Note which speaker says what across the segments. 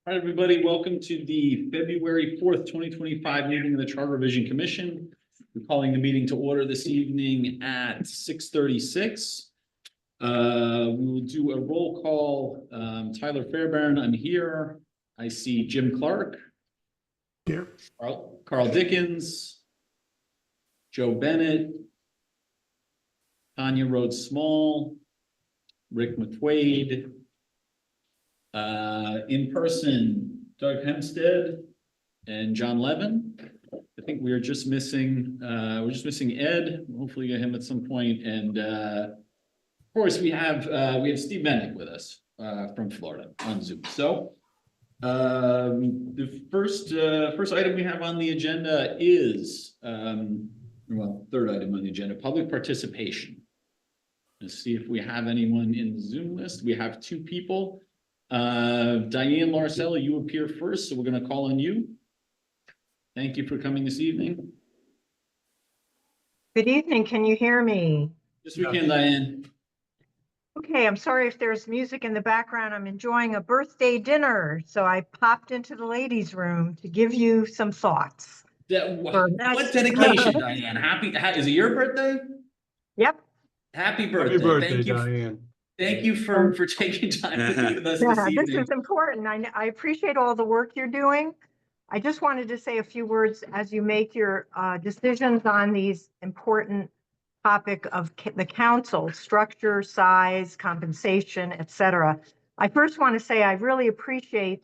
Speaker 1: All right, everybody, welcome to the February 4th, 2025 meeting of the Charter Revision Commission. We're calling the meeting to order this evening at 6:36. We will do a roll call. Tyler Fairbairn, I'm here. I see Jim Clark.
Speaker 2: Here.
Speaker 1: Carl Dickens. Joe Bennett. Tanya Rhodes Small. Rick McQuaid. In person, Doug Hempstead and John Levin. I think we are just missing, Ed. Hopefully get him at some point. And of course, we have Steve Mendick with us from Florida on Zoom. So the first item we have on the agenda is, third item on the agenda, public participation. Let's see if we have anyone in the Zoom list. We have two people. Diane Larcella, you appear first, so we're going to call on you. Thank you for coming this evening.
Speaker 3: Good evening. Can you hear me?
Speaker 1: Yes, we can, Diane.
Speaker 3: Okay, I'm sorry if there's music in the background. I'm enjoying a birthday dinner, so I popped into the ladies' room to give you some thoughts.
Speaker 1: What dedication, Diane? Is it your birthday?
Speaker 3: Yep.
Speaker 1: Happy birthday.
Speaker 2: Happy birthday,
Speaker 1: Thank you,
Speaker 2: Diane.
Speaker 1: Thank you for taking time to be with us this evening.
Speaker 3: This is important. I appreciate all the work you're doing. I just wanted to say a few words as you make your decisions on these important topic of the council, structure, size, compensation, etc. I first want to say I really appreciate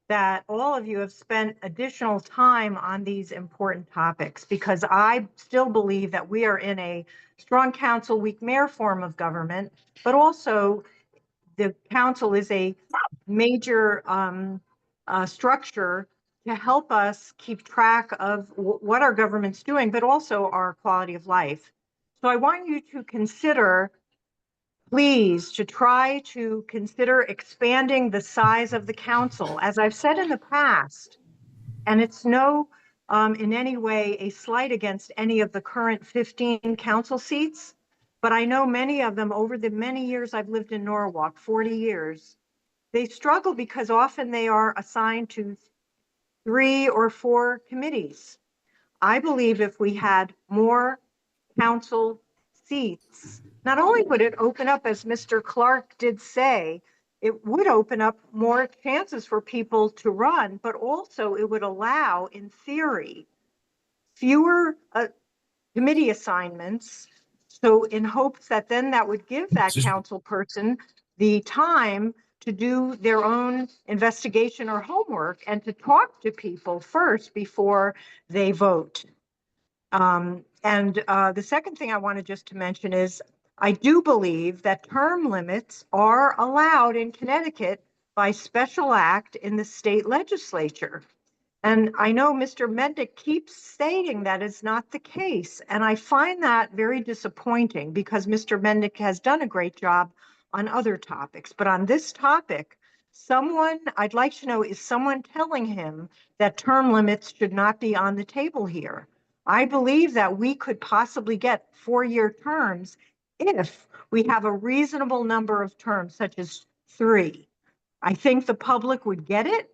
Speaker 3: that all of you have spent additional time on these important topics, because I still believe that we are in a strong council, weak mayor form of government, but also the council is a major structure to help us keep track of what our government's doing, but also our quality of life. So I want you to consider, please, to try to consider expanding the size of the council. As I've said in the past, and it's no in any way a slight against any of the current 15 council seats, but I know many of them over the many years I've lived in Norwalk, 40 years, they struggle because often they are assigned to 3 or 4 committees. I believe if we had more council seats, not only would it open up, as Mr. Clark did say, it would open up more chances for people to run, but also it would allow, in theory, fewer committee assignments. So in hopes that then that would give that council person the time to do their own investigation or homework and to talk to people first before they vote. The second thing I wanted just to mention is I do believe that term limits are allowed in Connecticut by special act in the state legislature. And I know Mr. Mendick keeps stating that is not the case. And I find that very disappointing because Mr. Mendick has done a great job on other topics. But on this topic, I'd like to know, is someone telling him that term limits should not be on the table here? I believe that we could possibly get 4-year terms if we have a reasonable number of terms, such as 3. I think the public would get it,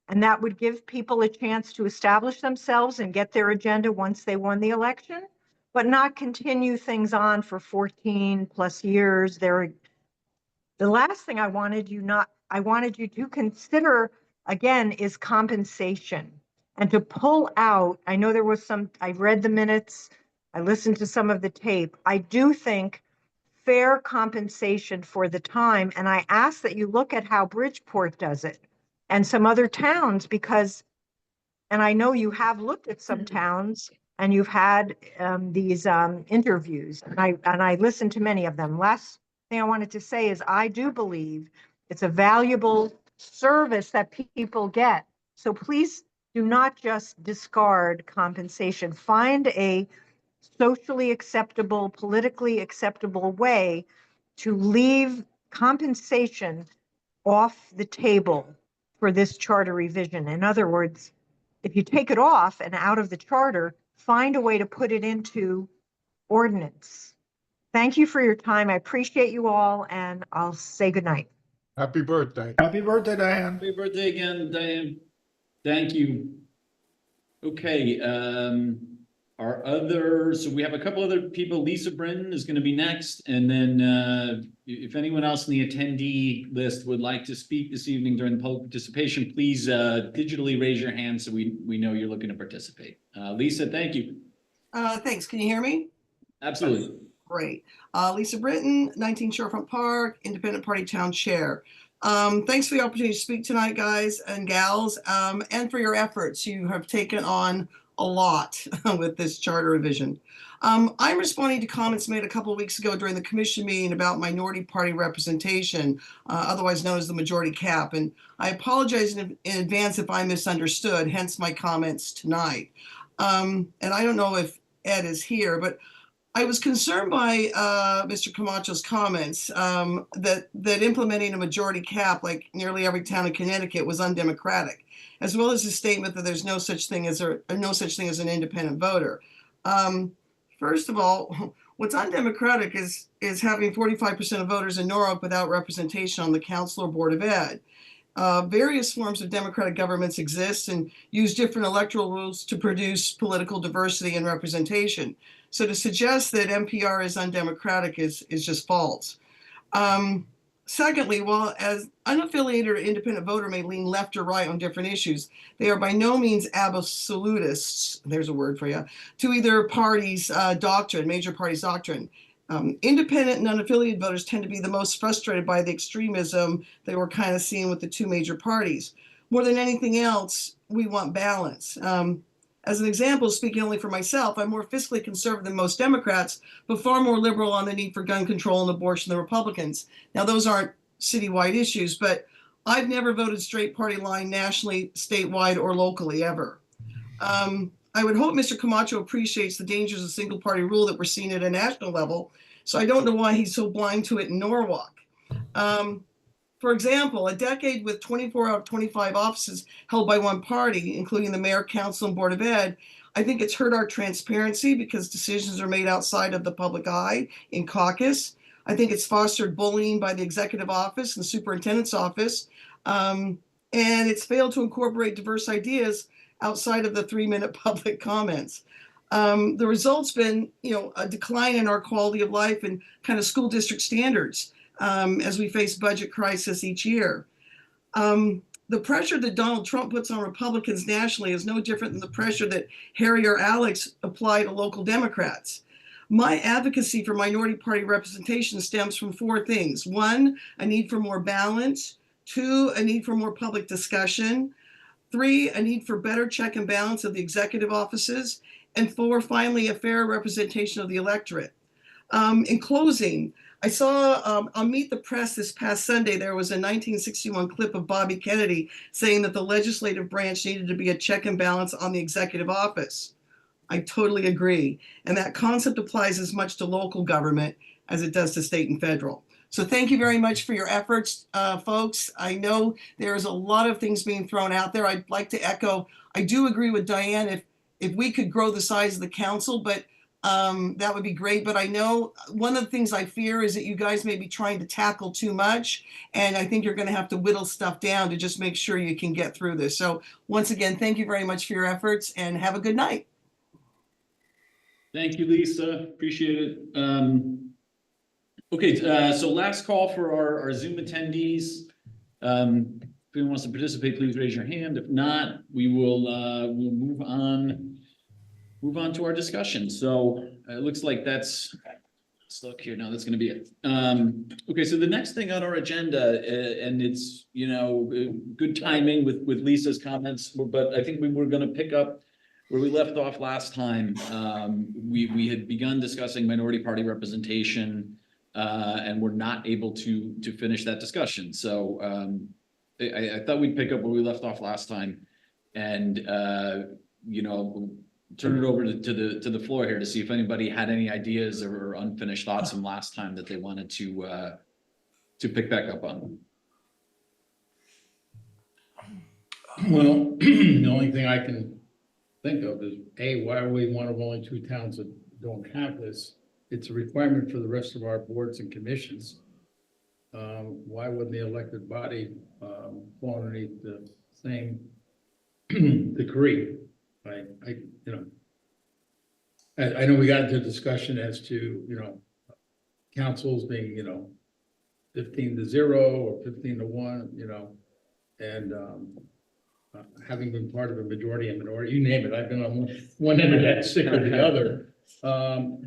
Speaker 3: and that would give people a chance to establish themselves and get their agenda once they won the election, but not continue things on for 14 plus years. The last thing I wanted you to consider again is compensation. And to pull out, I know there was I read the minutes, I listened to some of the tape. I do think fair compensation for the time, and I ask that you look at how Bridgeport does it and some other towns, because, and I know you have looked at some towns and you've had these interviews, and I listened to many of them. Last thing I wanted to say is I do believe it's a valuable service that people get. So please do not just discard compensation. Find a socially acceptable, politically acceptable way to leave compensation off the table for this charter revision. In other words, if you take it off and out of the charter, find a way to put it into ordinance. Thank you for your time. I appreciate you all, and I'll say goodnight.
Speaker 2: Happy birthday.
Speaker 4: Happy birthday, Diane.
Speaker 1: Happy birthday again, Diane. Thank you. Okay, so we have a couple other people. Lisa Britton is gonna be next, and then, if anyone else in the attendee list would like to speak this evening during the public participation, please, digitally raise your hand so we know you're looking to participate. Lisa, thank you.
Speaker 5: Thanks. Can you hear me?
Speaker 1: Absolutely.
Speaker 5: Great. Lisa Britton, 19 Shorefront Park, Independent Party Town Chair. Thanks for the opportunity to speak tonight, guys and gals, and for your efforts. You have taken on a lot with this charter revision. I'm responding to comments made a couple of weeks ago during the commission meeting about minority party representation, otherwise known as the majority cap. And I apologize in advance if I misunderstood, hence my comments tonight. And I don't know if Ed is here, but I was concerned by Mr. Camacho's comments that implementing a majority cap, like nearly every town in Connecticut, was undemocratic, as well as his statement that there's no such thing as an independent voter. First of all, what's undemocratic is having 45% of voters in Norwalk without representation on the council or board of ed. Various forms of democratic governments exist and use different electoral rules to produce political diversity and representation. So to suggest that NPR is undemocratic is just false. Secondly, while as unaffiliated or independent voter may lean left or right on different issues, they are by no means absolutists, there's a word for you, to either party's doctrine, major party's doctrine. Independent and unaffiliated voters tend to be the most frustrated by the extremism that we're kind of seeing with the two major parties. More than anything else, we want balance. As an example, speaking only for myself, I'm more fiscally conservative than most Democrats, but far more liberal on the need for gun control and abortion than Republicans. Now, those aren't citywide issues, but I've never voted straight party line nationally, statewide, or locally ever. I would hope Mr. Camacho appreciates the dangers of single party rule that we're seeing at a national level, so I don't know why he's so blind to it in Norwalk. For example, a decade with 24 out of 25 offices held by one party, including the mayor, council, and board of ed, I think it's hurt our transparency because decisions are made outside of the public eye in caucus. I think it's fostered bullying by the executive office and the superintendent's office. And it's failed to incorporate diverse ideas outside of the 3-minute public comments. The result's been, a decline in our quality of life and kind of school district standards. As we face budget crisis each year. The pressure that Donald Trump puts on Republicans nationally is no different than the pressure that Harry or Alex apply to local Democrats. My advocacy for minority party representation stems from 4 things. 1, a need for more balance. 2, a need for more public discussion. 3, a need for better check and balance of the executive offices. And 4, finally, a fair representation of the electorate. In closing, I saw on Meet the Press this past Sunday, there was a 1961 clip of Bobby Kennedy saying that the legislative branch needed to be a check and balance on the executive office. I totally agree. And that concept applies as much to local government as it does to state and federal. So thank you very much for your efforts, folks. I know there's a lot of things being thrown out there. I'd like to echo, I do agree with Diane, if we could grow the size of the council, but that would be great. But I know one of the things I fear is that you guys may be trying to tackle too much. And I think you're going to have to whittle stuff down to just make sure you can get through this. So once again, thank you very much for your efforts and have a good night.
Speaker 1: Thank you, Lisa. Appreciate it. Okay, so last call for our Zoom attendees. If anyone wants to participate, please raise your hand. If not, we'll move on to our discussion. So it looks like let's look here. No, that's going to be it. Okay, so the next thing on our agenda, and it's, good timing with Lisa's comments, but I think we were going to pick up where we left off last time. We had begun discussing minority party representation, and we're not able to finish that discussion. So I thought we'd pick up where we left off last time, and turn it over to the floor here to see if anybody had any ideas or unfinished thoughts from last time that they wanted to pick back up on.
Speaker 4: Well, the only thing I can think of is, why are we one of only 2 towns that don't have this? It's a requirement for the rest of our boards and commissions. why wouldn't the elected body, fall underneath the same decree? I know we got into a discussion as to, councils being, 15-0 or 15-1, and, having been part of a majority and minority, you name it, I've been on one end of that stick or the other.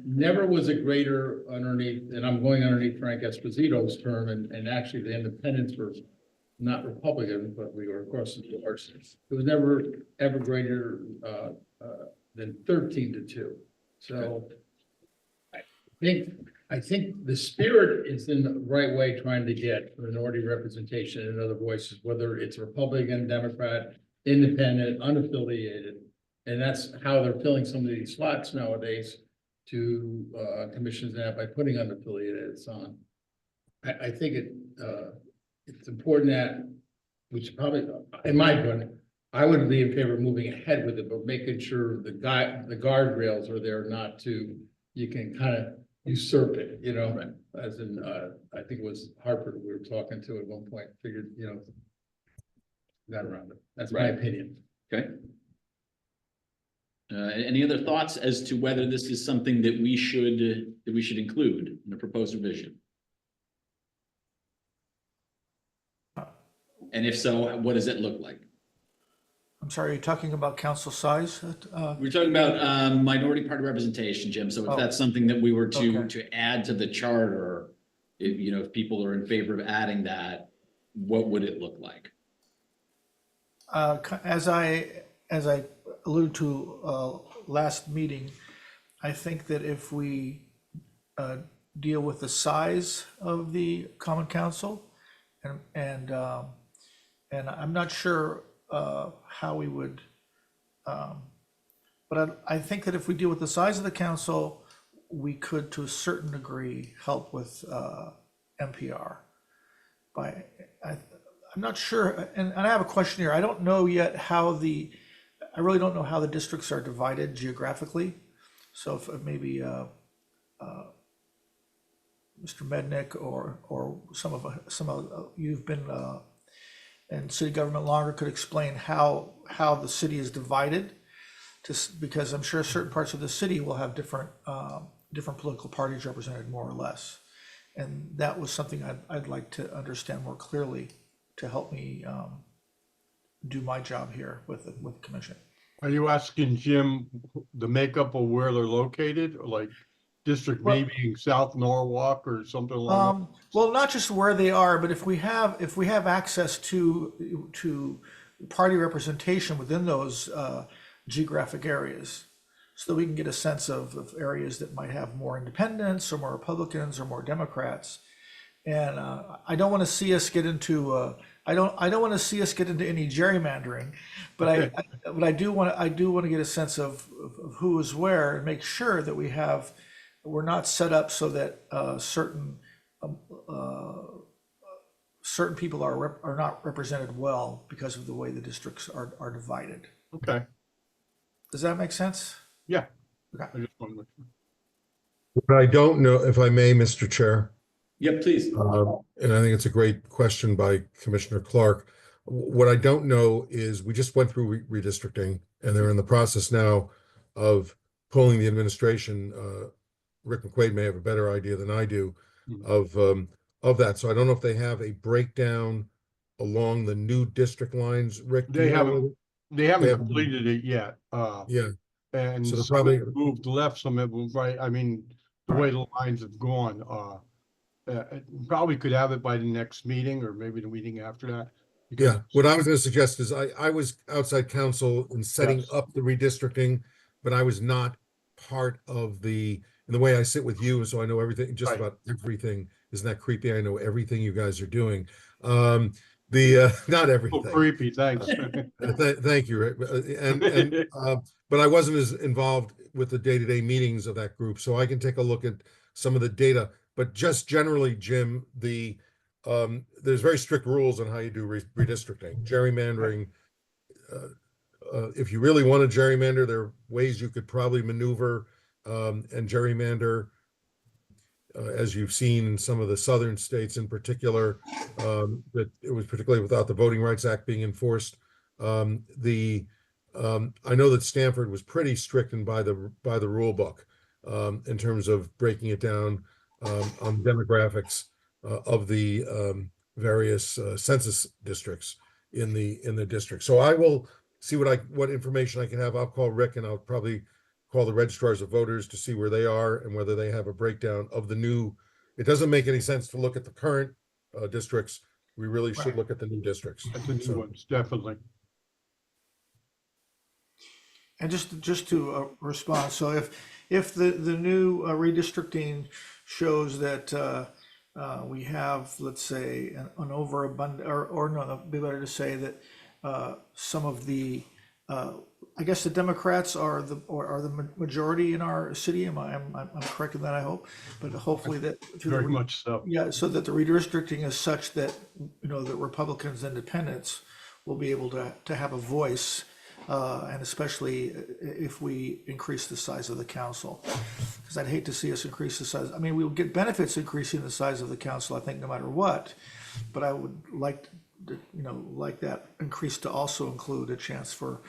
Speaker 4: Never was a greater underneath, and I'm going underneath Frank Esposito's term, and actually the independents were not Republican, but we were across the board. It was never ever greater than 13-2. So I think the spirit is in the right way, trying to get minority representation and other voices, whether it's Republican, Democrat, independent, unaffiliated. And that's how they're filling some of these slots nowadays to commissions now by putting unaffiliated on. I think it's important that, which probably, in my opinion, I would be in favor of moving ahead with it, but making sure the guardrails are there, not to, you can kind of usurp it,
Speaker 1: Right.
Speaker 4: as in, I think it was Harper we were talking to at one point, figured, got around it. That's my
Speaker 1: Right.
Speaker 4: opinion.
Speaker 1: Okay. Any other thoughts as to whether this is something that we should include in the proposed revision? And if so, what does it look like?
Speaker 2: I'm sorry, are you talking about council size?
Speaker 1: We're talking about minority party representation, Jim. So if
Speaker 2: Oh.
Speaker 1: that's something that we were to
Speaker 2: Okay.
Speaker 1: add to the charter, if people are in favor of adding that, what would it look like?
Speaker 2: As I alluded to last meeting, I think that if we deal with the size of the common council, and I'm not sure how we would, but I think that if we deal with the size of the council, we could, to a certain degree, help with NPR. I'm not sure, and I have a question here. I don't know yet I really don't know how the districts are divided geographically. So if maybe Mr. Mednick or some of you've been in city government longer could explain how the city is divided, because I'm sure certain parts of the city will have different political parties represented more or less. And that was something I'd like to understand more clearly to help me do my job here with the commission.
Speaker 6: Are you asking Jim the makeup of where they're located, or like District
Speaker 2: Well-
Speaker 6: B being South Norwalk or something along
Speaker 2: Well, not just where they are, but if we have access to party representation within those geographic areas, so that we can get a sense of areas that might have more independents or more Republicans or more Democrats. And I don't want to see us get into I don't want to see us get into any gerrymandering, but I do want to get a sense of who is where and make sure that we're not set up so that certain people are not represented well because of the way the districts are divided.
Speaker 6: Okay,
Speaker 2: Does that make sense?
Speaker 6: yeah.
Speaker 2: Okay.
Speaker 6: I just want to make sure.
Speaker 7: But I don't know, if I may, Mr. Chair,
Speaker 1: Yeah, please.
Speaker 7: and I think it's a great question by Commissioner Clark. What I don't know is we just went through redistricting, and they're in the process now of pulling the administration. Rick McQuaid may have a better idea than I do of that. So I don't know if they have a breakdown along the new district lines. Rick, do
Speaker 6: They
Speaker 7: you know
Speaker 6: haven't-
Speaker 7: whether-
Speaker 6: They haven't
Speaker 7: haven't-
Speaker 6: completed it yet.
Speaker 7: Yeah,
Speaker 6: And
Speaker 7: So they're
Speaker 6: some
Speaker 7: probably-
Speaker 6: have moved left, some have moved right. I mean, the way the lines have gone, probably could have it by the next meeting or maybe the meeting after that.
Speaker 7: yeah. What I was going to suggest is I was outside counsel in setting
Speaker 6: Yes.
Speaker 7: up the redistricting, but I was not part of in the way I sit with you, so I know everything, just
Speaker 6: Right.
Speaker 7: about everything. Isn't that creepy? I know everything you guys are doing. Not
Speaker 6: Oh,
Speaker 7: everything.
Speaker 6: creepy, thanks.
Speaker 7: Thank you, Rick. But I wasn't as involved with the day-to-day meetings of that group, so I can take a look at some of the data. But just generally, Jim, there's very strict rules on how you do redistricting, gerrymandering. If you really want to gerrymander, there are ways you could probably maneuver and gerrymander. as you've seen in some of the southern states in particular, that it was particularly without the Voting Rights Act being enforced. I know that Stanford was pretty stricken by the rule book in terms of breaking it down on demographics of the various census districts in the district. So I will see what information I can have. I'll call Rick, and I'll probably call the registrars of voters to see where they are and whether they have a breakdown of the new. It doesn't make any sense to look at the current districts. We really should
Speaker 2: Right.
Speaker 7: look at the new districts.
Speaker 6: That's the new ones, definitely.
Speaker 2: And just to respond, so if the new redistricting shows that we have, let's say, an overabundant, or no, it'd be better to say that some of the I guess the Democrats are the majority in our city. I'm correct in that, I hope, but hopefully that through
Speaker 6: Very
Speaker 2: the,
Speaker 6: much so.
Speaker 2: yeah, so that the redistricting is such that, you know, that Republicans and independents will be able to have a voice, and especially if we increase the size of the council. Because I'd hate to see us increase the size. I mean, we'll get benefits increasing the size of the council, I think, no matter what. But I would like, like that increase to also include a chance for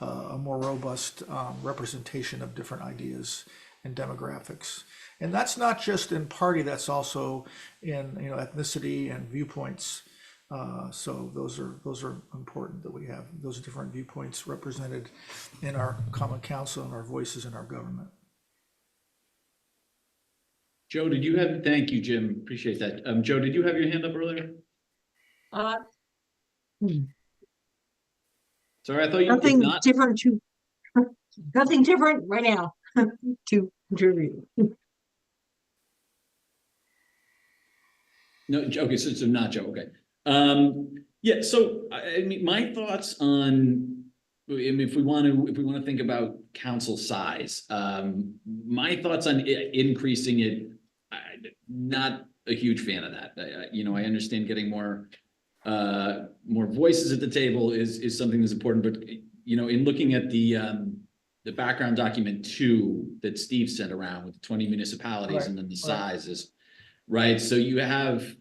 Speaker 2: a more robust representation of different ideas and demographics. And that's not just in party, that's also in, ethnicity and viewpoints. So those are important that we have those different viewpoints represented in our common council and our voices in our government.
Speaker 1: Joe, thank you, Jim, appreciate that. Joe, did you have your hand up earlier? Sorry, I thought you did
Speaker 8: Nothing
Speaker 1: not.
Speaker 8: different nothing different right now to contribute.
Speaker 1: No, okay, so not Joe, okay. Yeah, so I mean, my thoughts on, if we want to think about council size, my thoughts on increasing it, not a huge fan of that. I understand getting more voices at the table is something that's important, but in looking at the background document 2 that Steve sent around with 20 municipalities,
Speaker 2: Right,
Speaker 1: and then the
Speaker 2: right.
Speaker 1: sizes, right? So you have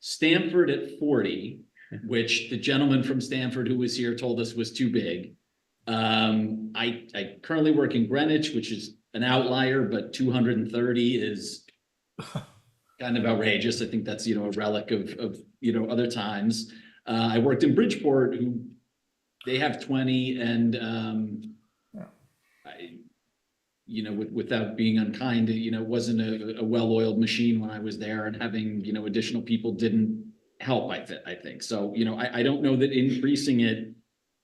Speaker 1: Stanford at 40, which the gentleman from Stanford who was here told us was too big. I currently work in Greenwich, which is an outlier, but 230 is kind of outrageous. I think that's, a relic of other times. I worked in Bridgeport, who they have 20, and without being unkind, it wasn't a well-oiled machine when I was there, and having, additional people didn't help, I think. So, I don't know that increasing it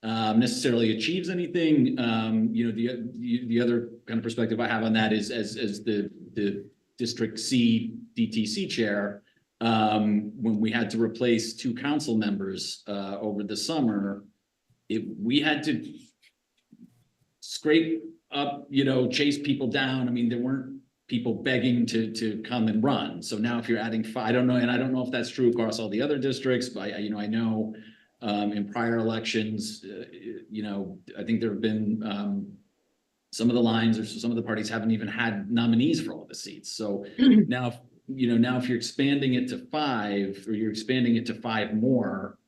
Speaker 1: necessarily achieves anything. The other kind of perspective I have on that is as the District C DTC chair, when we had to replace 2 council members over the summer, we had to scrape up, chase people down. I mean, there weren't people begging to come and run. So now if you're adding 5, I don't know, and I don't know if that's true across all the other districts, but I know in prior elections, I think there have been some of the lines or some of the parties haven't even had nominees for all the seats. So now, if you're expanding it to 5, or you're expanding it to 5 more,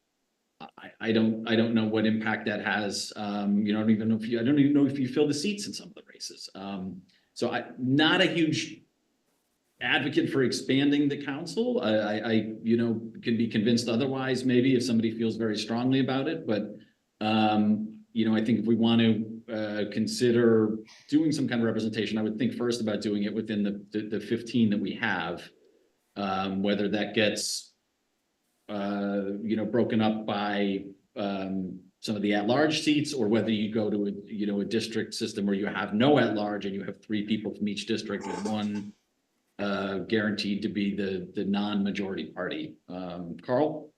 Speaker 1: I don't know what impact that has. I don't even know if you fill the seats in some of the races. So I'm not a huge advocate for expanding the council. I can be convinced otherwise, maybe, if somebody feels very strongly about it. But I think if we want to consider doing some kind of representation, I would think first about doing it within the 15 that we have, whether that gets broken up by some of the at-large seats, or whether you go to a district system where you have no at-large and you have 3 people from each district, with 1 guaranteed to be the non-majority party. Carl?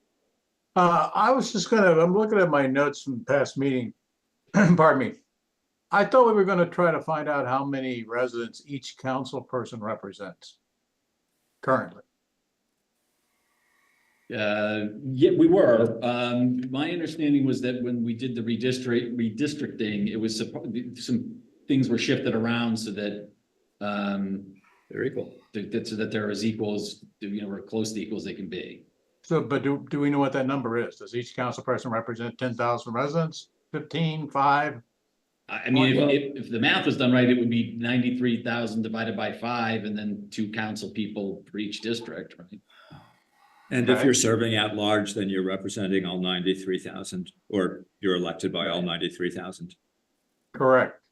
Speaker 9: I was just I'm looking at my notes from the past meeting. Pardon me. I thought we were gonna try to find out how many residents each council person represents currently.
Speaker 1: Yeah, we were. My understanding was that when we did the redistricting, it was some things were shifted around so that they're equal. so that they're as equals, or close to equals they can be.
Speaker 9: So, but do we know what that number is? Does each council person represent 10,000 residents, 15, 5?
Speaker 1: I mean, if the math was done right, it would be 93,000 divided by 5 and then 2 council people for each district, right?
Speaker 10: And if
Speaker 9: Okay.
Speaker 10: you're serving at large, then you're representing all 93,000, or you're elected by all 93,000.
Speaker 9: Correct.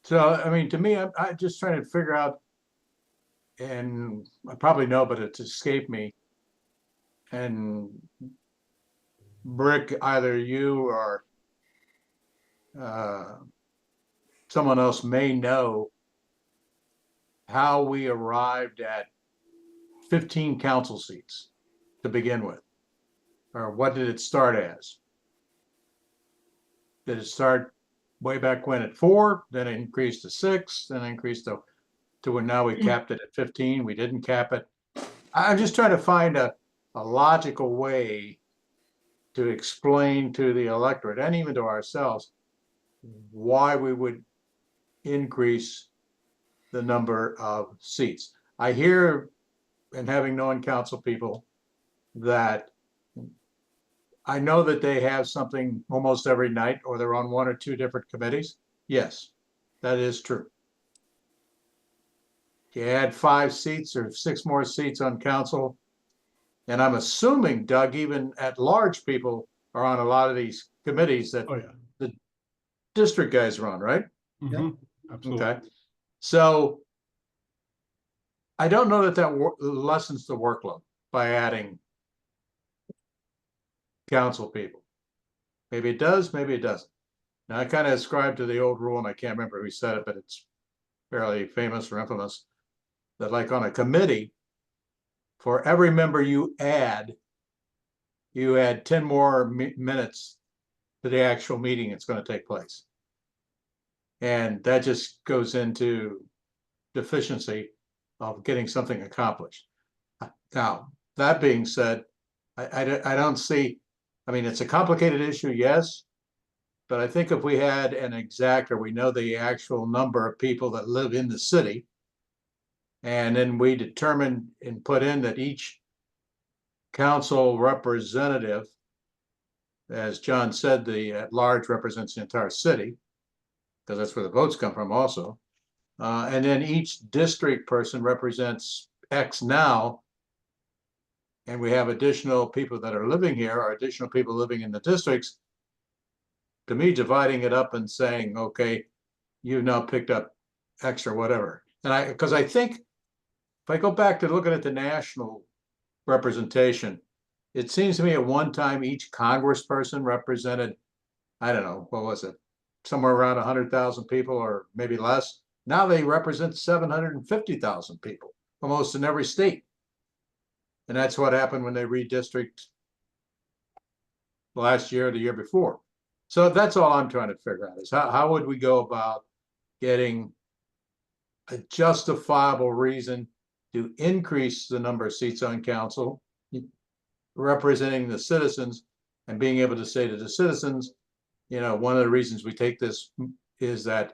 Speaker 9: So, I mean, to me, I'm just trying to figure out, and I probably know, but it's escaped me. And Brick, either you or someone else may know how we arrived at 15 council seats to begin with, or what did it start as? Did it start way back when at 4, then it increased to 6, then it increased to when now we capped it at 15? We didn't cap it. I'm just trying to find a logical way to explain to the electorate and even to ourselves why we would increase the number of seats. I hear, and having known council people, that I know that they have something almost every night, or they're on 1 or 2 different committees. Yes, that is true. You add 5 seats or 6 more seats on council, and I'm assuming, Doug, even at large people are on a lot of these committees that
Speaker 6: Oh, yeah.
Speaker 9: district guys are on, right?
Speaker 6: Mhm. Absolutely.
Speaker 9: Okay. So I don't know that lessens the workload by adding council people. Maybe it does, maybe it doesn't. Now, I kind of ascribe to the old rule, and I can't remember who said it, but it's fairly famous or infamous, that like on a committee, for every member you add 10 more minutes to the actual meeting that's going to take place. And that just goes into deficiency of getting something accomplished. Now, that being said, I don't see, I mean, it's a complicated issue, yes, but I think if we had an exact, or we know the actual number of people that live in the city, and then we determine and put in that each council representative, as John said, the at large represents the entire city, because that's where the votes come from also. And then each district person represents X now. And we have additional people that are living here, or additional people living in the districts. To me, dividing it up and saying, okay, you've now picked up X or whatever. And because I think, if I go back to looking at the national representation, it seems to me at one time each congressperson represented, I don't know, what was it? Somewhere around 100,000 people or maybe less. Now they represent 750,000 people, almost in every state. And that's what happened when they redistricted last year or the year before. So that's all I'm trying to figure out is how would we go about getting a justifiable reason to increase the number of seats on council, representing the citizens, and being able to say to the citizens, one of the reasons we take this is that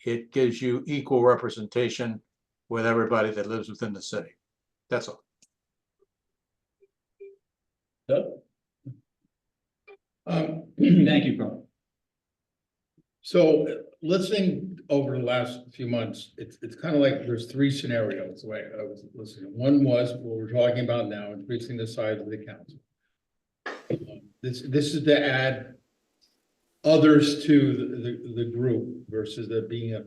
Speaker 9: it gives you equal representation with everybody that lives within the city. That's all.
Speaker 1: Thank you, Carl.
Speaker 4: So listening over the last few months, it's kind of like there's 3 scenarios, the way I was listening. One was what we're talking about now, increasing the size of the council. This is to add others to the group versus there being a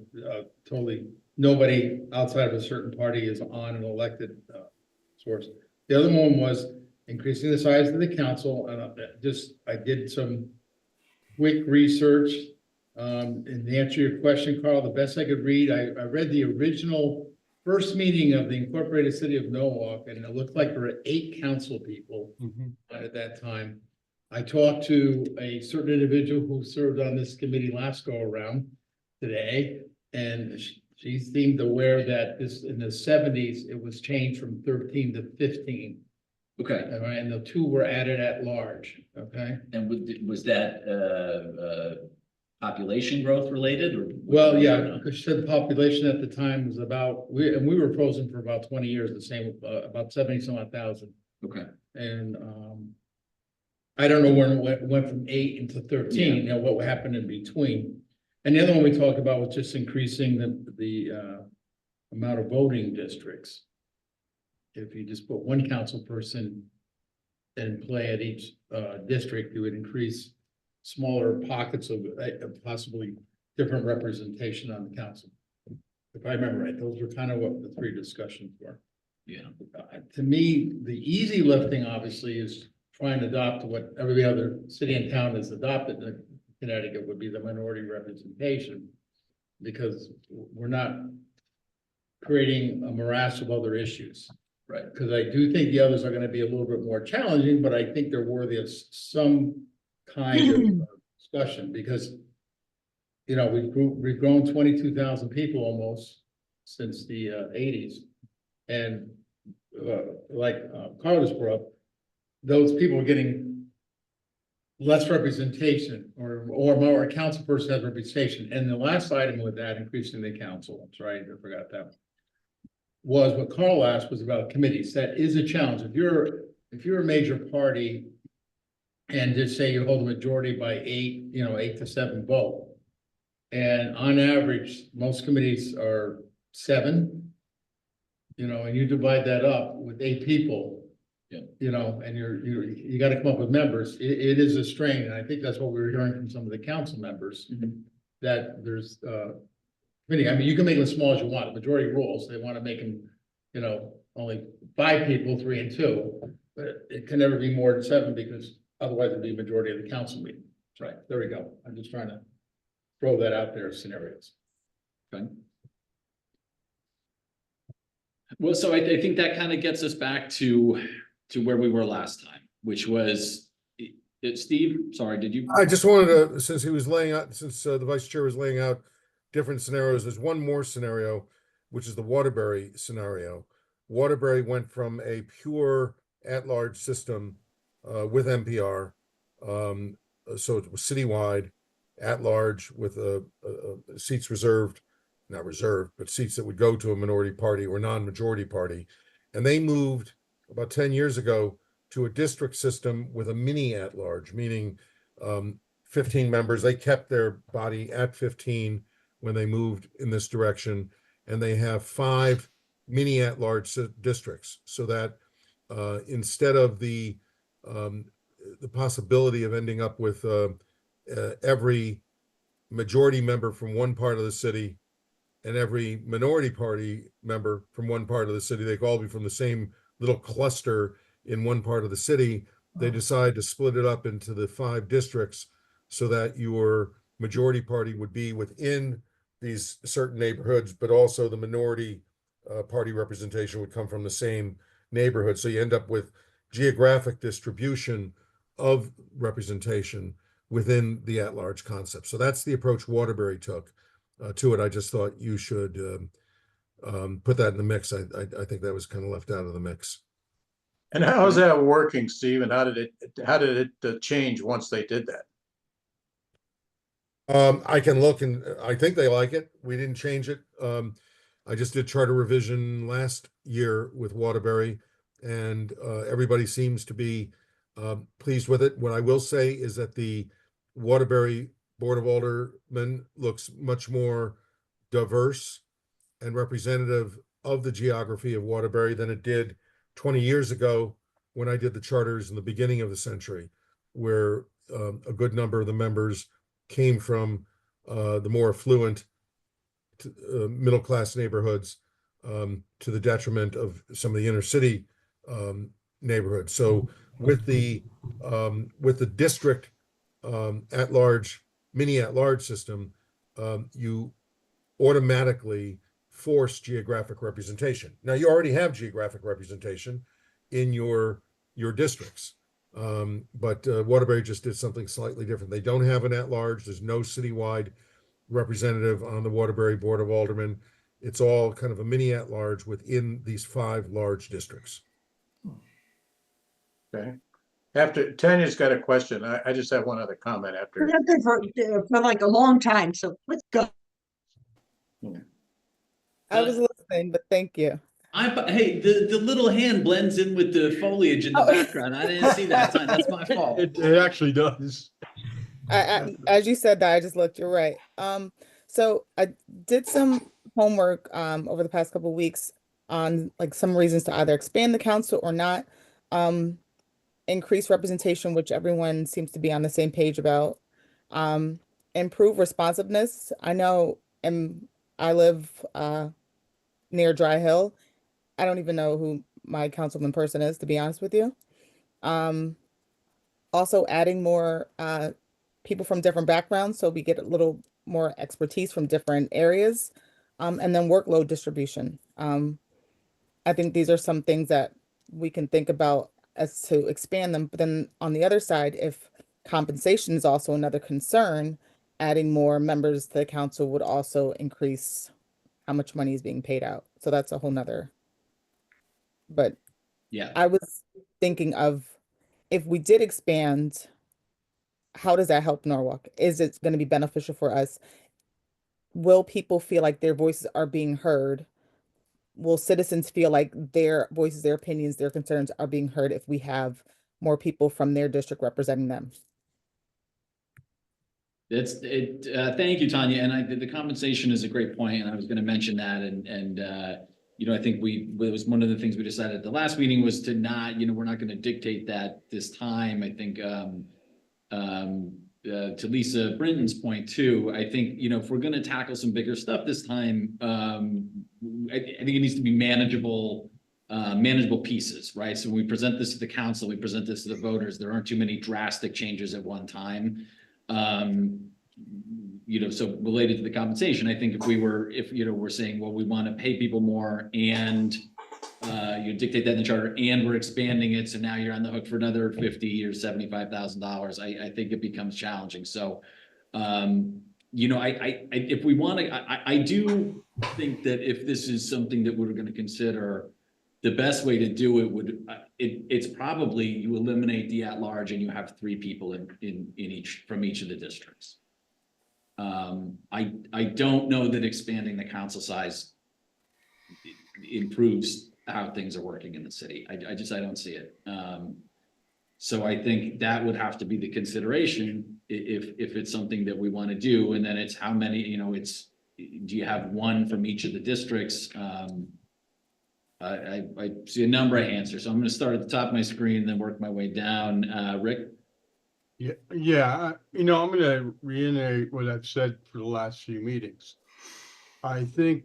Speaker 4: totally nobody outside of a certain party is on an elected source. The other one was increasing the size of the council, and I did some quick research. And to answer your question, Carl, the best I could read, I read the original first meeting of the Incorporated City of Norwalk, and it looked like there were 8 council people at that time. I talked to a certain individual who served on this committee last go around today, and she seemed aware that this in the 70s, it was changed from 13 to 15.
Speaker 1: Okay.
Speaker 4: All right, and the 2 were added at large. Okay.
Speaker 1: And was that population growth related or?
Speaker 4: Well, yeah, because you said the population at the time was about, we were frozen for about 20 years, the same, about 70 some odd thousand.
Speaker 1: Okay,
Speaker 4: And I don't know when it went from 8 into 13,
Speaker 1: Yeah.
Speaker 4: you know, what happened in between. And the other one we talked about was just increasing the amount of voting districts. If you just put one council person in play at each district, it would increase smaller pockets of possibly different representation on the council. If I remember right, those were kind of what the 3 discussions were.
Speaker 1: yeah,
Speaker 4: To me, the easy lifting obviously is trying to adopt what every other city and town has adopted in Connecticut would be the minority representation. Because we're not creating a morass of other issues.
Speaker 1: right.
Speaker 4: Because I do think the others are gonna be a little bit more challenging, but I think they're worthy of some kind of discussion, because you know, we've grown 22,000 people almost since the 80s. And like Carlos brought up, those people are getting less representation or more, a council person has representation. And the last item with that, increasing the council, that's right, I forgot that, was what Carl asked was about committees. That is a challenge. If you're a major party and just say you hold a majority by 8, you know, 8 to 7 vote. And on average, most committees are 7, you know, and you divide that up with 8 people.
Speaker 1: Yeah.
Speaker 4: You know, and you got to come up with members. It is a strain, and I think that's what we were hearing from some of the council members. That there's committee. I mean, you can make them as small as you want. The majority rules, they want to make them, you know, only 5 people, 3 and 2, but it can never be more than 7 because otherwise it'd be a majority of the council meeting. That's right. There we go. I'm just trying to throw that out there as scenarios.
Speaker 1: Okay. Well, so I think that kind of gets us back to where we were last time, which was, Steve, sorry, did you?
Speaker 7: I just wanted to, since he was laying out, since the vice chair was laying out different scenarios, there's one more scenario, which is the Waterbury scenario. Waterbury went from a pure at-large system with NPR, so it was citywide, at-large with seats reserved, not reserved, but seats that would go to a minority party or non-majority party. And they moved about 10 years ago to a district system with a mini at-large, meaning 15 members. They kept their body at 15 when they moved in this direction, and they have 5 mini at-large districts, so that instead of the possibility of ending up with every majority member from one part of the city and every minority party member from one part of the city, they could all be from the same little cluster in one part of the city. They decide to split it up into the 5 districts so that your majority party would be within these certain neighborhoods, but also the minority party representation would come from the same neighborhood. So you end up with geographic distribution of representation within the at-large concept. So that's the approach Waterbury took to it. I just thought you should put that in the mix. I think that was kind of left out of the mix.
Speaker 9: And how's that working, Steve? And how did it change once they did that?
Speaker 7: I can look, and I think they like it. We didn't change it. I just did charter revision last year with Waterbury, and everybody seems to be pleased with it. What I will say is that the Waterbury Board of Aldermen looks much more diverse and representative of the geography of Waterbury than it did 20 years ago when I did the charters in the beginning of the century, where a good number of the members came from the more affluent middle-class neighborhoods to the detriment of some of the inner city neighborhoods. So with the district at-large, mini at-large system, you automatically force geographic representation. Now, you already have geographic representation in your districts. But Waterbury just did something slightly different. They don't have an at-large. There's no citywide representative on the Waterbury Board of Aldermen. It's all kind of a mini at-large within these 5 large districts.
Speaker 9: Okay. After Tanya's got a question, I just have one other comment after.
Speaker 8: We've been for like a long time, so let's go.
Speaker 11: I was listening, but thank you.
Speaker 1: Hey, the little hand blends in with the foliage in the
Speaker 11: Oh.
Speaker 1: background. I didn't see that. That's my fault.
Speaker 6: It actually does.
Speaker 11: As you said that, I just looked, you're right. So I did some homework over the past couple of weeks on like some reasons to either expand the council or not. Increase representation, which everyone seems to be on the same page about. Improve responsiveness. I know, and I live near Dry Hill. I don't even know who my councilman person is, to be honest with you. Also adding more people from different backgrounds, so we get a little more expertise from different areas. And then workload distribution. I think these are some things that we can think about as to expand them. But then on the other side, if compensation is also another concern, adding more members to the council would also increase how much money is being paid out. So that's a whole nother. But
Speaker 1: Yeah.
Speaker 11: I was thinking of, if we did expand, how does that help Norwalk? Is it going to be beneficial for us? Will people feel like their voices are being heard? Will citizens feel like their voices, their opinions, their concerns are being heard if we have more people from their district representing them?
Speaker 1: Thank you, Tanya. And the compensation is a great point, and I was going to mention that. I think it was one of the things we decided at the last meeting was to not, we're not going to dictate that this time. I think to Lisa Brinton's point too, I think, if we're going to tackle some bigger stuff this time, I think it needs to be manageable pieces, right? So when we present this to the council, we present this to the voters, there aren't too many drastic changes at one time. So related to the compensation, I think if we're saying, well, we want to pay people more and you dictate that in the charter and we're expanding it, so now you're on the hook for another $50,000 or $75,000, I think it becomes challenging. So, if we want to, I do think that if this is something that we're going to consider, the best way to do it it's probably you eliminate the at-large and you have 3 people in each from each of the districts. I don't know that expanding the council size improves how things are working in the city. I don't see it. So I think that would have to be the consideration if it's something that we want to do. And then it's how many, do you have 1 from each of the districts? I see a number of answers. So I'm going to start at the top of my screen and then work my way down. Rick?
Speaker 6: Yeah. I'm going to reiterate what I've said for the last few meetings. I think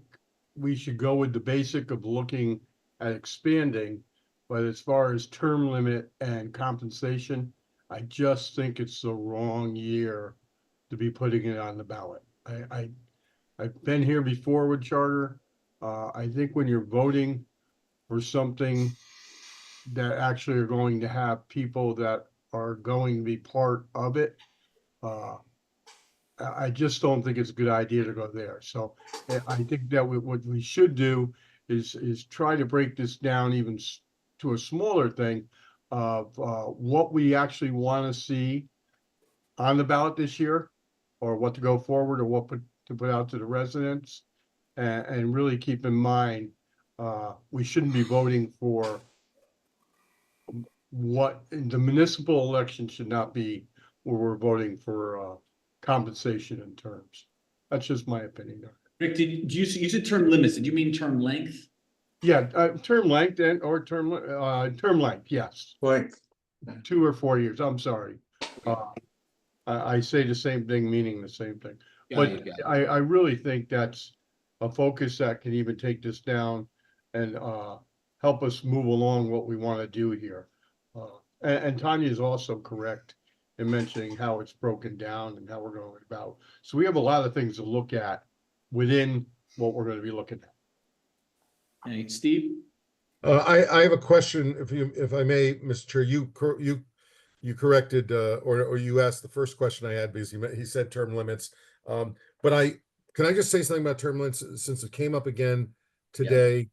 Speaker 6: we should go with the basic of looking at expanding, but as far as term limit and compensation, I just think it's the wrong year to be putting it on the ballot. I've been here before with charter. I think when you're voting for something that actually are going to have people that are going to be part of it, I just don't think it's a good idea to go there. So I think that what we should do is try to break this down even to a smaller thing of what we actually want to see on the ballot this year, or what to go forward, or what to put out to the residents, and really keep in mind we shouldn't be voting for what the municipal election should not be where we're voting for compensation and terms. That's just my opinion.
Speaker 1: Rick, did you said term limits? Did you mean term length?
Speaker 6: Yeah, term length or term length, yes.
Speaker 9: Like,
Speaker 6: 2 or 4 years, I'm sorry. I say the same thing, meaning the same thing. But I really think that's a focus that can even take this down and help us move along what we want to do here. And Tanya is also correct in mentioning how it's broken down and how we're going about. So we have a lot of things to look at within what we're going to be looking at.
Speaker 1: Hey, Steve?
Speaker 7: I have a question, if I may, Mr. Chair. You corrected or you asked the first question I had because he said term limits. But can I just say something about term limits since it came up again today? Yeah.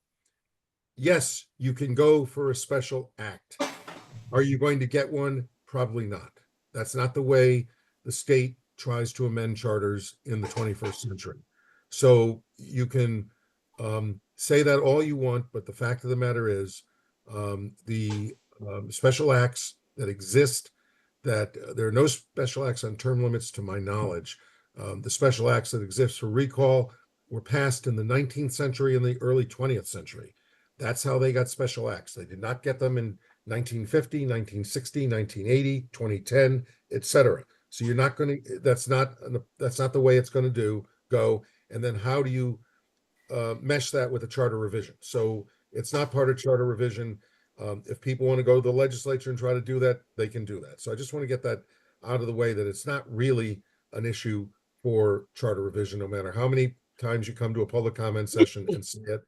Speaker 7: Yes, you can go for a special act. Are you going to get one? Probably not. That's not the way the state tries to amend charters in the 21st century. So you can say that all you want, but the fact of the matter is the special acts that exist, that there are no special acts on term limits to my knowledge. The special acts that exist for recall were passed in the 19th century and the early 20th century. That's how they got special acts. They did not get them in 1950, 1960, 1980, 2010, etc. So you're not going to, that's not the way it's going to go. And then how do you mesh that with a charter revision? So it's not part of charter revision. If people want to go to the legislature and try to do that, they can do that. So I just want to get that out of the way, that it's not really an issue for charter revision, no matter how many times you come to a public comment session and see it.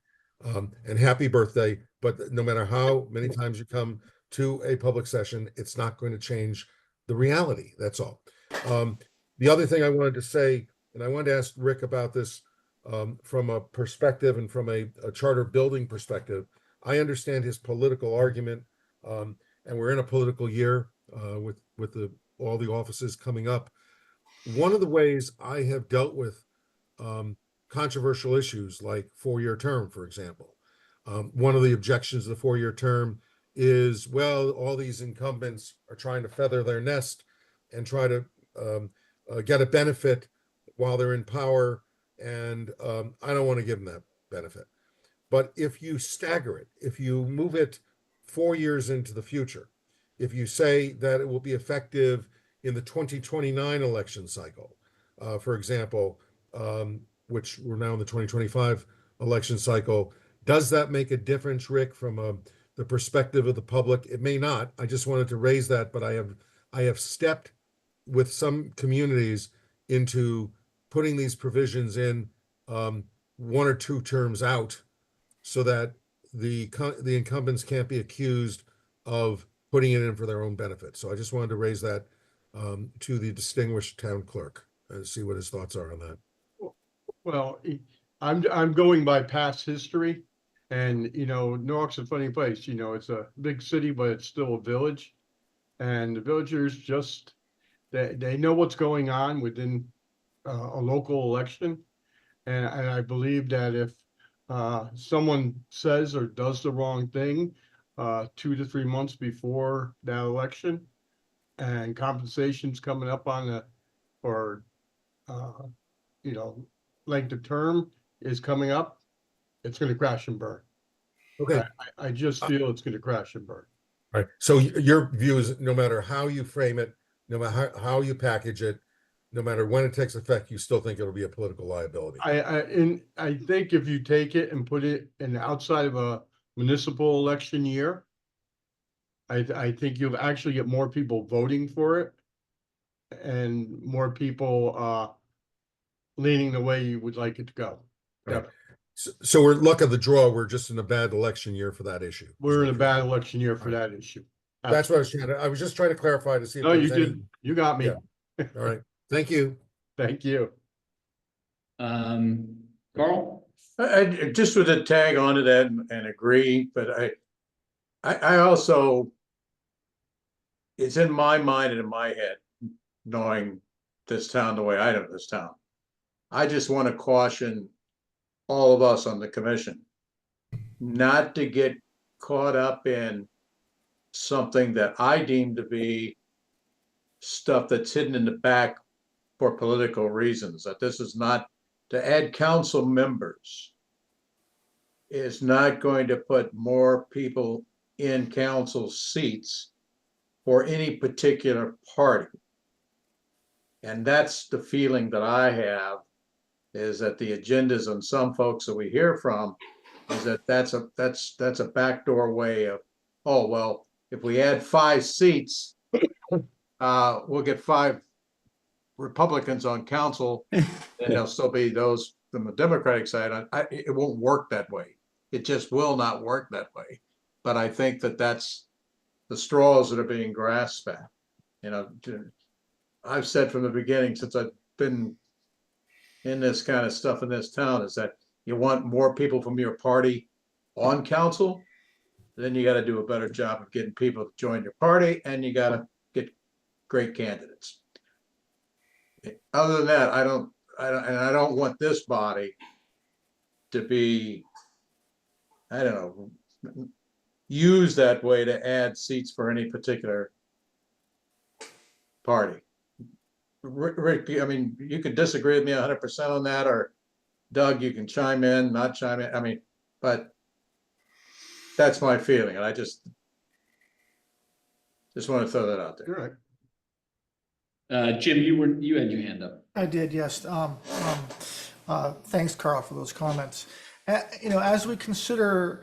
Speaker 7: And happy birthday, but no matter how many times you come to a public session, it's not going to change the reality. That's all. The other thing I wanted to say, and I wanted to ask Rick about this from a perspective and from a charter building perspective. I understand his political argument, and we're in a political year with all the offices coming up. One of the ways I have dealt with controversial issues like four-year term, for example, one of the objections to the four-year term is, well, all these incumbents are trying to feather their nest and try to get a benefit while they're in power, and I don't want to give them that benefit. But if you stagger it, if you move it 4 years into the future, if you say that it will be effective in the 2029 election cycle, for example, which we're now in the 2025 election cycle, does that make a difference, Rick, from the perspective of the public? It may not. I just wanted to raise that, but I have stepped with some communities into putting these provisions in 1 or 2 terms out, so that the incumbents can't be accused of putting it in for their own benefit. So I just wanted to raise that to the distinguished town clerk and see what his thoughts are on that.
Speaker 6: Well, I'm going by past history, and Newark's a funny place. It's a big city, but it's still a village, and the villagers just they know what's going on within a local election, and I believe that if someone says or does the wrong thing 2 to 3 months before that election, and compensation's coming up on length of term is coming up, it's going to crash and burn.
Speaker 7: Okay.
Speaker 6: I just feel it's going to crash and burn.
Speaker 7: All right. So your view is, no matter how you frame it, no matter how you package it, no matter when it takes effect, you still think it'll be a political liability.
Speaker 6: I think if you take it and put it in outside of a municipal election year, I think you'll actually get more people voting for it, and more people leaning the way you would like it to go.
Speaker 7: Right. So we're luck of the draw. We're just in a bad election year for that issue.
Speaker 6: We're in a bad election year for that issue.
Speaker 7: That's what I was just trying to clarify to see if
Speaker 6: No,
Speaker 7: there's
Speaker 6: you
Speaker 7: any.
Speaker 6: did. You got me.
Speaker 7: Yeah. All right. Thank you.
Speaker 6: Thank you.
Speaker 1: Carl?
Speaker 9: I just with a tag onto that and agree, but I also, it's in my mind and in my head, knowing this town the way I know this town. I just want to caution all of us on the commission not to get caught up in something that I deem to be stuff that's hidden in the back for political reasons. That this is not, to add council members is not going to put more people in council seats for any particular party. And that's the feeling that I have, is that the agendas on some folks that we hear from is that that's a backdoor way of, oh, well, if we add 5 seats, we'll get 5 Republicans on council, and there'll still be those from the Democratic side. It won't work that way. It just will not work that way. But I think that that's the straws that are being grasped at. I've said from the beginning, since I've been in this kind of stuff in this town, is that you want more people from your party on council, then you gotta do a better job of getting people to join your party, and you gotta get great candidates. Other than that, I don't want this body to be, I don't know, used that way to add seats for any particular party. Rick, I mean, you can disagree with me 100% on that, or Doug, you can chime in, not chime in, I mean, but that's my feeling, and I just want to throw that out there.
Speaker 6: You're right.
Speaker 1: Jim, you had your hand up.
Speaker 2: I did, yes. Thanks, Carl, for those comments. You know, as we consider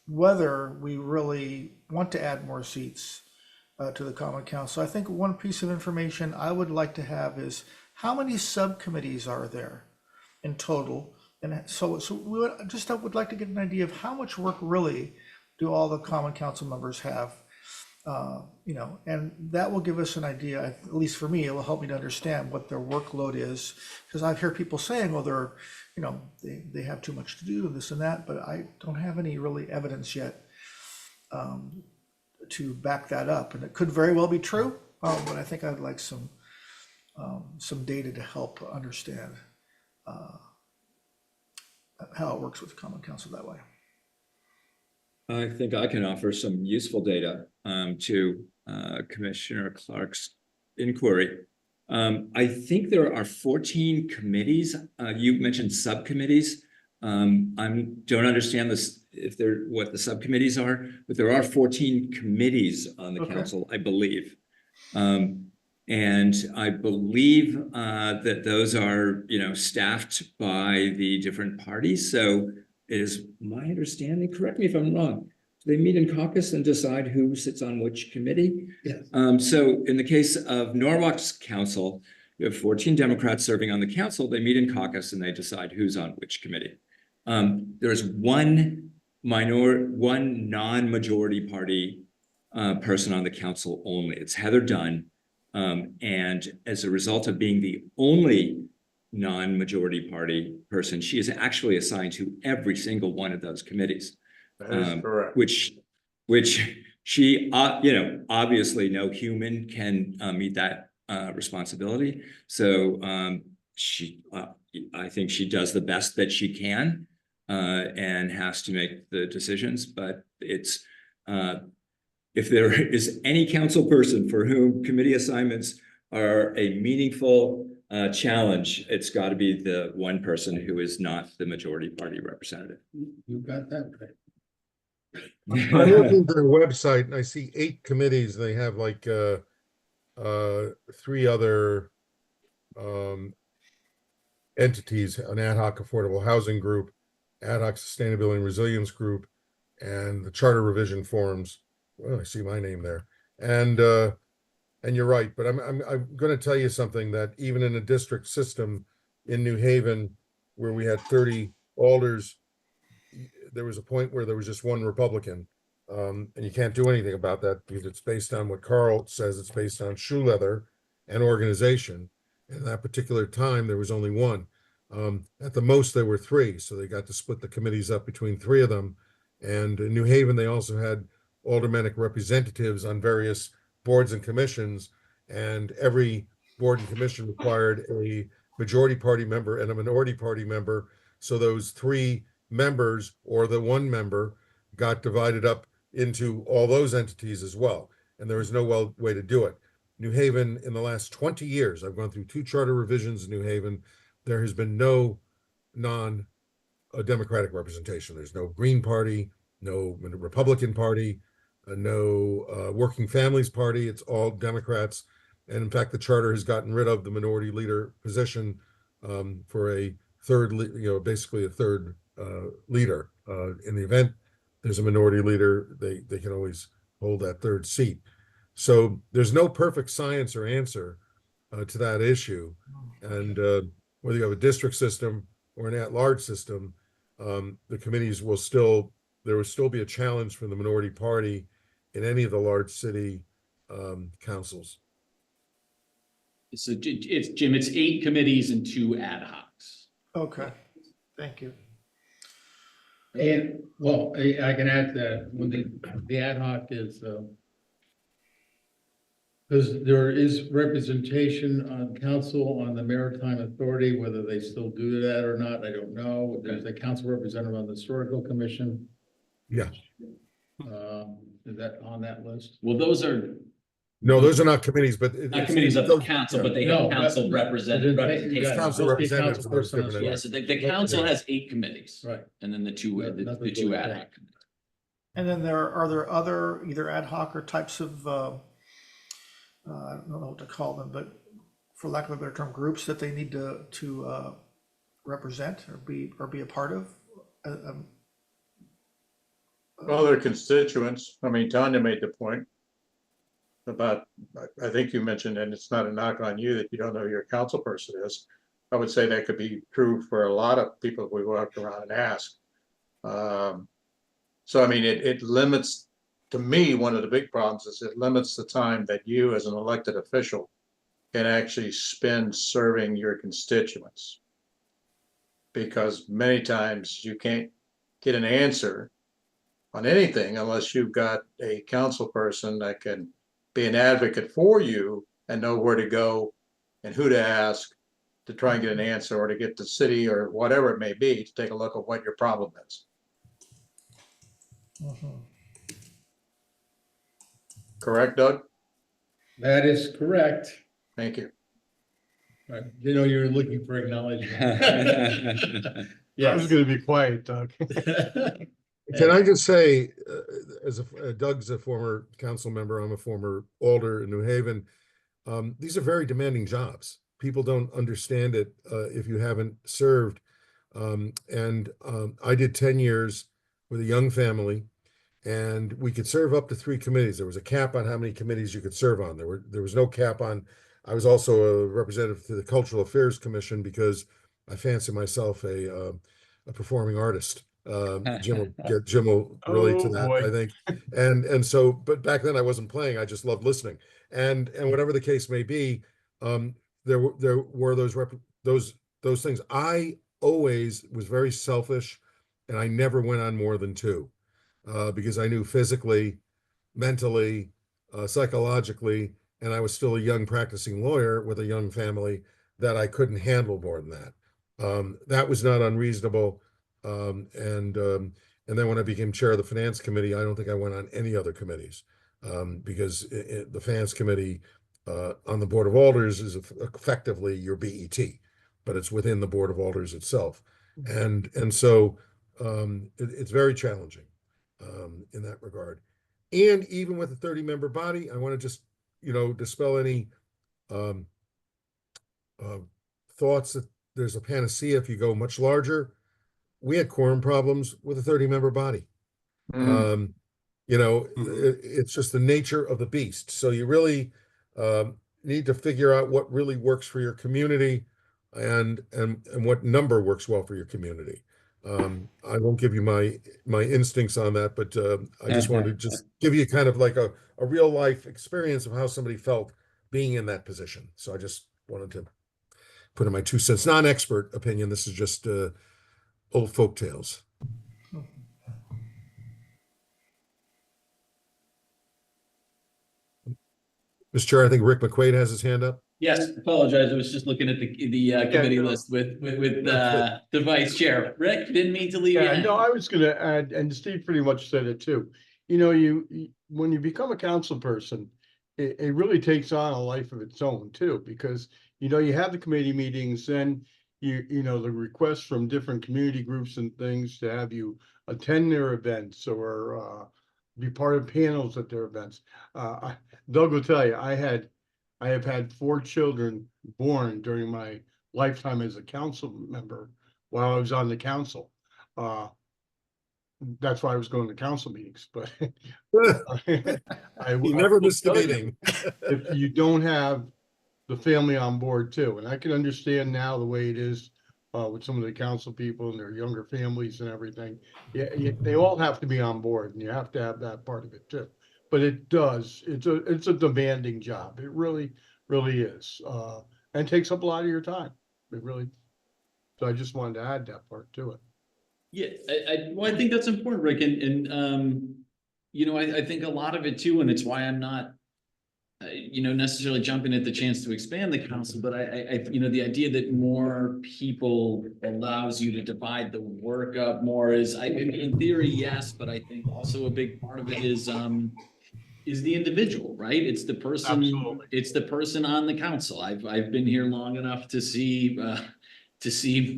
Speaker 2: whether we really want to add more seats to the Common Council, I think one piece of information I would like to have is how many subcommittees are there in total? And so we would like to get an idea of how much work really do all the Common Council members have. You know, and that will give us an idea, at least for me, it will help me to understand what their workload is. Because I've heard people saying, well, they're, you know, they have too much to do and this and that, but I don't have any really evidence yet to back that up. And it could very well be true, but I think I'd like some data to help understand how it works with the Common Council that way.
Speaker 10: I think I can offer some useful data to Commissioner Clark's inquiry. I think there are 14 committees. You mentioned subcommittees. I don't understand this, what the subcommittees are, but there are 14 committees on the council, I believe. And I believe that those are, you know, staffed by the different parties. So it is my understanding, correct me if I'm wrong, they meet in caucus and decide who sits on which committee?
Speaker 9: Yes.
Speaker 10: So in the case of Norwalk's council, you have 14 Democrats serving on the council. They meet in caucus and they decide who's on which committee. There's one non-majority party person on the council only. It's Heather Dunn. And as a result of being the only non-majority party person, she is actually assigned to every single one of those committees.
Speaker 9: That is correct.
Speaker 10: Which she, you know, obviously no human can meet that responsibility. So I think she does the best that she can and has to make the decisions. But it's if there is any council person for whom committee assignments are a meaningful challenge, it's got to be the one person who is not the majority party representative.
Speaker 4: You got that right.
Speaker 7: I'm looking at their website and I see 8 committees. They have like 3 other entities: an ad hoc affordable housing group, ad hoc sustainability and resilience group, and the charter revision forums. Well, I see my name there. And you're right, but I'm going to tell you something, that even in a district system in New Haven where we had 30 alders, there was a point where there was just one Republican, and you can't do anything about that because it's based on what Carl says. It's based on shoe leather and organization. And at that particular time, there was only one. At the most, there were 3, so they got to split the committees up between 3 of them. And in New Haven, they also had aldermanic representatives on various boards and commissions, and every board and commission required a majority party member and a minority party member. So those 3 members or the 1 member got divided up into all those entities as well. And there was no way to do it. New Haven, in the last 20 years, I've gone through 2 charter revisions in New Haven. There has been no non-democratic representation. There's no Green Party, no Republican Party, no Working Families Party. It's all Democrats. And in fact, the charter has gotten rid of the minority leader position for a third, basically a third leader. In the event there's a minority leader, they can always hold that 3rd seat. So there's no perfect science or answer to that issue. And whether you have a district system or an at-large system, the committees will there will still be a challenge for the minority party in any of the large city councils.
Speaker 1: So it's Jim, it's 8 committees and 2 ad hocs.
Speaker 2: Okay, thank you.
Speaker 4: And, well, I can add that when the ad hoc is, because there is representation on council on the Maritime Authority, whether they still do that or not, I don't know. There's a council representative on the Historical Commission.
Speaker 7: Yeah.
Speaker 4: Is that on that list?
Speaker 1: Well, those are
Speaker 7: No, those are not committees, but.
Speaker 1: not committees of the council, but they have
Speaker 4: No,
Speaker 1: council representation.
Speaker 7: Council representatives on those different
Speaker 1: Yeah, so the council has 8 committees.
Speaker 4: Right.
Speaker 1: And then the two
Speaker 4: Not the
Speaker 1: the two
Speaker 4: board,
Speaker 1: ad
Speaker 4: right.
Speaker 1: hoc committees.
Speaker 2: And then are there other either ad hoc or types of, I don't know what to call them, but for lack of a better term, groups that they need to represent or be a part of?
Speaker 9: Well, they're constituents. I mean, Tanya made the point about, I think you mentioned, and it's not a knock on you that you don't know who your council person is. I would say that could be true for a lot of people if we walked around and asked. So, I mean, it limits, to me, one of the big problems is it limits the time that you as an elected official can actually spend serving your constituents. Because many times you can't get an answer on anything unless you've got a council person that can be an advocate for you and know where to go and who to ask to try and get an answer, or to get the city or whatever it may be to take a look at what your problem is. Correct, Doug?
Speaker 4: That is correct.
Speaker 9: Thank you.
Speaker 4: Right. You know, you're looking for acknowledgement.
Speaker 6: I was
Speaker 4: Yes.
Speaker 6: gonna be quiet, Doug.
Speaker 7: Can I just say, as Doug's a former council member, I'm a former alder in New Haven. These are very demanding jobs. People don't understand it if you haven't served. I did 10 years with a young family, and we could serve up to 3 committees. There was a cap on how many committees you could serve on. There was no cap on. I was also a representative to the Cultural Affairs Commission because I fancy myself a performing artist. Jim will relate to
Speaker 6: Oh,
Speaker 7: that,
Speaker 6: boy.
Speaker 7: I think. And so, but back then I wasn't playing. I just loved listening. And whatever the case may be, there were those things. I always was very selfish, and I never went on more than 2, because I knew physically, mentally, psychologically, and I was still a young practicing lawyer with a young family, that I couldn't handle more than that. That was not unreasonable. And then when I became chair of the finance committee, I don't think I went on any other committees, because the finance committee on the board of alders is effectively your BET, but it's within the board of alders itself. And so it's very challenging in that regard. And even with a 30-member body, I want to just, dispel any thoughts that there's a panacea if you go much larger. We had quorum problems with a 30-member body. It's just the nature of the beast. So you really need to figure out what really works for your community and what number works well for your community. I won't give you my instincts on that, but I just wanted to just give you kind of like a real life experience of how somebody felt being in that position. So I just wanted to put in my 2 cents, non-expert opinion. This is just old folk tales. Mr. Chair, I think Rick McQuaid has his hand up.
Speaker 1: Yes, apologize. I was just looking at the committee list with the vice chair. Rick, didn't mean to leave you.
Speaker 6: Yeah, no, I was gonna add, and Steve pretty much said it too. When you become a council person, it really takes on a life of its own too, because, you have the committee meetings, then the requests from different community groups and things to have you attend their events or be part of panels at their events. Doug will tell you, I have had 4 children born during my lifetime as a council member while I was on the council. That's why I was going to council meetings, but
Speaker 7: You never missed a meeting.
Speaker 6: If you don't have the family on board too, and I can understand now the way it is with some of the council people and their younger families and everything. Yeah, they all have to be on board, and you have to have that part of it too. But it's a demanding job. It really, really is, and takes up a lot of your time. It really. So I just wanted to add that part to it.
Speaker 1: Yeah, well, I think that's important, Rick, you know, I think a lot of it too, and it's why I'm not, you know, necessarily jumping at the chance to expand the council, but you know, the idea that more people allows you to divide the work up more is, in theory, yes, but I think also a big part of it is the individual, right? It's the person,
Speaker 6: Absolutely.
Speaker 1: it's the person on the council. I've been here long enough to see,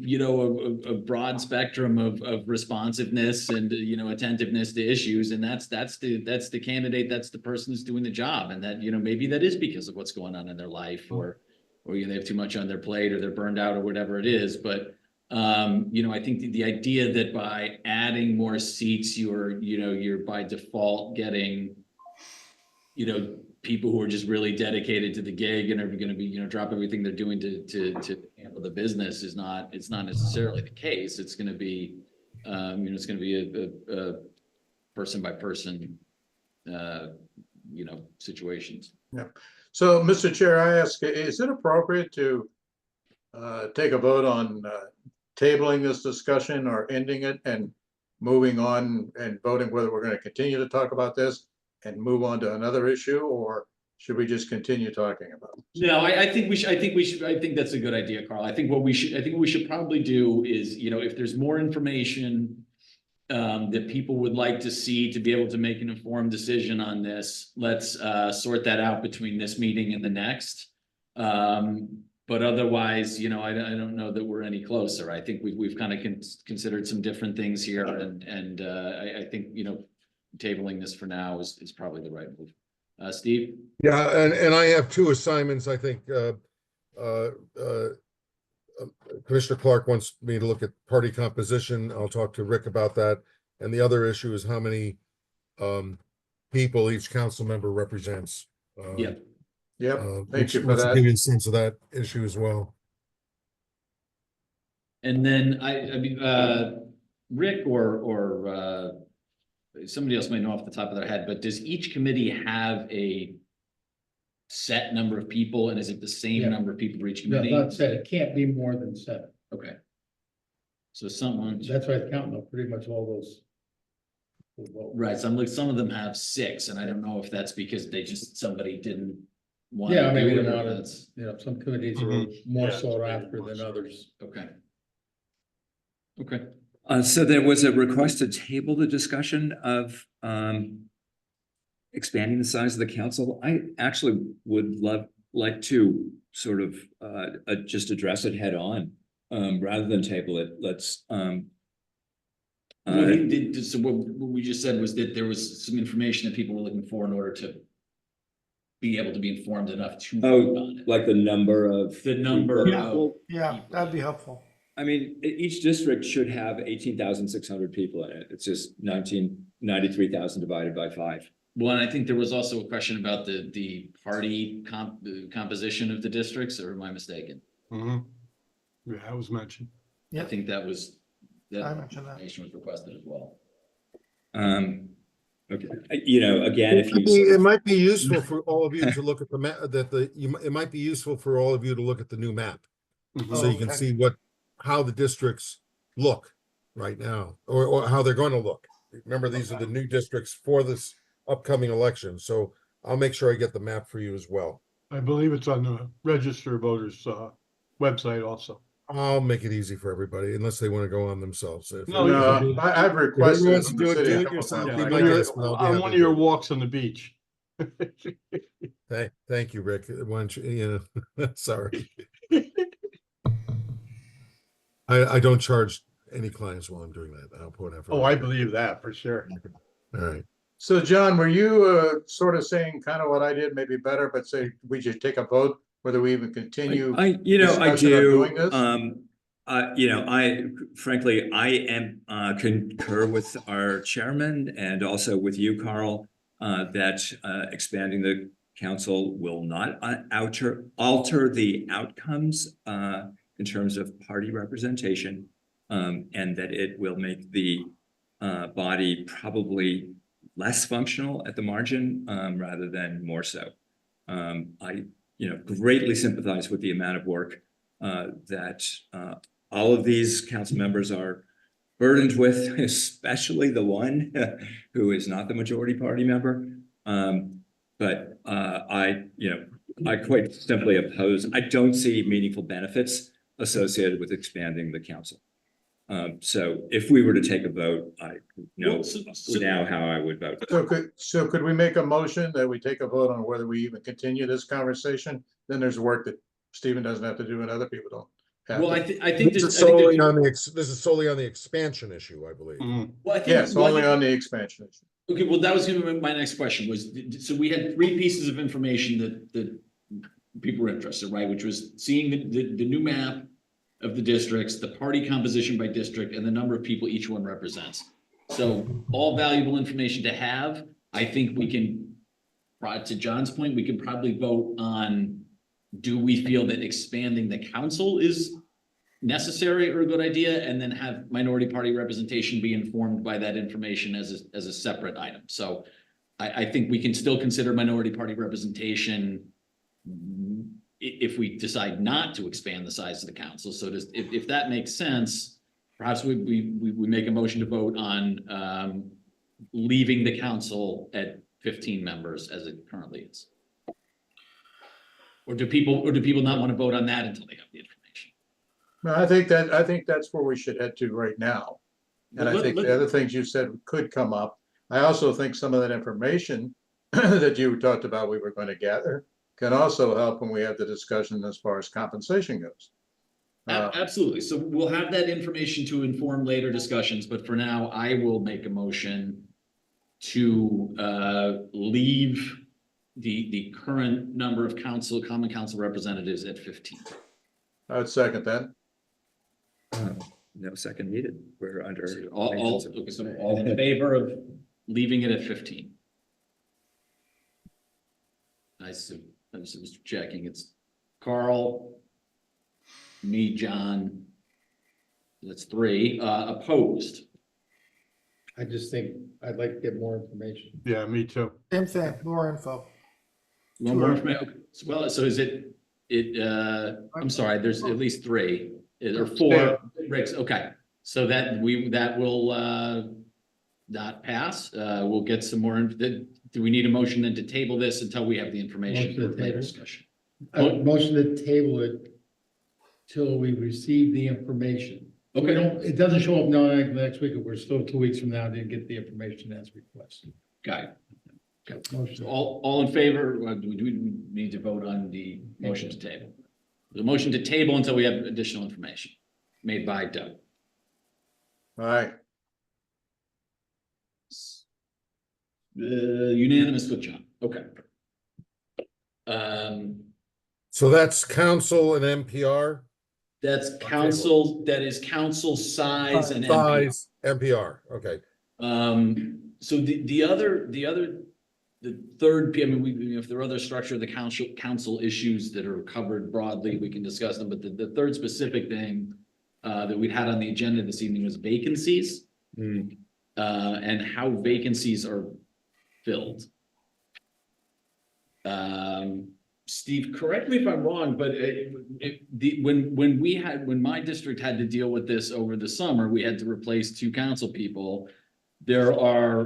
Speaker 1: you know, a broad spectrum of responsiveness and, you know, attentiveness to issues. And that's the candidate, that's the person who's doing the job. And that, you know, maybe that is because of what's going on in their life, or you know, they have too much on their plate, or they're burned out, or whatever it is. But you know, I think the idea that by adding more seats, you're by default getting, you know, people who are just really dedicated to the gig and are going to be, you know, drop everything they're doing to handle the business it's not necessarily the case. It's going to be, you know, it's going to be a person by person, you know, situations.
Speaker 9: Yeah. So, Mr. Chair, I ask, is it appropriate to take a vote on tabling this discussion or ending it and moving on and voting whether we're going to continue to talk about this and move on to another issue, or should we just continue talking about it?
Speaker 1: No, I think that's a good idea, Carl. I think what we should probably do is, you know, if there's more information that people would like to see to be able to make an informed decision on this, let's sort that out between this meeting and the next. But otherwise, you know, I don't know that we're any closer. I think we've kind of considered some different things here, and I think, you know, tabling this for now is probably the right move. Steve?
Speaker 7: Yeah, and I have two assignments. I think Commissioner Clark wants me to look at party composition. I'll talk to Rick about that. And the other issue is how many people each council member represents.
Speaker 1: Yeah.
Speaker 9: Yep, thank
Speaker 7: which
Speaker 9: you for
Speaker 7: wants to
Speaker 9: that.
Speaker 7: give you a sense of that issue as well.
Speaker 1: And then I mean, Rick or somebody else might know off the top of their head, but does each committee have a set number of people, and is it the same
Speaker 4: Yeah.
Speaker 1: number of people for each
Speaker 4: No,
Speaker 1: committee?
Speaker 4: not said, it can't be more than 7.
Speaker 1: Okay. So someone,
Speaker 4: That's why I count pretty much all those.
Speaker 1: right, some of them have 6, and I don't know if that's because somebody didn't want
Speaker 4: Yeah,
Speaker 1: to
Speaker 4: maybe
Speaker 1: do
Speaker 4: they're
Speaker 1: it, or
Speaker 4: not,
Speaker 1: that's,
Speaker 4: you know, some committees are
Speaker 6: Mhm.
Speaker 4: more
Speaker 6: Yeah,
Speaker 4: sought
Speaker 6: maybe
Speaker 4: after
Speaker 6: more
Speaker 4: than
Speaker 6: sought
Speaker 4: others.
Speaker 1: okay. Okay.
Speaker 10: So there was a request to table the discussion of expanding the size of the council. I actually would like to sort of just address it head on, rather than table it. Let's
Speaker 1: So what we just said was that there was some information that people were looking for in order to be able to be informed enough to vote on it.
Speaker 10: like the number of
Speaker 1: The number
Speaker 10: people.
Speaker 1: of-
Speaker 10: Well,
Speaker 2: Yeah, that'd be helpful.
Speaker 10: I mean, each district should have 18,600 people in it. It's just 93,000 divided by 5.
Speaker 1: Well, and I think there was also a question about the party composition of the districts, or am I mistaken?
Speaker 6: Mhm. Yeah, that was mentioned.
Speaker 1: I
Speaker 2: Yeah.
Speaker 1: think that
Speaker 2: I mentioned that.
Speaker 1: information was requested as well.
Speaker 10: Okay, you know, again, if you.
Speaker 7: It might be useful for all of you to look at the map, it might be useful for all of you to look at the new map.
Speaker 6: Mhm.
Speaker 7: So you can
Speaker 2: Okay.
Speaker 7: see how the districts look right now, or how they're going to look. Remember, these are the new districts for this upcoming election, so I'll make sure I get the map for you as well.
Speaker 6: I believe it's on the Register of Voters website also.
Speaker 7: I'll make it easy for everybody, unless they want to go on themselves. If
Speaker 6: No,
Speaker 7: everybody-
Speaker 9: No, I've
Speaker 7: if
Speaker 9: requested.
Speaker 7: everyone wants to
Speaker 9: from the
Speaker 7: do it,
Speaker 9: city
Speaker 7: do
Speaker 9: a
Speaker 7: it
Speaker 9: couple
Speaker 7: yourself.
Speaker 9: times.
Speaker 7: Be
Speaker 6: On
Speaker 7: my
Speaker 6: your-
Speaker 7: guest, and I'll be
Speaker 6: on
Speaker 7: happy
Speaker 6: one
Speaker 7: to
Speaker 6: of your
Speaker 7: do it.
Speaker 6: walks on the beach.
Speaker 7: Thank you, Rick. Why don't you know, sorry. I don't charge any clients while I'm doing that. I'll put whatever.
Speaker 6: Oh, I believe that for sure.
Speaker 7: All right.
Speaker 9: So, John, were you sort of saying kind of what I did, maybe better, but say we should take a vote whether we even continue?
Speaker 10: I
Speaker 9: discussion of
Speaker 10: do.
Speaker 9: doing this?
Speaker 10: You know, frankly, I concur with our chairman and also with you, Carl, that expanding the council will not alter the outcomes in terms of party representation, and that it will make the body probably less functional at the margin rather than more so. I, greatly sympathize with the amount of work that all of these council members are burdened with, especially the one who is not the majority party member. But I quite simply oppose, I don't see meaningful benefits associated with expanding the council. So if we were to take a vote, I know
Speaker 1: Well, so-
Speaker 10: now how I would vote.
Speaker 9: So could we make a motion that we take a vote on whether we even continue this conversation? Then there's work that Stephen doesn't have to do and other people don't have.
Speaker 1: Well,
Speaker 9: to.
Speaker 1: I think
Speaker 7: This
Speaker 1: there's,
Speaker 7: is
Speaker 1: I think
Speaker 7: solely
Speaker 1: there's-
Speaker 7: on this is solely on the expansion issue, I believe.
Speaker 6: Mhm.
Speaker 1: well, I think-
Speaker 9: Yes,
Speaker 1: well, I
Speaker 9: only
Speaker 1: think-
Speaker 9: on the expansion issue.
Speaker 1: Okay, well, that was gonna be my next question was, so we had 3 pieces of information that people were interested, right? Which was seeing the new map of the districts, the party composition by district, and the number of people each one represents. So all valuable information to have. I think we can, to John's point, we can probably vote on, do we feel that expanding the council is necessary or a good idea, and then have minority party representation be informed by that information as a separate item. So I think we can still consider minority party representation if we decide not to expand the size of the council. So if that makes sense, perhaps we make a motion to vote on leaving the council at 15 members as it currently is. Or do people not want to vote on that until they have the information?
Speaker 9: No, I think that's where we should head to right now. And I think the other things you said could come up. I also think some of that information that you talked about we were going to gather can also help when we have the discussion as far as compensation goes.
Speaker 1: Absolutely. So we'll have that information to inform later discussions, but for now, I will make a motion to leave the current number of common council representatives at 15.
Speaker 9: I would second that.
Speaker 10: No second needed. We're under.
Speaker 1: Okay, so all in favor of leaving it at 15? I was just checking. It's Carl, me, John. That's 3. Opposed?
Speaker 4: I just think I'd like to get more information.
Speaker 6: Yeah, me too.
Speaker 2: Same thing, more info.
Speaker 1: One more information. Okay. Well, so is I'm sorry, there's at least 3 or 4 Ricks. Okay, so that will not pass. We'll get some more. Do we need a motion then to table this until we have the information
Speaker 4: Motion to
Speaker 1: for later
Speaker 4: table.
Speaker 1: discussion?
Speaker 4: Motion to table it till we receive the information.
Speaker 1: Okay.
Speaker 4: It doesn't show up now next week, we're still 2 weeks from now to get the information as requested.
Speaker 1: Got it. So
Speaker 4: Motion.
Speaker 1: all in favor? Do we need to vote on the motion to table? The motion to table until we have additional information made by Doug.
Speaker 9: All right.
Speaker 1: Unanimous with John. Okay.
Speaker 7: So that's council and NPR,
Speaker 1: That's council, that is council size and.
Speaker 7: size, NPR, okay.
Speaker 1: So the third, I mean, if there are other structure of the council issues that are covered broadly, we can discuss them, but the third specific thing that we'd had on the agenda this evening was vacancies. And how vacancies are filled. Steve, correct me if I'm wrong, but when my district had to deal with this over the summer, we had to replace 2 council people. There are,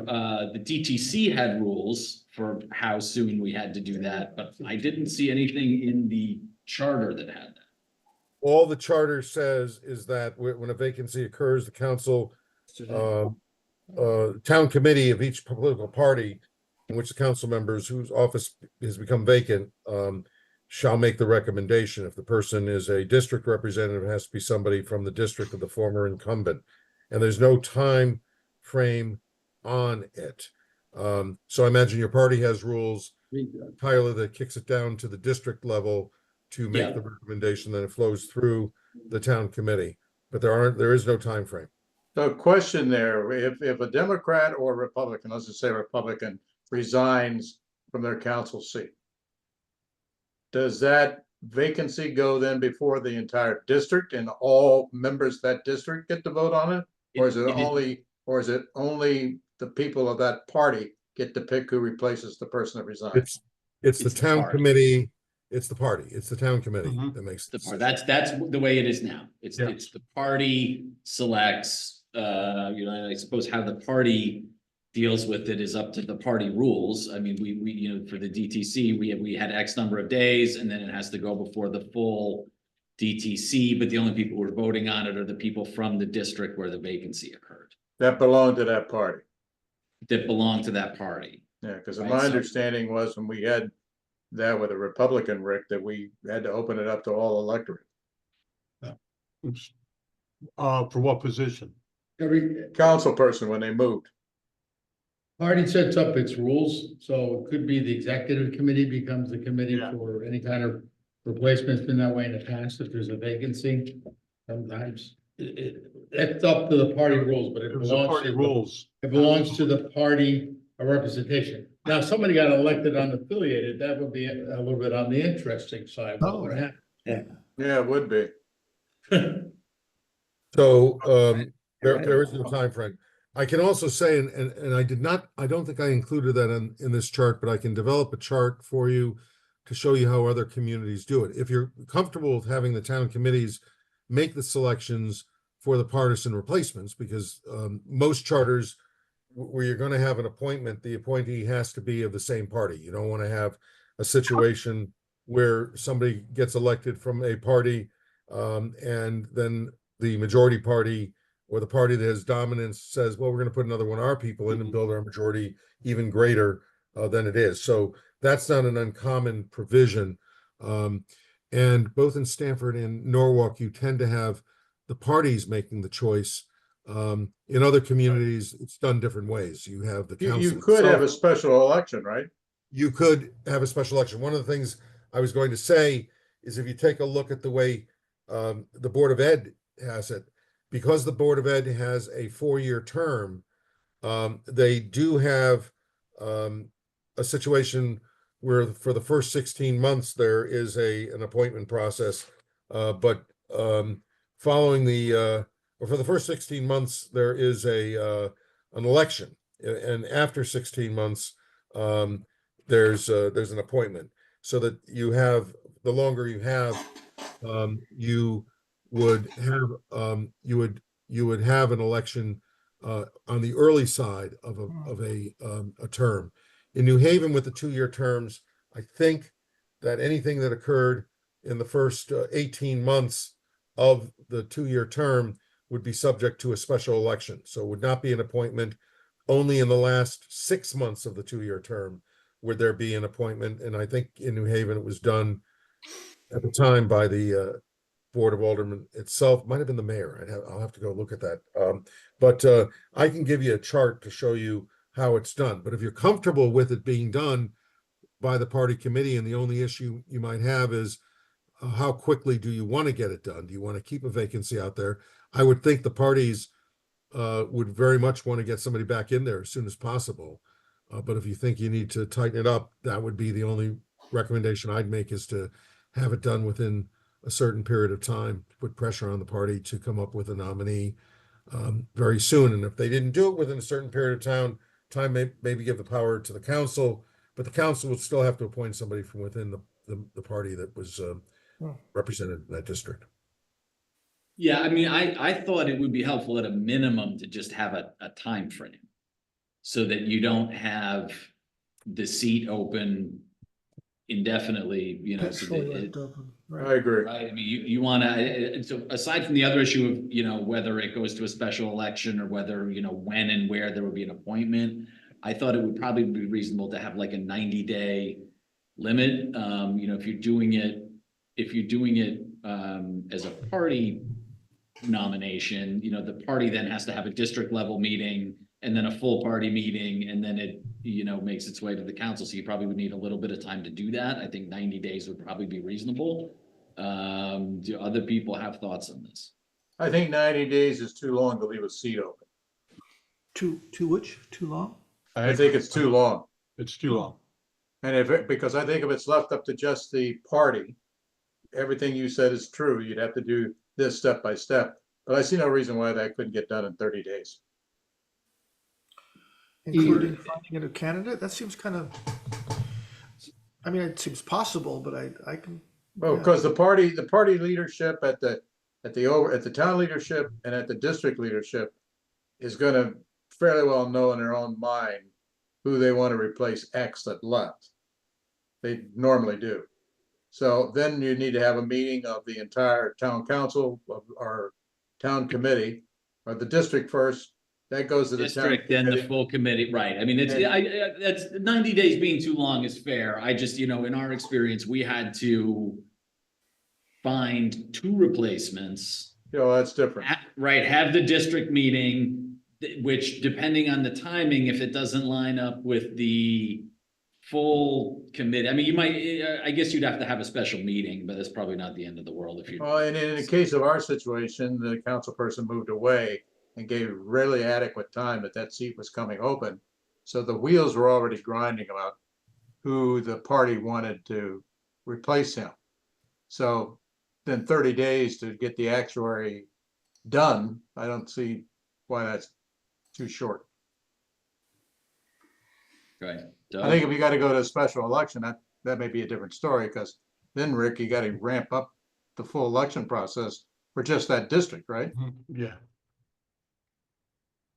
Speaker 1: the DTC had rules for how soon we had to do that, but I didn't see anything in the charter that had that.
Speaker 7: All the charter says is that when a vacancy occurs, the council, town committee of each political party in which the council members whose office has become vacant, shall make the recommendation. If the person is a district representative, it has to be somebody from the district of the former incumbent. And there's no time frame on it. So I imagine your party has rules, Tyler, that kicks it down to the district level to make
Speaker 1: Yeah.
Speaker 7: the recommendation, then it flows through the town committee. But there is no time frame.
Speaker 9: So question there, if a Democrat or Republican, let's just say Republican, resigns from their council seat, does that vacancy go then before the entire district and all members of that district get to vote on it? Or is it only the people of that party get to pick who replaces the person that resigns?
Speaker 7: It's the
Speaker 1: It's the
Speaker 7: town
Speaker 1: party.
Speaker 7: committee, it's the party, it's the town committee
Speaker 6: Mhm.
Speaker 7: that makes.
Speaker 1: That's the way it is now. It's
Speaker 6: Yeah.
Speaker 1: the party selects you know, I suppose how the party deals with it is up to the party rules. I mean, we, you know, for the DTC, we had X number of days and then it has to go before the full DTC, but the only people who are voting on it are the people from the district where the vacancy occurred,
Speaker 9: That belonged to that party.
Speaker 1: that belong to that party.
Speaker 9: Yeah, because
Speaker 1: Right,
Speaker 9: my
Speaker 1: so-
Speaker 9: understanding was when we had that with a Republican, Rick, that we had to open it up to all electorate.
Speaker 6: Oops. For what position?
Speaker 4: Every
Speaker 9: Council person when they moved.
Speaker 4: party sets up its rules, so it could be the executive committee becomes the committee
Speaker 6: Yeah.
Speaker 4: for any kind of replacement. It's been that way in the past, if there's a vacancy. Sometimes it's up to the party rules, but
Speaker 6: It was the party rules.
Speaker 4: it belongs to the party representation. Now, if somebody got elected unaffiliated, that would be a little bit on the interesting side. What would happen?
Speaker 9: Yeah, it would be.
Speaker 7: So there is no time frame. I can also say, and I don't think I included that in this chart, but I can develop a chart for you to show you how other communities do it. If you're comfortable with having the town committees make the selections for the partisan replacements, because most charters where you're going to have an appointment, the appointee has to be of the same party. You don't want to have a situation where somebody gets elected from a party and then the majority party or the party that has dominance says, well, we're going to put another one of our people in and build our majority even greater than it is. So that's not an uncommon provision. And both in Stamford and Norwalk, you tend to have the parties making the choice. In other communities, it's done different ways. You have the council.
Speaker 9: You could have a
Speaker 7: itself.
Speaker 9: special election, right?
Speaker 7: You could have a special election. One of the things I was going to say is if you take a look at the way the Board of Ed has it, because the Board of Ed has a 4-year term, they do have a situation where for the first 16 months, there is an appointment process, but following or for the first 16 months, there is an election, and after 16 months, there's an appointment, so that you have, the longer you have, you would have an election on the early side of a term. In New Haven with the 2-year terms, I think that anything that occurred in the first 18 months of the 2-year term would be subject to a special election. So it would not be an appointment. Only in the last 6 months of the 2-year term would there be an appointment. And I think in New Haven, it was done at the time by the Board of Aldermen itself. Might have been the mayor. I'll have to go look at that. But I can give you a chart to show you how it's done. But if you're comfortable with it being done by the party committee, and the only issue you might have is how quickly do you want to get it done? Do you want to keep a vacancy out there? I would think the parties would very much want to get somebody back in there as soon as possible. But if you think you need to tighten it up, that would be the only recommendation I'd make, is to have it done within a certain period of time, to put pressure on the party to come up with a nominee very soon. And if they didn't do it within a certain period of time, maybe give the power to the council, but the council would still have to appoint somebody from within the party that was represented in that district.
Speaker 1: Yeah, I mean, I thought it would be helpful at a minimum to just have a time frame. So that you don't have the seat open indefinitely, you know, so that
Speaker 2: Fully
Speaker 1: it,
Speaker 2: left open, right.
Speaker 9: I agree.
Speaker 1: right, I mean, you wanna, so aside from the other issue of, you know, whether it goes to a special election or whether, you know, when and where there would be an appointment, I thought it would probably be reasonable to have like a 90-day limit. You know, if you're doing it as a party nomination, you know, the party then has to have a district level meeting and then a full party meeting, and then it, you know, makes its way to the council. So you probably would need a little bit of time to do that. I think 90 days would probably be reasonable. Do other people have thoughts on this?
Speaker 9: I think 90 days is too long to leave a seat open.
Speaker 2: Too long?
Speaker 9: I think it's too long.
Speaker 6: It's too long.
Speaker 9: And because I think if it's left up to just the party, everything you said is true. You'd have to do this step by step. But I see no reason why that couldn't get done in 30 days.
Speaker 2: Including finding a new candidate? That seems kind of, I mean, it seems possible, but I can.
Speaker 9: Well,
Speaker 2: yeah.
Speaker 9: because the party leadership at the town leadership and at the district leadership is gonna fairly well know in their own mind who they want to replace X that left. They normally do. So then you need to have a meeting of the entire town council of our town committee or the district first. That goes to the town
Speaker 1: District and the
Speaker 9: committee.
Speaker 1: full committee, right? I mean, it's, that's 90 days being too long is fair. I just, you know, in our experience, we had to find 2 replacements.
Speaker 9: You know, that's different.
Speaker 1: Right, have the district meeting, which depending on the timing, if it doesn't line up with the full committee, I mean, you might, I guess you'd have to have a special meeting, but that's probably not the end of the world if you.
Speaker 9: Well, and in the case of our situation, the council person moved away and gave really adequate time that seat was coming open. So the wheels were already grinding about who the party wanted to replace him. So then 30 days to get the actuary done, I don't see why that's too short.
Speaker 1: Right.
Speaker 9: I think if we got to go to a special election, that may be a different story, because then, Rick, you got to ramp up the full election process for just that district, right?
Speaker 6: Yeah.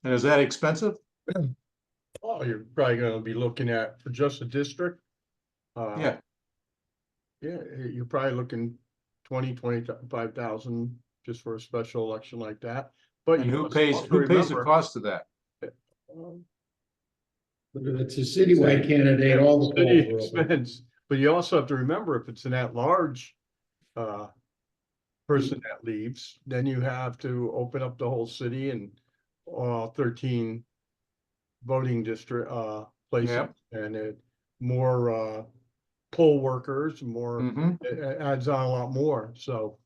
Speaker 9: And is that expensive?
Speaker 6: Oh, you're probably gonna be looking at, for just a district.
Speaker 9: Yeah.
Speaker 6: Yeah, you're probably looking 25,000 just for a special election like that. But
Speaker 9: And
Speaker 6: you
Speaker 9: who
Speaker 6: must
Speaker 9: pays
Speaker 6: also
Speaker 9: the
Speaker 6: remember,
Speaker 9: cost of that?
Speaker 4: But if it's a citywide candidate, all the
Speaker 6: city
Speaker 4: polls are open.
Speaker 6: expense, but you also have to remember, if it's an at-large person that leaves, then you have to open up the whole city and all 13 voting district places,
Speaker 9: Yep.
Speaker 6: and more poll workers, more,
Speaker 9: Mhm.
Speaker 6: it adds on a lot more. So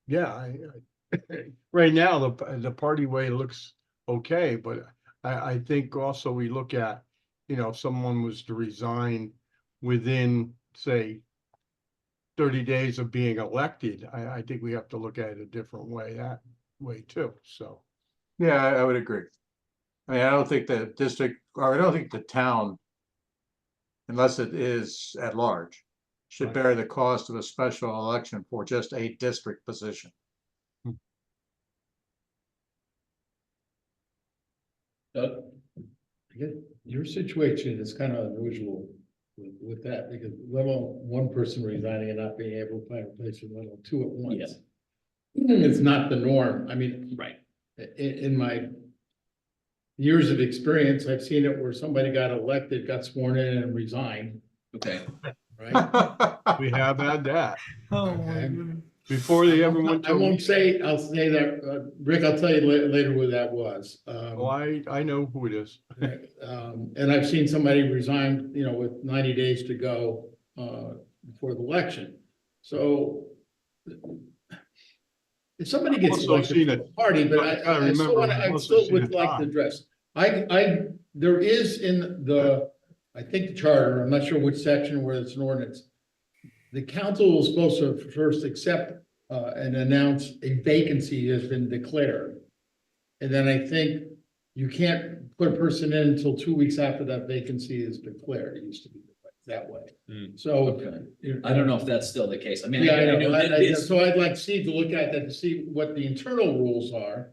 Speaker 6: yeah, right now the party way looks okay, but I think also we look at, you know, if someone was to resign within, say, 30 days of being elected, I think we have to look at it a different way, that way too, so.
Speaker 9: Yeah, I would agree. I mean, I don't think the district, or I don't think the town, unless it is at large, should
Speaker 6: Right.
Speaker 9: bear the cost of a special election for just a district position.
Speaker 1: Doug?
Speaker 4: I guess your situation is kind of unusual with that, because let alone one person resigning and not being able to find a replacement, let alone 2 at once. It's not the norm. I mean,
Speaker 1: Right.
Speaker 4: in my years of experience, I've seen it where somebody got elected, got sworn in and resigned,
Speaker 1: Okay.
Speaker 4: right?
Speaker 6: We have had that
Speaker 2: Oh, my
Speaker 4: Okay.
Speaker 2: goodness.
Speaker 6: before they ever went
Speaker 4: I
Speaker 6: to.
Speaker 4: won't say, I'll say that, Rick, I'll tell you later who that was.
Speaker 6: Oh, I know who it is.
Speaker 4: And I've seen somebody resign, you know, with 90 days to go, before the election. So if somebody gets
Speaker 6: Also
Speaker 4: elected
Speaker 6: seen
Speaker 4: for
Speaker 6: it.
Speaker 4: the party, but
Speaker 6: I gotta
Speaker 4: I still
Speaker 6: remember,
Speaker 4: wanna,
Speaker 6: I've
Speaker 4: I
Speaker 6: also
Speaker 4: still
Speaker 6: seen
Speaker 4: would
Speaker 6: it
Speaker 4: like to
Speaker 6: time.
Speaker 4: address. There is in the, I think the charter, I'm not sure which section where it's an ordinance. The council was supposed to first accept, and announce a vacancy has been declared. And then I think you can't put a person in until 2 weeks after that vacancy is declared. It used to be that way. So.
Speaker 1: Okay. I don't know if that's still the case. I mean,
Speaker 4: Yeah, I
Speaker 1: I
Speaker 4: know.
Speaker 1: know that it's,
Speaker 4: So I'd like Steve to look at that to see what the internal rules are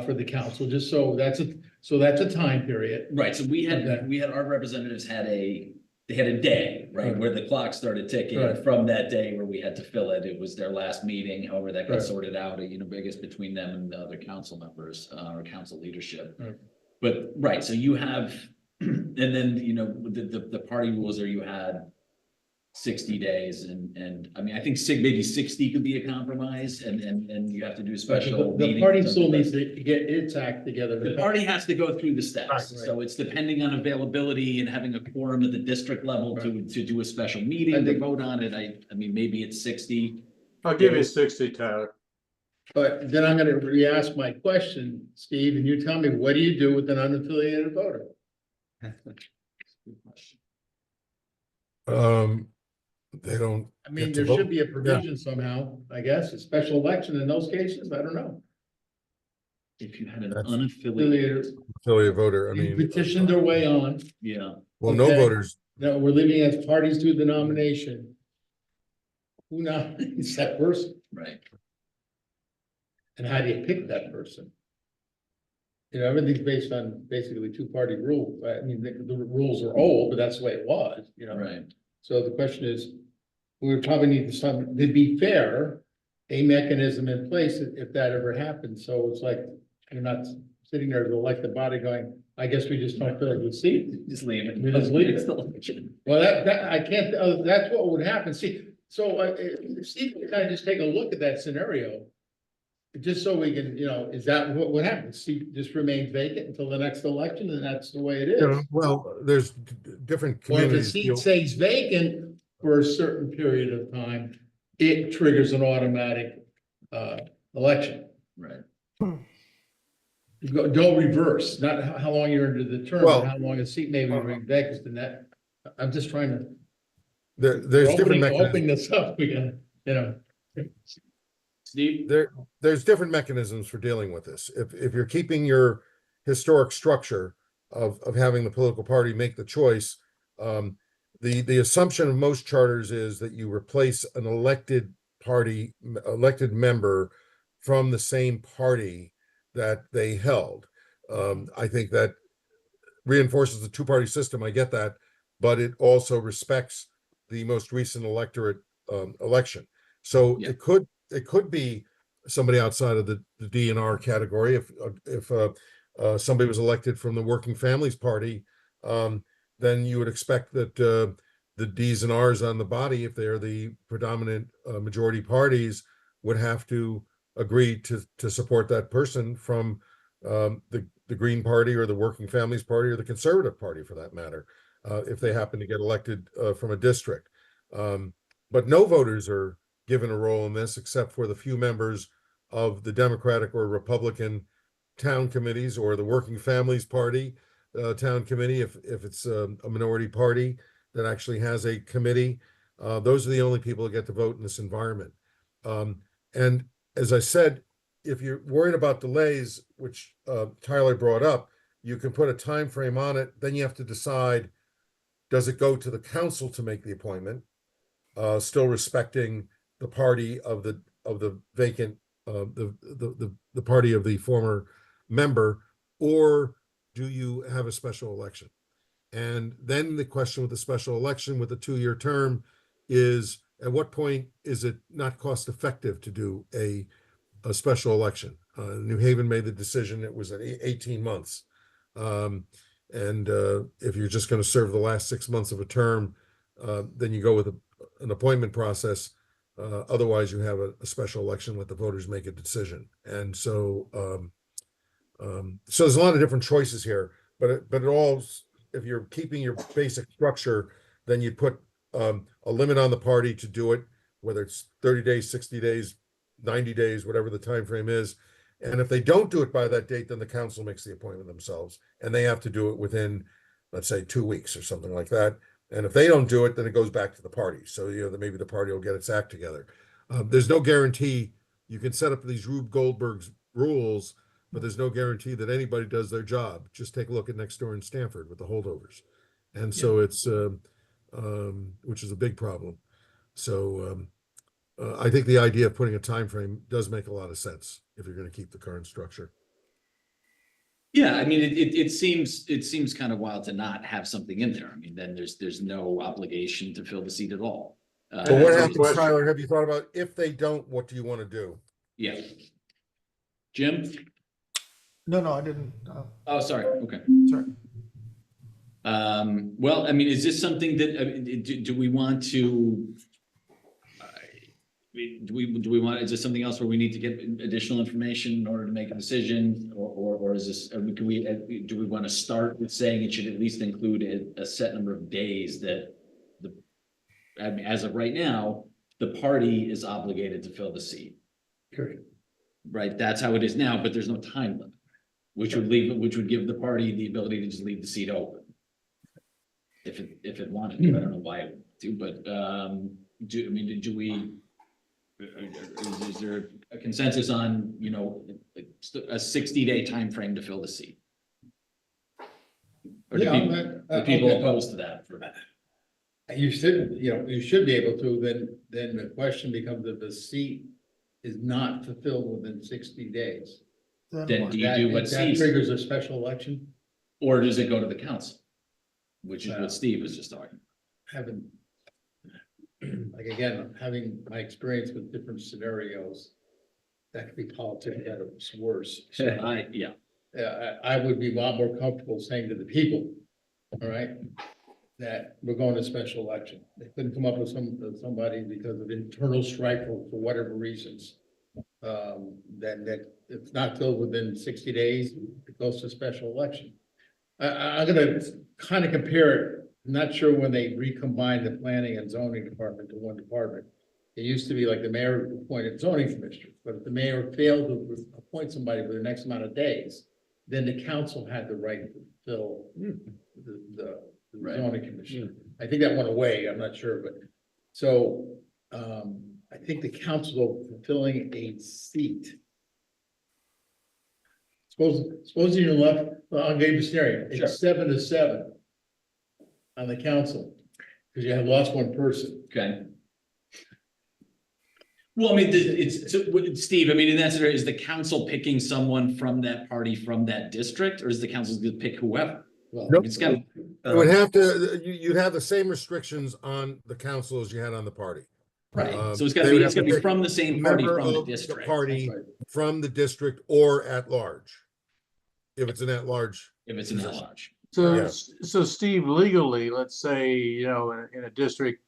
Speaker 4: for the council, just so that's a time period.
Speaker 1: right, so we
Speaker 4: Okay.
Speaker 1: had, our representatives they had a day, right,
Speaker 4: Right.
Speaker 1: where the clock started ticking.
Speaker 4: Right.
Speaker 1: From that day where we had to fill it, it was their last meeting, however that got
Speaker 4: Right.
Speaker 1: sorted out, you know, I guess between them and the other council members, or council leadership.
Speaker 4: Right.
Speaker 1: But, right, so you have, and then, you know, the party rules are you had 60 days and, I mean, I think maybe 60 could be a compromise and you have to do a special
Speaker 4: The
Speaker 1: meeting.
Speaker 4: party still needs to get its act together.
Speaker 1: The party has to go through the steps,
Speaker 4: Right.
Speaker 1: so it's depending on availability and having a quorum at the district level to do a special meeting, to
Speaker 4: think-
Speaker 1: vote on it. I mean, maybe it's 60.
Speaker 9: I'll give you 60, Tyler.
Speaker 4: But then I'm gonna re-ask my question, Steve, and you tell me, what do you do with an unaffiliated voter?
Speaker 7: They don't,
Speaker 4: I mean,
Speaker 7: Get to
Speaker 4: there should
Speaker 7: vote.
Speaker 4: be a provision somehow, I guess, a special election in those cases, I don't know.
Speaker 1: If you had an
Speaker 7: That's-
Speaker 1: unaffiliated,
Speaker 7: affiliate voter, I
Speaker 4: You
Speaker 7: mean.
Speaker 4: petitioned their way on,
Speaker 1: yeah,
Speaker 7: Well, no
Speaker 4: okay.
Speaker 7: voters,
Speaker 4: now we're leaving as parties to the nomination. Who nominates that person,
Speaker 1: right.
Speaker 4: and how do you pick that person? you know, everything's based on basically two-party rule. I mean, the rules are old, but that's the way it was, you know?
Speaker 1: Right.
Speaker 4: So the question is, we would probably need to be fair, a mechanism in place if that ever happens. So it's like, you're not sitting there as an elected body going, I guess we just don't fill the seat.
Speaker 1: Just leave it.
Speaker 4: We just leave it.
Speaker 1: It's the election.
Speaker 4: Well, that, I can't, that's what would happen. See, so, Steve, kind of just take a look at that scenario. Just so we can, you know, is that what would happen? Seat just remains vacant until the next election, and that's the way it is.
Speaker 7: Well, there's different
Speaker 4: Or if a
Speaker 7: communities.
Speaker 4: seat stays vacant for a certain period of time, it triggers an automatic, election.
Speaker 1: Right.
Speaker 4: Don't reverse, not how long you're into the term,
Speaker 7: Well-
Speaker 4: but how long a seat may remain vacant, and that, I'm just trying to.
Speaker 7: There's different
Speaker 4: Opening
Speaker 7: mechanisms.
Speaker 4: this up, we can, you know.
Speaker 1: Steve?
Speaker 7: There's different mechanisms for dealing with this. If you're keeping your historic structure of having the political party make the choice, the assumption of most charters is that you replace an elected member from the same party that they held. I think that reinforces the two-party system. I get that, but it also respects the most recent electorate election. So
Speaker 1: Yeah.
Speaker 7: it could be somebody outside of the DNR category. If somebody was elected from the Working Families Party, then you would expect that the Ds and Rs on the body, if they are the predominant majority parties, would have to agree to support that person from the Green Party or the Working Families Party or the Conservative Party, for that matter, if they happen to get elected from a district. But no voters are given a role in this, except for the few members of the Democratic or Republican town committees or the Working Families Party town committee, if it's a minority party that actually has a committee. Those are the only people that get to vote in this environment. And as I said, if you're worried about delays, which Tyler brought up, you can put a time frame on it. Then you have to decide, does it go to the council to make the appointment, still respecting the party of the vacant, the party of the former member, or do you have a special election? And then the question with the special election with a 2-year term is, at what point is it not cost effective to do a special election? New Haven made the decision, it was at 18 months. And if you're just going to serve the last 6 months of a term, then you go with an appointment process. Otherwise, you have a special election, let the voters make a decision. And so there's a lot of different choices here, but it all, if you're keeping your basic structure, then you put a limit on the party to do it, whether it's 30 days, 60 days, 90 days, whatever the time frame is. And if they don't do it by that date, then the council makes the appointment themselves, and they have to do it within, let's say, 2 weeks or something like that. And if they don't do it, then it goes back to the party. So, maybe the party will get its act together. There's no guarantee. You can set up these Rube Goldberg's rules, but there's no guarantee that anybody does their job. Just take a look at next door in Stamford with the holdovers. And so it's, which is a big problem. So I think the idea of putting a time frame does make a lot of sense if you're going to keep the current structure.
Speaker 1: Yeah, I mean, it seems kind of wild to not have something in there. I mean, then there's no obligation to fill the seat at all.
Speaker 7: But what
Speaker 1: so-
Speaker 7: happens, Tyler? Have you thought about if they don't, what do you want to do?
Speaker 1: Yeah. Jim?
Speaker 2: No, I didn't.
Speaker 1: Oh, sorry, okay.
Speaker 2: Sorry.
Speaker 1: Well, I mean, is this something that, do we want to? Do we want, is this something else where we need to get additional information in order to make a decision? Or is this, do we want to start with saying it should at least include a set number of days that I mean, as of right now, the party is obligated to fill the seat.
Speaker 4: Period.
Speaker 1: Right, that's how it is now, but there's no time limit, which would give the party the ability to just leave the seat open. If it wanted to, I don't know why it would do, but do we? Is there a consensus on, a 60-day time frame to fill the seat? Or do people opposed to that for that?
Speaker 4: You should be able to, then the question becomes if the seat is not fulfilled within 60 days.
Speaker 1: Then
Speaker 2: what?
Speaker 1: do you do what
Speaker 4: That
Speaker 1: Steve,
Speaker 4: triggers a special election?
Speaker 1: or does it go to the council? Which is what Steve was just talking.
Speaker 4: Having, like, again, having my experience with different scenarios, that could be politics at its worst. So
Speaker 1: Yeah,
Speaker 4: I would be a lot more comfortable saying to the people, all right, that we're going to special election. They couldn't come up with somebody because of internal strife for whatever reasons. Then that it's not till within 60 days, it goes to special election. I'm gonna kind of compare it. I'm not sure when they recombined the planning and zoning department to one department. It used to be like the mayor appointed zoning commissioners, but if the mayor failed to appoint somebody for the next amount of days, then the council had the right to fill the zoning commission. I think that went away, I'm not sure, but, so, I think the council fulfilling a seat. Suppose you're left, well, I'll give you a scenario,
Speaker 1: Sure.
Speaker 4: it's 7-7 on the council, because you have lost one person.
Speaker 1: okay. Well, I mean, Steve, I mean, in that scenario, is the council picking someone from that party, from that district, or is the council gonna pick whoever?
Speaker 4: Well,
Speaker 7: Nope.
Speaker 1: It's kind
Speaker 7: You would have to, you'd have the same restrictions on the council as you had on the party.
Speaker 1: right,
Speaker 7: Um,
Speaker 1: so it's
Speaker 7: they
Speaker 1: gotta
Speaker 7: would
Speaker 1: be,
Speaker 7: have
Speaker 1: it's
Speaker 7: to
Speaker 1: gonna be
Speaker 7: pick
Speaker 1: from the same party,
Speaker 7: Member
Speaker 1: from the
Speaker 7: of the
Speaker 1: district.
Speaker 7: party
Speaker 4: That's right.
Speaker 7: from the district or at large. If it's an at large.
Speaker 1: If it's an at-large.
Speaker 9: So,
Speaker 7: Yeah.
Speaker 9: so Steve, legally, let's say, you know, in a district,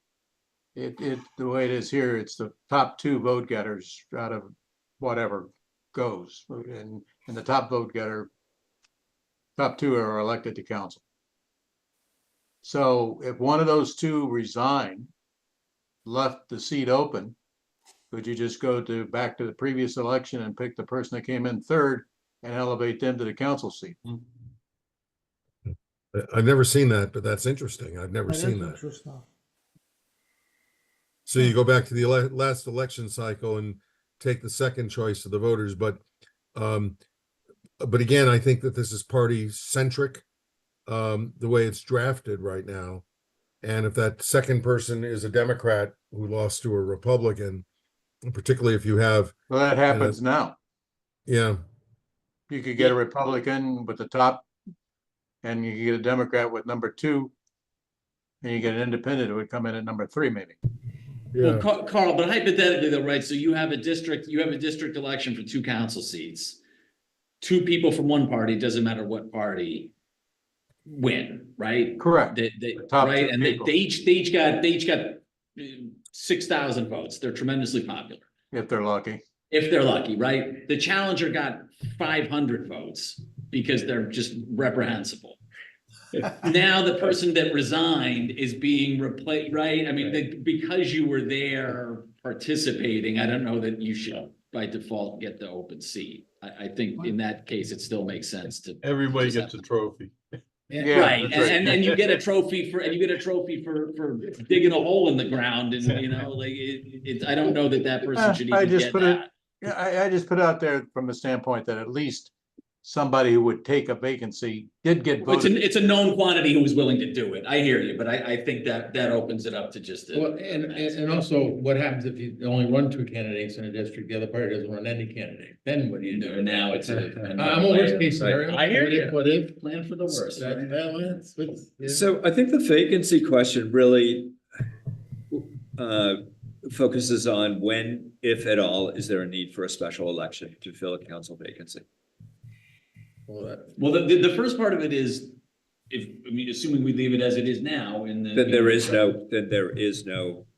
Speaker 9: the way it is here, it's the top 2 vote getters out of whatever goes. And the top vote getter, top 2 are elected to council. So if one of those 2 resign, left the seat open, could you just go back to the previous election and pick the person that came in third and elevate them to the council seat?
Speaker 7: I've never seen that, but that's interesting. I've never
Speaker 2: That is
Speaker 7: seen that.
Speaker 2: interesting.
Speaker 7: So you go back to the last election cycle and take the second choice of the voters, but again, I think that this is party centric, the way it's drafted right now. And if that second person is a Democrat who lost to a Republican, particularly if you have,
Speaker 9: Well, that happens now.
Speaker 7: yeah,
Speaker 9: You could get a Republican with the top, and you could get a Democrat with number 2, and you get an independent who would come in at number 3, maybe.
Speaker 1: Well,
Speaker 7: yeah,
Speaker 1: Carl, but hypothetically though, right, so you have a district election for 2 council seats. 2 people from one party, doesn't matter what party, win, right?
Speaker 9: Correct.
Speaker 1: They,
Speaker 9: top
Speaker 1: right,
Speaker 9: 2
Speaker 1: and they
Speaker 9: people.
Speaker 1: each got 6,000 votes, they're tremendously popular.
Speaker 9: If they're lucky.
Speaker 1: If they're lucky, right? The challenger got 500 votes because they're just reprehensible. Now the person that resigned is being replaced, right? I mean, because you were there participating, I don't know that you should by default get the open seat. I think in that case, it still makes sense to.
Speaker 6: Everybody gets a trophy.
Speaker 9: Yeah,
Speaker 1: Right,
Speaker 9: that's
Speaker 1: and you get a trophy for digging a hole in the ground and, you know, like, I don't know that person should
Speaker 9: I
Speaker 1: even
Speaker 9: just
Speaker 1: get
Speaker 9: put it-
Speaker 1: that.
Speaker 9: Yeah, I just put out there from the standpoint that at least somebody who would take a vacancy did get voted.
Speaker 1: It's a known quantity who was willing to do it. I hear you, but I think that opens it up to just.
Speaker 4: Well, and also, what happens if you only run 2 candidates in a district, the other party doesn't run any candidate, then what do you do?
Speaker 1: Now it's
Speaker 4: I'm a worst case scenario.
Speaker 1: I hear you.
Speaker 4: What if?
Speaker 1: Plan for the worst.
Speaker 10: So I think the vacancy question really focuses on when, if at all, is there a need for a special election to fill a council vacancy?
Speaker 1: Well, the first part of it is, assuming we leave it as it is now in the.
Speaker 10: Then there is no,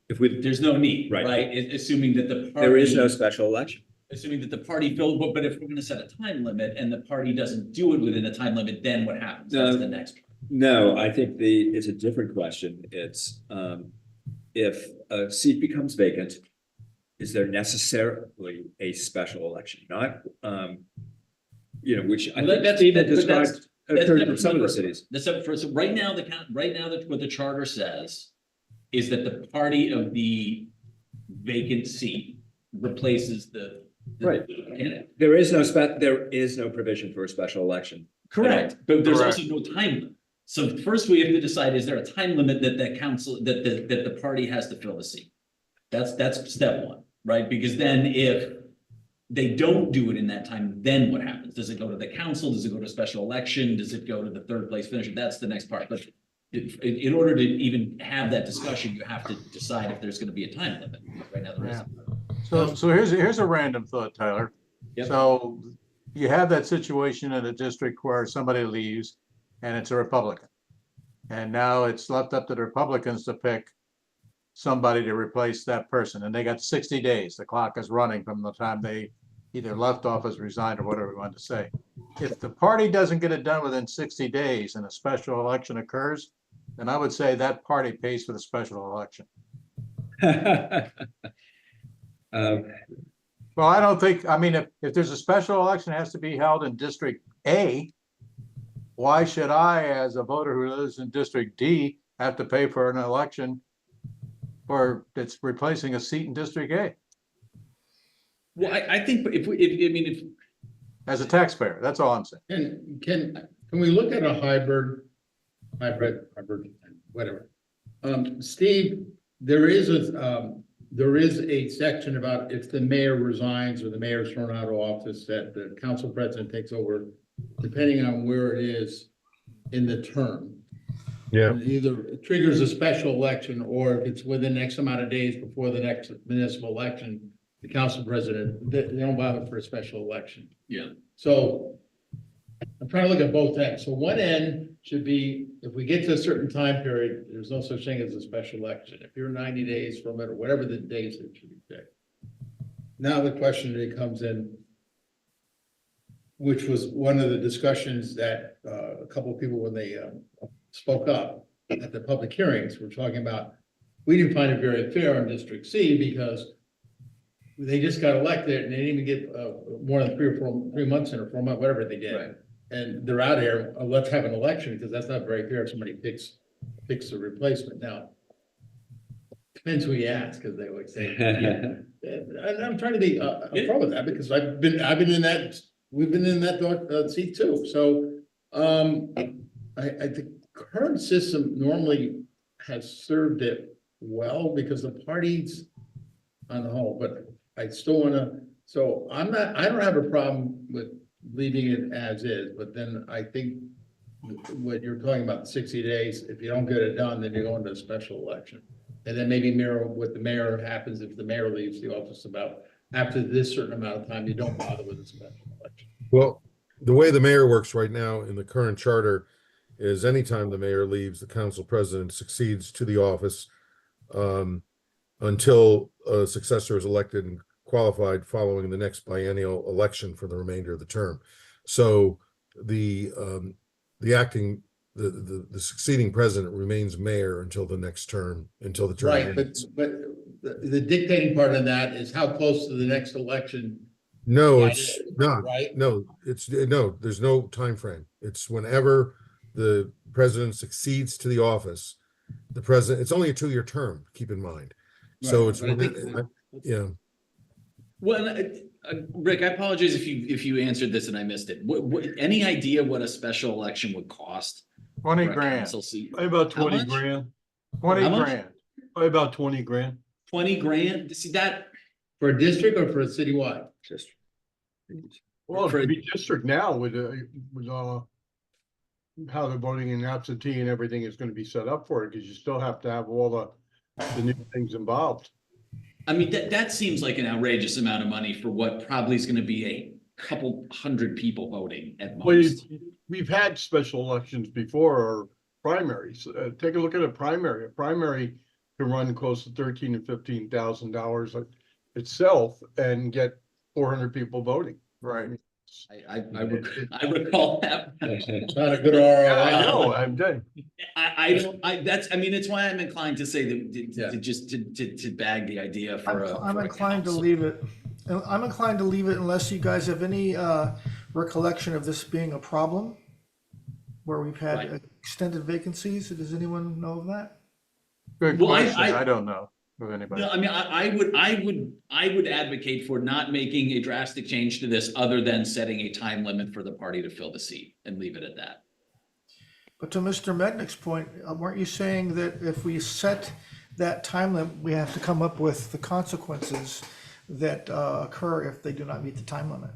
Speaker 10: if we,
Speaker 1: There's no need,
Speaker 10: Right.
Speaker 1: right? Assuming that the.
Speaker 10: there is no
Speaker 1: party-
Speaker 10: special election.
Speaker 1: Assuming that the party filled, but if we're gonna set a time limit and the party doesn't do it within a time limit, then what happens? That's the next.
Speaker 10: No, I think it's a different question. It's, if a seat becomes vacant, is there necessarily a special election? Not, which I
Speaker 1: Well,
Speaker 10: think
Speaker 1: that's-
Speaker 10: Steve had
Speaker 1: but that's-
Speaker 10: described
Speaker 1: That's
Speaker 10: occurred
Speaker 1: separate
Speaker 10: in some of
Speaker 1: from
Speaker 10: the cities.
Speaker 1: That's separate for, so right now, what the charter says is that the party of the vacant seat replaces the.
Speaker 10: Right.
Speaker 1: candidate.
Speaker 10: There is no provision for a special election.
Speaker 1: Correct, but there's
Speaker 9: Correct.
Speaker 1: also no time limit. So first we have to decide, is there a time limit that the party has to fill the seat? That's step one, right? Because then if they don't do it in that time, then what happens? Does it go to the council? Does it go to special election? Does it go to the third place finisher? That's the next part, but in order to even have that discussion, you have to decide if there's gonna be a time limit. Right now, there isn't.
Speaker 9: So here's a random thought, Tyler.
Speaker 1: Yep.
Speaker 9: So you have that situation in a district where somebody leaves and it's a Republican. And now it's left up to the Republicans to pick somebody to replace that person. And they got 60 days. The clock is running from the time they either left office, resigned, or whatever we want to say. If the party doesn't get it done within 60 days and a special election occurs, then I would say that party pays for the special election. Well, I don't think, I mean, if there's a special election, it has to be held in District A. Why should I, as a voter who lives in District D, have to pay for an election or it's replacing a seat in District A
Speaker 1: Well, I think if
Speaker 9: as a taxpayer? That's all I'm saying.
Speaker 4: Can we look at a hybrid, whatever? Steve, there is a section about if the mayor resigns or the mayor's thrown out of office, that the council president takes over, depending on where it is in the term.
Speaker 7: Yeah.
Speaker 4: And either it triggers a special election, or if it's within X amount of days before the next municipal election, the council president, they don't bother for a special election.
Speaker 1: Yeah.
Speaker 4: So I'm trying to look at both ends. So one end should be, if we get to a certain time period, there's no such thing as a special election. If you're 90 days from it, or whatever the days it should be picked. Now the question that comes in, which was one of the discussions that a couple of people, when they spoke up at the public hearings, were talking about, we didn't find it very fair in District C because they just got elected and they didn't even get more than 3 months in, or 4 months, whatever they did.
Speaker 1: Right.
Speaker 4: And they're out here, let's have an election, because that's not very fair if somebody picks a replacement. Now, depends who you ask, because they always say, yeah. And I'm trying to be upfront with that, because I've been in that, we've been in that seat too. So I think current system normally has served it well, because the parties on the whole, but I still wanna, so I don't have a problem with leaving it as is, but then I think what you're talking about, 60 days, if you don't get it done, then you go into a special election. And then maybe mirror what the mayor happens if the mayor leaves the office about after this certain amount of time, you don't bother with a special election.
Speaker 7: Well, the way the mayor works right now in the current charter is anytime the mayor leaves, the council president succeeds to the office until a successor is elected and qualified following the next biennial election for the remainder of the term. So the succeeding president remains mayor until the next term, until the term
Speaker 4: Right,
Speaker 7: ends.
Speaker 4: but the dictating part of that is how close to the next election.
Speaker 7: No,
Speaker 4: that
Speaker 7: it's
Speaker 4: is,
Speaker 7: not.
Speaker 4: Right?
Speaker 7: No, there's no time frame. It's whenever the president succeeds to the office, the president, it's only a 2-year term, keep in mind. So
Speaker 4: Right,
Speaker 7: it's,
Speaker 4: but I think-
Speaker 7: yeah.
Speaker 1: Well, Rick, I apologize if you answered this and I missed it. What any idea what a special election would cost?
Speaker 9: 20
Speaker 1: for a
Speaker 9: grand,
Speaker 1: council seat?
Speaker 6: Probably about
Speaker 1: How
Speaker 6: 20
Speaker 1: much?
Speaker 6: grand,
Speaker 9: 20
Speaker 1: How much?
Speaker 9: grand.
Speaker 6: probably about 20 grand.
Speaker 1: 20 grand? See that?
Speaker 4: For a district or for a citywide?
Speaker 10: Just.
Speaker 6: Well, it
Speaker 1: For-
Speaker 6: could be district now with how the voting and absentee and everything is going to be set up for it, because you still have to have all the new things involved.
Speaker 1: I mean, that seems like an outrageous amount of money for what probably is gonna be a couple hundred people voting at
Speaker 6: Well,
Speaker 1: most.
Speaker 6: we've had special elections before, or primaries. Take a look at a primary. A primary can run close to $13,000 and $15,000 itself and get 400 people voting.
Speaker 9: Right.
Speaker 1: I recall that.
Speaker 4: It's not a good
Speaker 6: I
Speaker 4: ROI.
Speaker 6: know, I'm dead.
Speaker 1: I mean, it's why I'm inclined to say
Speaker 4: Yeah.
Speaker 1: to bag the idea for a.
Speaker 2: I'm
Speaker 1: for a
Speaker 2: inclined to
Speaker 1: council.
Speaker 2: leave it. I'm inclined to leave it unless you guys have any recollection of this being a problem where we've had
Speaker 1: Right.
Speaker 2: extended vacancies. Does anyone know of that?
Speaker 9: Good
Speaker 1: Well,
Speaker 9: question.
Speaker 1: I-
Speaker 9: I don't know of anybody.
Speaker 1: No, I mean, I would advocate for not making a drastic change to this other than setting a time limit for the party to fill the seat and leave it at that.
Speaker 2: But to Mr. Mednick's point, weren't you saying that if we set that time limit, we have to come up with the consequences that occur if they do not meet the time limit.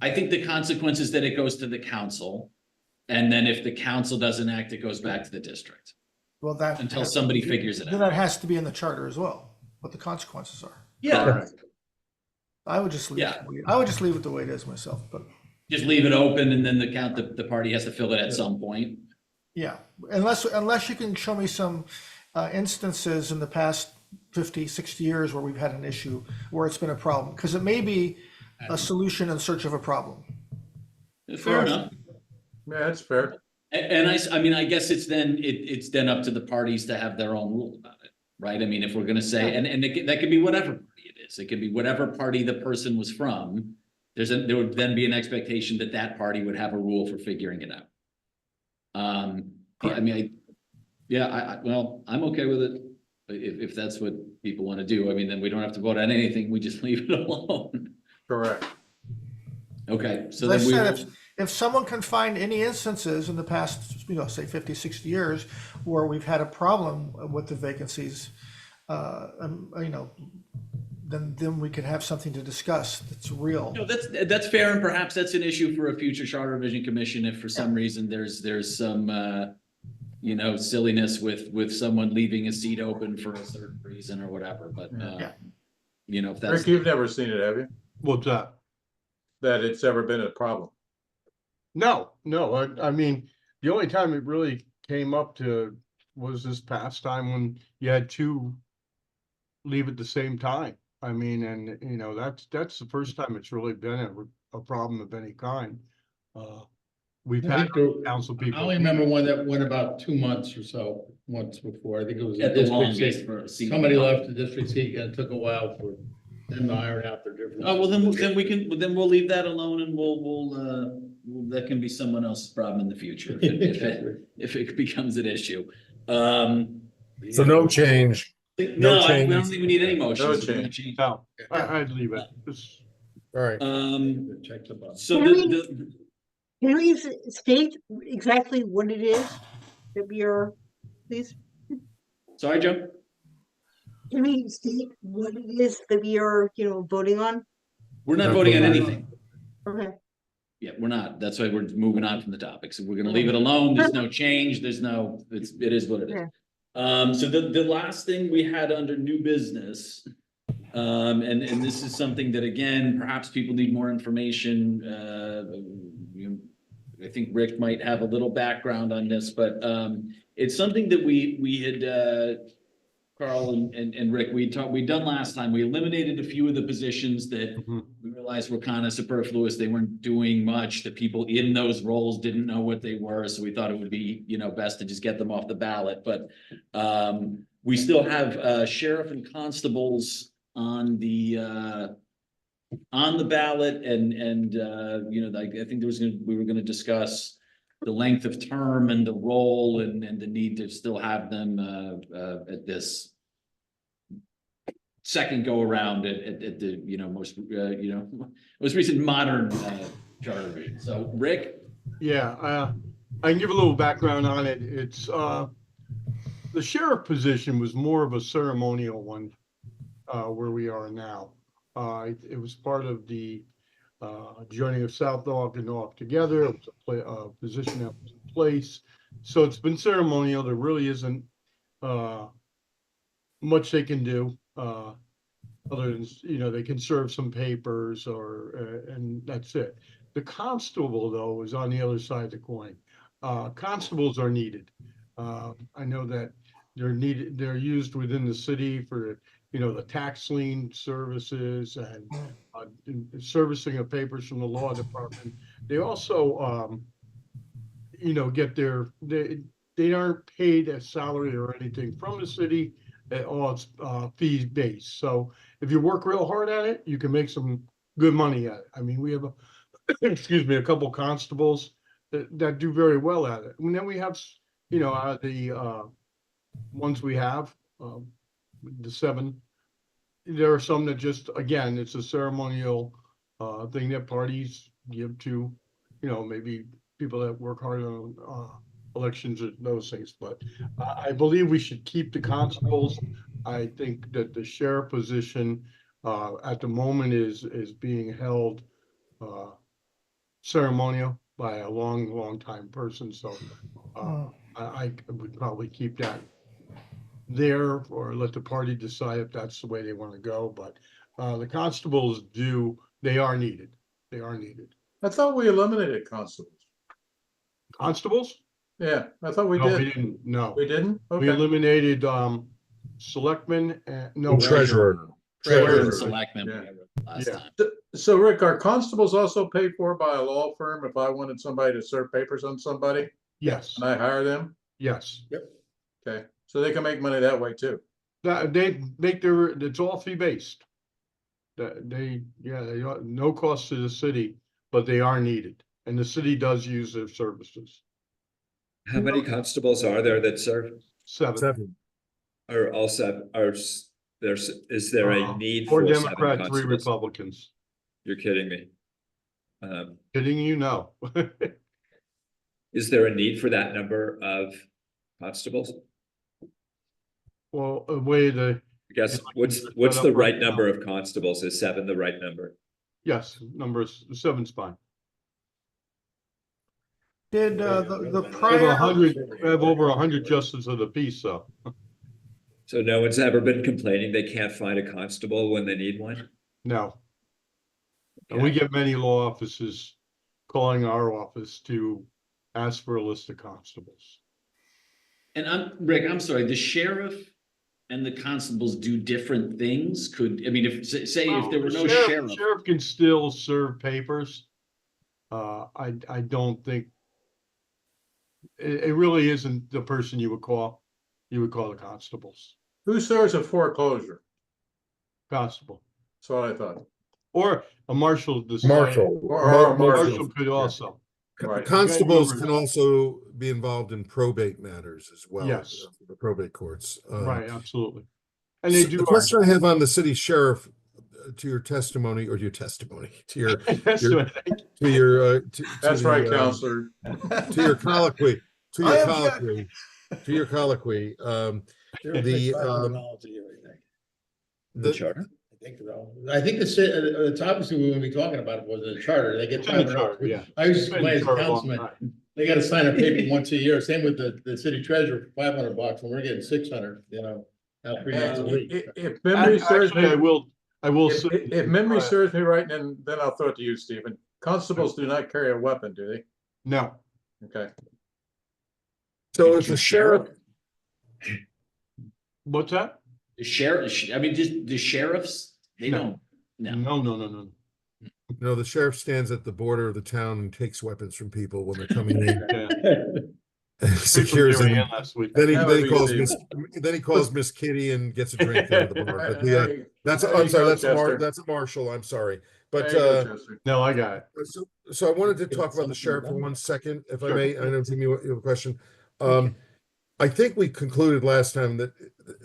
Speaker 1: I think the consequence is that it goes to the council. And then if the council doesn't act, it goes back to the district
Speaker 2: Well, that.
Speaker 1: until somebody figures it
Speaker 2: Then
Speaker 1: out.
Speaker 2: that has to be in the charter as well, what the consequences are.
Speaker 1: Yeah,
Speaker 9: Correct.
Speaker 2: I would just leave, I would just leave it the way it is myself, but
Speaker 1: just leave it open and then the party has to fill it at some point.
Speaker 2: yeah, unless you can show me some instances in the past 50, 60 years where we've had an issue where it's been a problem, because it may be a solution in search of a problem.
Speaker 1: Fair enough.
Speaker 9: Yeah, that's fair.
Speaker 1: And I mean, I guess it's then up to the parties to have their own rule about it, right? I mean, if we're gonna say, and that could be whatever party it is. It could be whatever party the person was from. There would then be an expectation that that party would have a rule for figuring it out. I mean, well, I'm okay with it. If that's what people want to do, I mean, then we don't have to vote on anything. We just leave it alone.
Speaker 9: Correct.
Speaker 1: Okay, so
Speaker 2: As I
Speaker 1: then we
Speaker 2: said,
Speaker 1: will.
Speaker 2: if someone can find any instances in the past, say 50, 60 years where we've had a problem with the vacancies, then we could have something to discuss that's real.
Speaker 1: No, that's fair, and perhaps that's an issue for a future charter revision commission if for some reason there's some silliness with someone leaving a seat open for a certain reason or whatever, but
Speaker 2: Yeah.
Speaker 1: if that's.
Speaker 9: Rick, you've never seen it, have you?
Speaker 6: What's that?
Speaker 9: That it's ever been a problem?
Speaker 6: No, I mean, the only time it really came up to was this past time when you had two leave at the same time. I mean, and that's the first time it's really been a problem of any kind. We've
Speaker 4: I
Speaker 6: had
Speaker 4: think
Speaker 6: council
Speaker 4: I
Speaker 6: people.
Speaker 4: only remember one that went about 2 months or so, once before. I think it was a
Speaker 1: At the
Speaker 4: district
Speaker 1: longest
Speaker 4: seat.
Speaker 1: for a seat.
Speaker 4: Somebody left the district seat and it took a while for them to iron out their differences.
Speaker 1: Oh, well, then we'll leave that alone and that can be someone else's problem in the future if it becomes an issue.
Speaker 7: So no change.
Speaker 1: No, I
Speaker 7: change.
Speaker 1: don't think we need any motions.
Speaker 9: No
Speaker 1: We're gonna
Speaker 9: change.
Speaker 1: change.
Speaker 6: No, I'd leave it. Just-
Speaker 7: All right.
Speaker 4: Check the box.
Speaker 1: So
Speaker 8: Can we state exactly what it is that we are, please?
Speaker 1: sorry, Joe?
Speaker 8: Can we state what it is that we are, voting on?
Speaker 1: We're not voting on anything.
Speaker 8: Okay.
Speaker 1: Yeah, we're not. That's why we're moving on from the topic. So we're gonna leave it alone. There's no change. It is what it is. So the last thing we had under new business, and this is something that, again, perhaps people need more information. I think Rick might have a little background on this, but it's something that we had, Carl and Rick, we'd done last time. We eliminated a few of the positions that
Speaker 6: Mhm.
Speaker 1: we realized were kind of superfluous. They weren't doing much. The people in those roles didn't know what they were. So we thought it would be, best to just get them off the ballot. But we still have sheriff and constables on the ballot and I think we were gonna discuss the length of term and the role and the need to still have them at this second go around at the most recent modern charter revision. So Rick?
Speaker 6: Yeah, I can give a little background on it. It's the sheriff position was more of a ceremonial one where we are now. It was part of the joining of South Norfolk and Norfolk together. It was a position that was in place. So it's been ceremonial. There really isn't much they can do other than, they can serve some papers and that's it. The constable, though, is on the other side of the coin. Constables are needed. I know that they're needed. They're used within the city for the tax lien services and servicing of papers from the law department. They also, get they aren't paid a salary or anything from the city. All it's fees based. So if you work real hard at it, you can make some good money at it. I mean, we have a couple constables that do very well at it. And then we have, the ones we have, the 7. There are some that just, again, it's a ceremonial thing that parties give to, maybe people that work hard on elections or those things. But I believe we should keep the constables. I think that the sheriff position at the moment is being held ceremonial by a long time person, so I would probably keep that there or let the party decide if that's the way they want to go, but the constables they are needed. They are needed.
Speaker 9: I thought we eliminated constables.
Speaker 6: Constables?
Speaker 9: Yeah, I thought we
Speaker 6: No, we
Speaker 9: did.
Speaker 6: didn't, no.
Speaker 9: We didn't?
Speaker 6: We
Speaker 9: Okay.
Speaker 6: eliminated selectmen and no.
Speaker 7: Treasurer.
Speaker 1: Treasurer
Speaker 9: Treasurer.
Speaker 1: and selectmen
Speaker 9: Yeah.
Speaker 1: whatever, last
Speaker 6: Yeah.
Speaker 1: time.
Speaker 9: So Rick, are constables also paid for by a law firm if I wanted somebody to serve papers on somebody
Speaker 6: Yes,
Speaker 9: and I hire them?
Speaker 6: yes.
Speaker 9: Okay, so they can make money that way too.
Speaker 6: They make it's all fee based. They are no cost to the city, but they are needed, and the city does use their services.
Speaker 10: How many constables are there that serve?
Speaker 6: 7.
Speaker 7: 7.
Speaker 10: Are all seven, is there a need
Speaker 6: 4
Speaker 10: for 7
Speaker 6: Democrat, 3
Speaker 10: constables?
Speaker 6: Republicans.
Speaker 10: You're kidding me.
Speaker 6: Kidding you? No.
Speaker 10: Is there a need for that number of constables?
Speaker 6: Well, a way to,
Speaker 10: I guess,
Speaker 6: Yeah,
Speaker 10: what's
Speaker 6: set
Speaker 10: the
Speaker 6: up
Speaker 10: right
Speaker 6: right now.
Speaker 10: number of constables? Is 7 the right number?
Speaker 6: yes, numbers 7's fine.
Speaker 2: Did the
Speaker 6: We have
Speaker 2: prior,
Speaker 6: 100, we have over 100 justices of the peace, so
Speaker 10: So no one's ever been complaining they can't find a constable when they need one?
Speaker 6: no. And we get many law offices calling our office to ask for a list of constables.
Speaker 1: And Rick, I'm sorry, the sheriff and the constables do different things? Could, I mean, if, say if there were no sheriff.
Speaker 6: Sheriff can still serve papers. I don't think. It really isn't the person you would call. You would call the constables.
Speaker 9: Who serves a foreclosure?
Speaker 6: Constable.
Speaker 9: That's what I thought.
Speaker 6: Or a marshal.
Speaker 7: Marshal.
Speaker 9: Or
Speaker 6: Marshal could also.
Speaker 9: Right.
Speaker 7: Constables can also be involved in probate matters as well.
Speaker 6: Yes.
Speaker 7: The probate courts.
Speaker 6: Right, absolutely. And they
Speaker 7: So
Speaker 6: do.
Speaker 7: the question I have on the city sheriff, to your testimony, or your testimony, to your,
Speaker 6: That's
Speaker 7: your-
Speaker 6: what I-
Speaker 7: to your, to
Speaker 9: That's
Speaker 7: the,
Speaker 9: right,
Speaker 7: uh,
Speaker 9: counselor.
Speaker 7: to your colloquy, to
Speaker 2: I
Speaker 7: your
Speaker 2: object.
Speaker 7: colloquy, to your colloquy, the,
Speaker 10: The
Speaker 7: the,
Speaker 10: charter?
Speaker 4: I think it's obviously we wouldn't be talking about it was a charter, they get
Speaker 6: It's in the
Speaker 4: $500.
Speaker 6: charter, yeah.
Speaker 4: I used
Speaker 6: It's
Speaker 4: to
Speaker 6: been
Speaker 4: play as a
Speaker 6: for a long
Speaker 4: councilman,
Speaker 6: time.
Speaker 4: they gotta sign a paper once a year, same with the city treasurer, for $500, and we're getting 600, out 3 nights a week.
Speaker 9: If memory serves
Speaker 6: Actually,
Speaker 9: me,
Speaker 6: I will
Speaker 9: if,
Speaker 6: say.
Speaker 9: if memory serves me right, then I'll throw it to you, Stephen. Constables do not carry a weapon, do they?
Speaker 6: No,
Speaker 9: Okay.
Speaker 7: so if the sheriff,
Speaker 6: what's that?
Speaker 1: The sheriff, I mean, just the sheriffs, they
Speaker 6: No.
Speaker 1: don't, no.
Speaker 6: No.
Speaker 7: the sheriff stands at the border of the town and takes weapons from people when they're coming in,
Speaker 6: Yeah.
Speaker 7: secures
Speaker 6: From
Speaker 7: them.
Speaker 6: last week.
Speaker 7: Then
Speaker 9: That would
Speaker 7: he
Speaker 9: be
Speaker 7: calls
Speaker 9: Stephen.
Speaker 7: Miss Kitty and gets a drink there at the bar. But
Speaker 9: Hey,
Speaker 7: that's,
Speaker 9: there
Speaker 7: I'm
Speaker 9: you
Speaker 7: sorry,
Speaker 9: go,
Speaker 7: that's
Speaker 9: Chester.
Speaker 7: that's a marshal, I'm sorry. But,
Speaker 9: there you go, Chester.
Speaker 6: No, I got it.
Speaker 7: so I wanted to talk about the sheriff for 1 second, if I
Speaker 6: Sure.
Speaker 7: may. I know, Tim, you have a question. I think we concluded last time that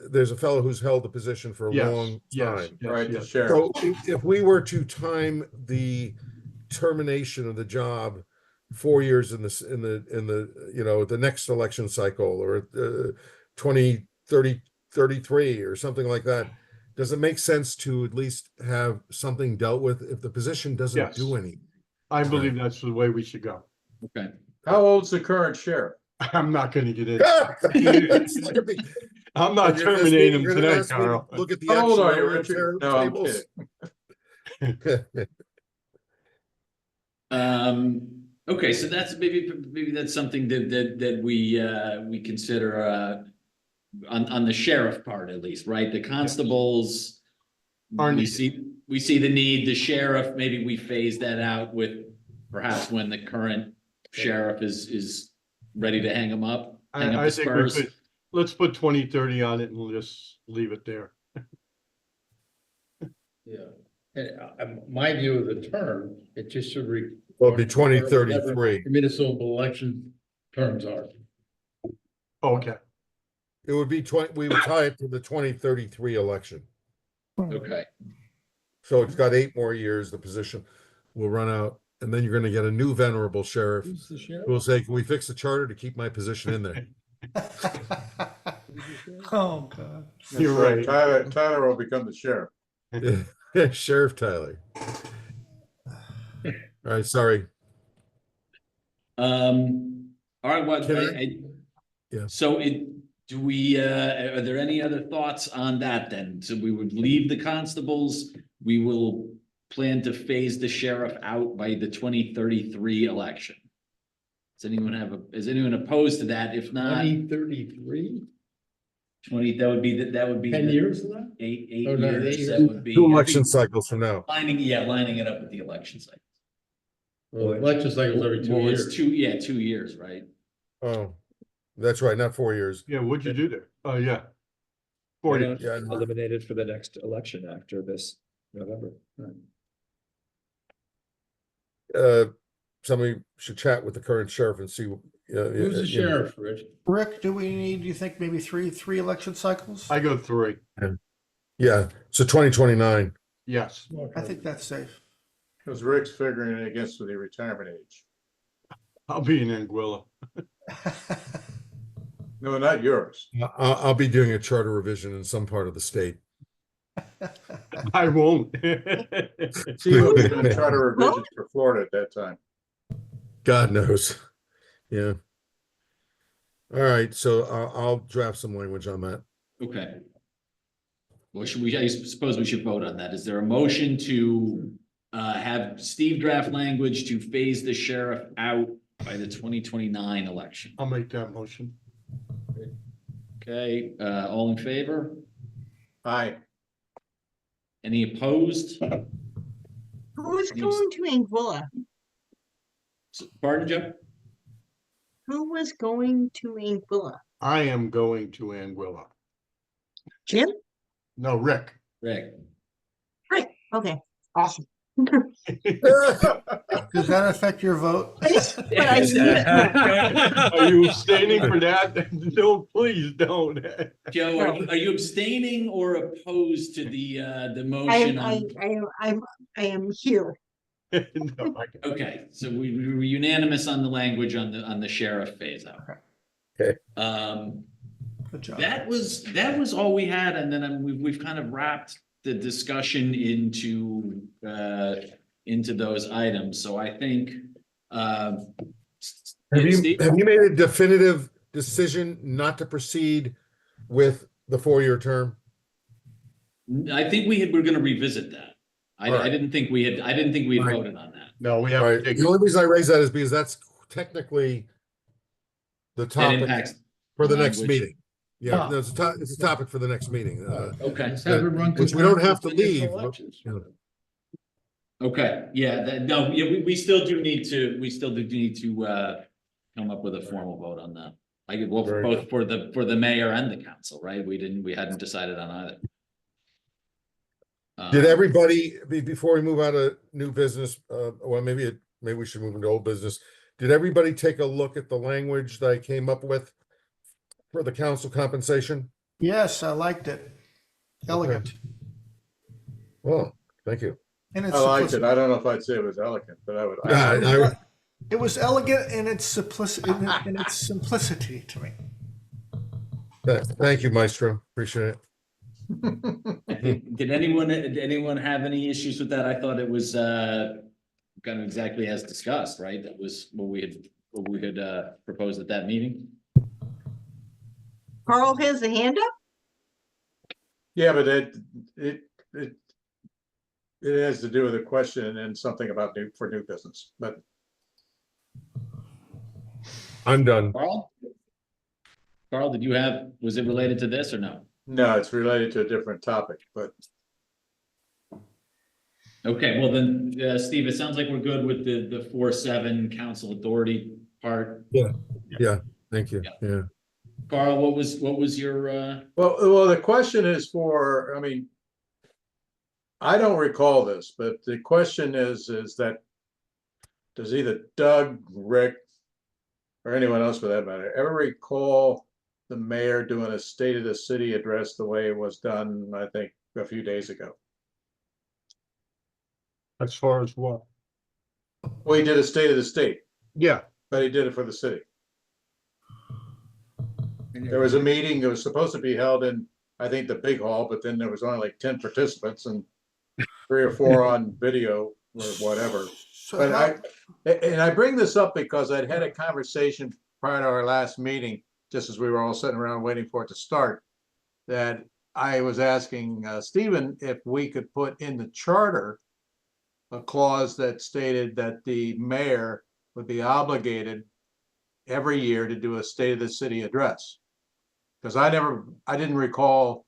Speaker 7: there's a fellow who's held the position for a
Speaker 6: Yes,
Speaker 7: long
Speaker 6: yes,
Speaker 7: time.
Speaker 9: Right, the
Speaker 6: yes.
Speaker 9: sheriff.
Speaker 7: So if we were to time the termination of the job 4 years in the next election cycle, or 2033 or something like that, does it make sense to at least have something dealt with if the position doesn't
Speaker 6: Yes.
Speaker 7: do anything?
Speaker 6: I believe that's the way we should go.
Speaker 1: Okay.
Speaker 9: How old's the current sheriff?
Speaker 6: I'm not gonna get in.
Speaker 7: It's like a big-
Speaker 6: I'm not
Speaker 7: You're gonna ask me-
Speaker 6: terminating him
Speaker 7: you're gonna
Speaker 6: tonight,
Speaker 7: ask me to
Speaker 6: Carl.
Speaker 7: Look at the.
Speaker 9: How old are you,
Speaker 7: actuarial
Speaker 9: Richard? No, I'm
Speaker 7: tables.
Speaker 9: kidding.
Speaker 1: Okay, so that's maybe that's something that we consider on the sheriff part at least, right? The constables.
Speaker 6: Are
Speaker 1: We
Speaker 6: needed.
Speaker 1: see the need, the sheriff, maybe we phase that out with perhaps when the current sheriff is ready to hang them up. Hang up
Speaker 6: I
Speaker 1: the
Speaker 6: think we
Speaker 1: spurs.
Speaker 6: could, let's put 2030 on it and we'll just leave it there.
Speaker 4: Yeah, and my view of the term, it just should
Speaker 7: Well, it'd be 2033.
Speaker 4: municipal election terms are.
Speaker 6: Okay,
Speaker 7: It would be we would tie it to the 2033 election.
Speaker 1: Okay,
Speaker 7: So it's got 8 more years, the position will run out, and then you're gonna get a new venerable sheriff
Speaker 4: Who's the sheriff?
Speaker 7: who will say, can we fix the charter to keep my position in there?
Speaker 2: Oh, God.
Speaker 9: That's
Speaker 6: You're right.
Speaker 9: Tyler will become the sheriff.
Speaker 7: Sheriff Tyler. All right, sorry.
Speaker 1: All right, what,
Speaker 7: Yeah.
Speaker 1: so do we, are there any other thoughts on that then? So we would leave the constables, we will plan to phase the sheriff out by the 2033 election. Does anyone is anyone opposed to that? If not,
Speaker 4: 2033?
Speaker 1: 20, that would be.
Speaker 4: 10
Speaker 1: the
Speaker 4: years of that?
Speaker 1: Eight
Speaker 4: Oh, no,
Speaker 1: years,
Speaker 4: 8 years.
Speaker 1: that would be.
Speaker 7: Two
Speaker 1: I
Speaker 7: election
Speaker 1: think
Speaker 7: cycles from now.
Speaker 1: lining it up with the election cycle.
Speaker 4: Well, election cycles every 2
Speaker 1: Well,
Speaker 4: years.
Speaker 1: it's 2 years, right?
Speaker 7: Oh, that's right, not 4 years.
Speaker 6: Yeah, what'd you do there? Oh, yeah.
Speaker 10: Why
Speaker 6: 40.
Speaker 10: don't
Speaker 7: Yeah.
Speaker 10: eliminate it for the next election after this November?
Speaker 7: Somebody should chat with the current sheriff and see.
Speaker 4: Who's the sheriff, Rich?
Speaker 2: Rick, do you think maybe three election cycles?
Speaker 6: I go 3.
Speaker 7: Yeah, so 2029.
Speaker 6: Yes,
Speaker 2: I think that's safe.
Speaker 9: Because Rick's figuring it against the retirement age.
Speaker 6: I'll be in Anguilla.
Speaker 9: No, not yours.
Speaker 7: I'll be doing a charter revision in some part of the state.
Speaker 6: I won't.
Speaker 9: See what we've done charter revisions for Florida at that time.
Speaker 7: God knows. Yeah. All right, so I'll draft some language on that.
Speaker 1: Okay. Well, I suppose we should vote on that. Is there a motion to have Steve draft language to phase the sheriff out by the 2029 election?
Speaker 6: I'll make that motion.
Speaker 1: Okay, all in favor?
Speaker 9: Aye.
Speaker 1: Any opposed?
Speaker 8: Who is going to Anguilla?
Speaker 1: Pardon, Joe?
Speaker 8: Who was going to Anguilla?
Speaker 6: I am going to Anguilla.
Speaker 8: Jim?
Speaker 6: No, Rick.
Speaker 1: Rick.
Speaker 8: Rick, okay, awesome.
Speaker 2: Does that affect your vote?
Speaker 8: But I said-
Speaker 6: Are you abstaining for that? No, please don't.
Speaker 1: Joe, are you abstaining or opposed to the
Speaker 8: I
Speaker 1: motion
Speaker 8: am,
Speaker 1: on?
Speaker 8: I am here.
Speaker 6: No,
Speaker 1: Okay, so we were unanimous on the language on the sheriff phase out.
Speaker 7: Okay.
Speaker 2: Good job.
Speaker 1: That was all we had, and then we've kind of wrapped the discussion into those items, so I think.
Speaker 7: Have
Speaker 1: Steve?
Speaker 7: you made a definitive decision not to proceed with the 4-year term?
Speaker 1: I think we're gonna revisit that. I
Speaker 7: All right.
Speaker 1: didn't think we had
Speaker 7: Right.
Speaker 1: voted on that.
Speaker 6: No, we
Speaker 7: All
Speaker 6: have
Speaker 7: right,
Speaker 6: to take.
Speaker 7: the only reason I raise that is because that's technically the
Speaker 1: That
Speaker 7: topic
Speaker 1: impacts.
Speaker 7: for the next
Speaker 1: language.
Speaker 7: meeting. Yeah, no, it's a topic for the next meeting.
Speaker 1: Okay,
Speaker 4: Let's have it run
Speaker 7: Which we don't have to
Speaker 4: concurrent with
Speaker 7: leave,
Speaker 4: the
Speaker 7: but,
Speaker 4: elections.
Speaker 7: you know.
Speaker 1: okay, yeah, no, yeah, we still do need to come up with a formal vote on that. I could, well,
Speaker 7: Very
Speaker 1: both for the mayor and the council, right? We hadn't decided on either.
Speaker 7: Did everybody, before we move out of new business, well, maybe we should move into old business. Did everybody take a look at the language that I came up with for the council compensation?
Speaker 2: Yes, I liked it. Elegant.
Speaker 7: Well, thank you.
Speaker 2: And it's
Speaker 9: I liked it.
Speaker 2: simplicity.
Speaker 9: I don't know if I'd say it was elegant, but I would.
Speaker 2: It was elegant in its simplicity, to me.
Speaker 7: Thank you, Maestro. Appreciate it.
Speaker 1: Did anyone have any issues with that? I thought it was kind of exactly as discussed, right? That was what we had proposed at that meeting.
Speaker 8: Carl has a hand up?
Speaker 9: Yeah, but it has to do with a question and something about new business, but
Speaker 7: I'm done.
Speaker 1: Carl, was it related to this or no?
Speaker 9: no, it's related to a different topic, but
Speaker 1: Okay, well then, Steve, it sounds like we're good with the 4-7 council authority part.
Speaker 7: Thank you. Yeah.
Speaker 1: Carl, what was your
Speaker 9: well, the question is for, I mean, I don't recall this, but the question is that does either Doug, Rick, or anyone else for that matter, ever recall the mayor doing a state of the city address the way it was done, I think, a few days ago?
Speaker 6: As far as what?
Speaker 9: Well, he did a state of the state,
Speaker 6: Yeah,
Speaker 9: but he did it for the city. There was a meeting that was supposed to be held in, I think, the big hall, but then there was only like 10 participants and 3 or 4 on video or whatever.
Speaker 2: So
Speaker 9: But
Speaker 2: how-
Speaker 9: I bring this up because I'd had a conversation prior to our last meeting, just as we were all sitting around waiting for it to start, that I was asking Stephen if we could put in the charter a clause that stated that the mayor would be obligated every year to do a State of the City address. Because I didn't recall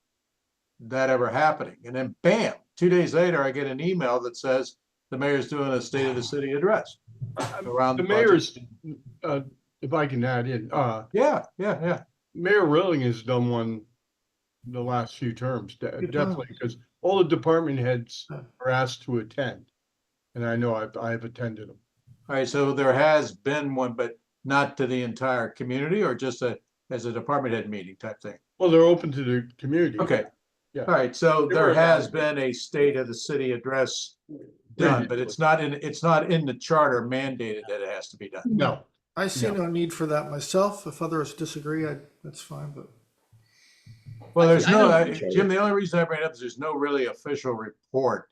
Speaker 9: that ever happening. And then bam, 2 days later, I get an email that says the mayor's doing a State of the City address around
Speaker 6: The
Speaker 9: the budget.
Speaker 6: mayor's, if I can add in,
Speaker 9: Yeah.
Speaker 6: Mayor Rilling has done one the last few terms, definitely, because all the department heads are asked to attend. And I know I've attended them.
Speaker 9: All right, so there has been one, but not to the entire community or just as a department head meeting type thing?
Speaker 6: Well, they're open to the community.
Speaker 9: Okay.
Speaker 6: Yeah.
Speaker 9: All right, so
Speaker 6: They
Speaker 9: there
Speaker 6: were
Speaker 9: has
Speaker 6: evaluated.
Speaker 9: been a State of the City address done, but it's not in the charter mandated that it has to be done.
Speaker 6: No,
Speaker 2: I see
Speaker 6: No.
Speaker 2: no need for that myself. If others disagree, that's fine, but.
Speaker 9: Well, there's
Speaker 1: I
Speaker 9: no,
Speaker 1: know-
Speaker 9: Jim, the only reason I bring it up is there's no really official report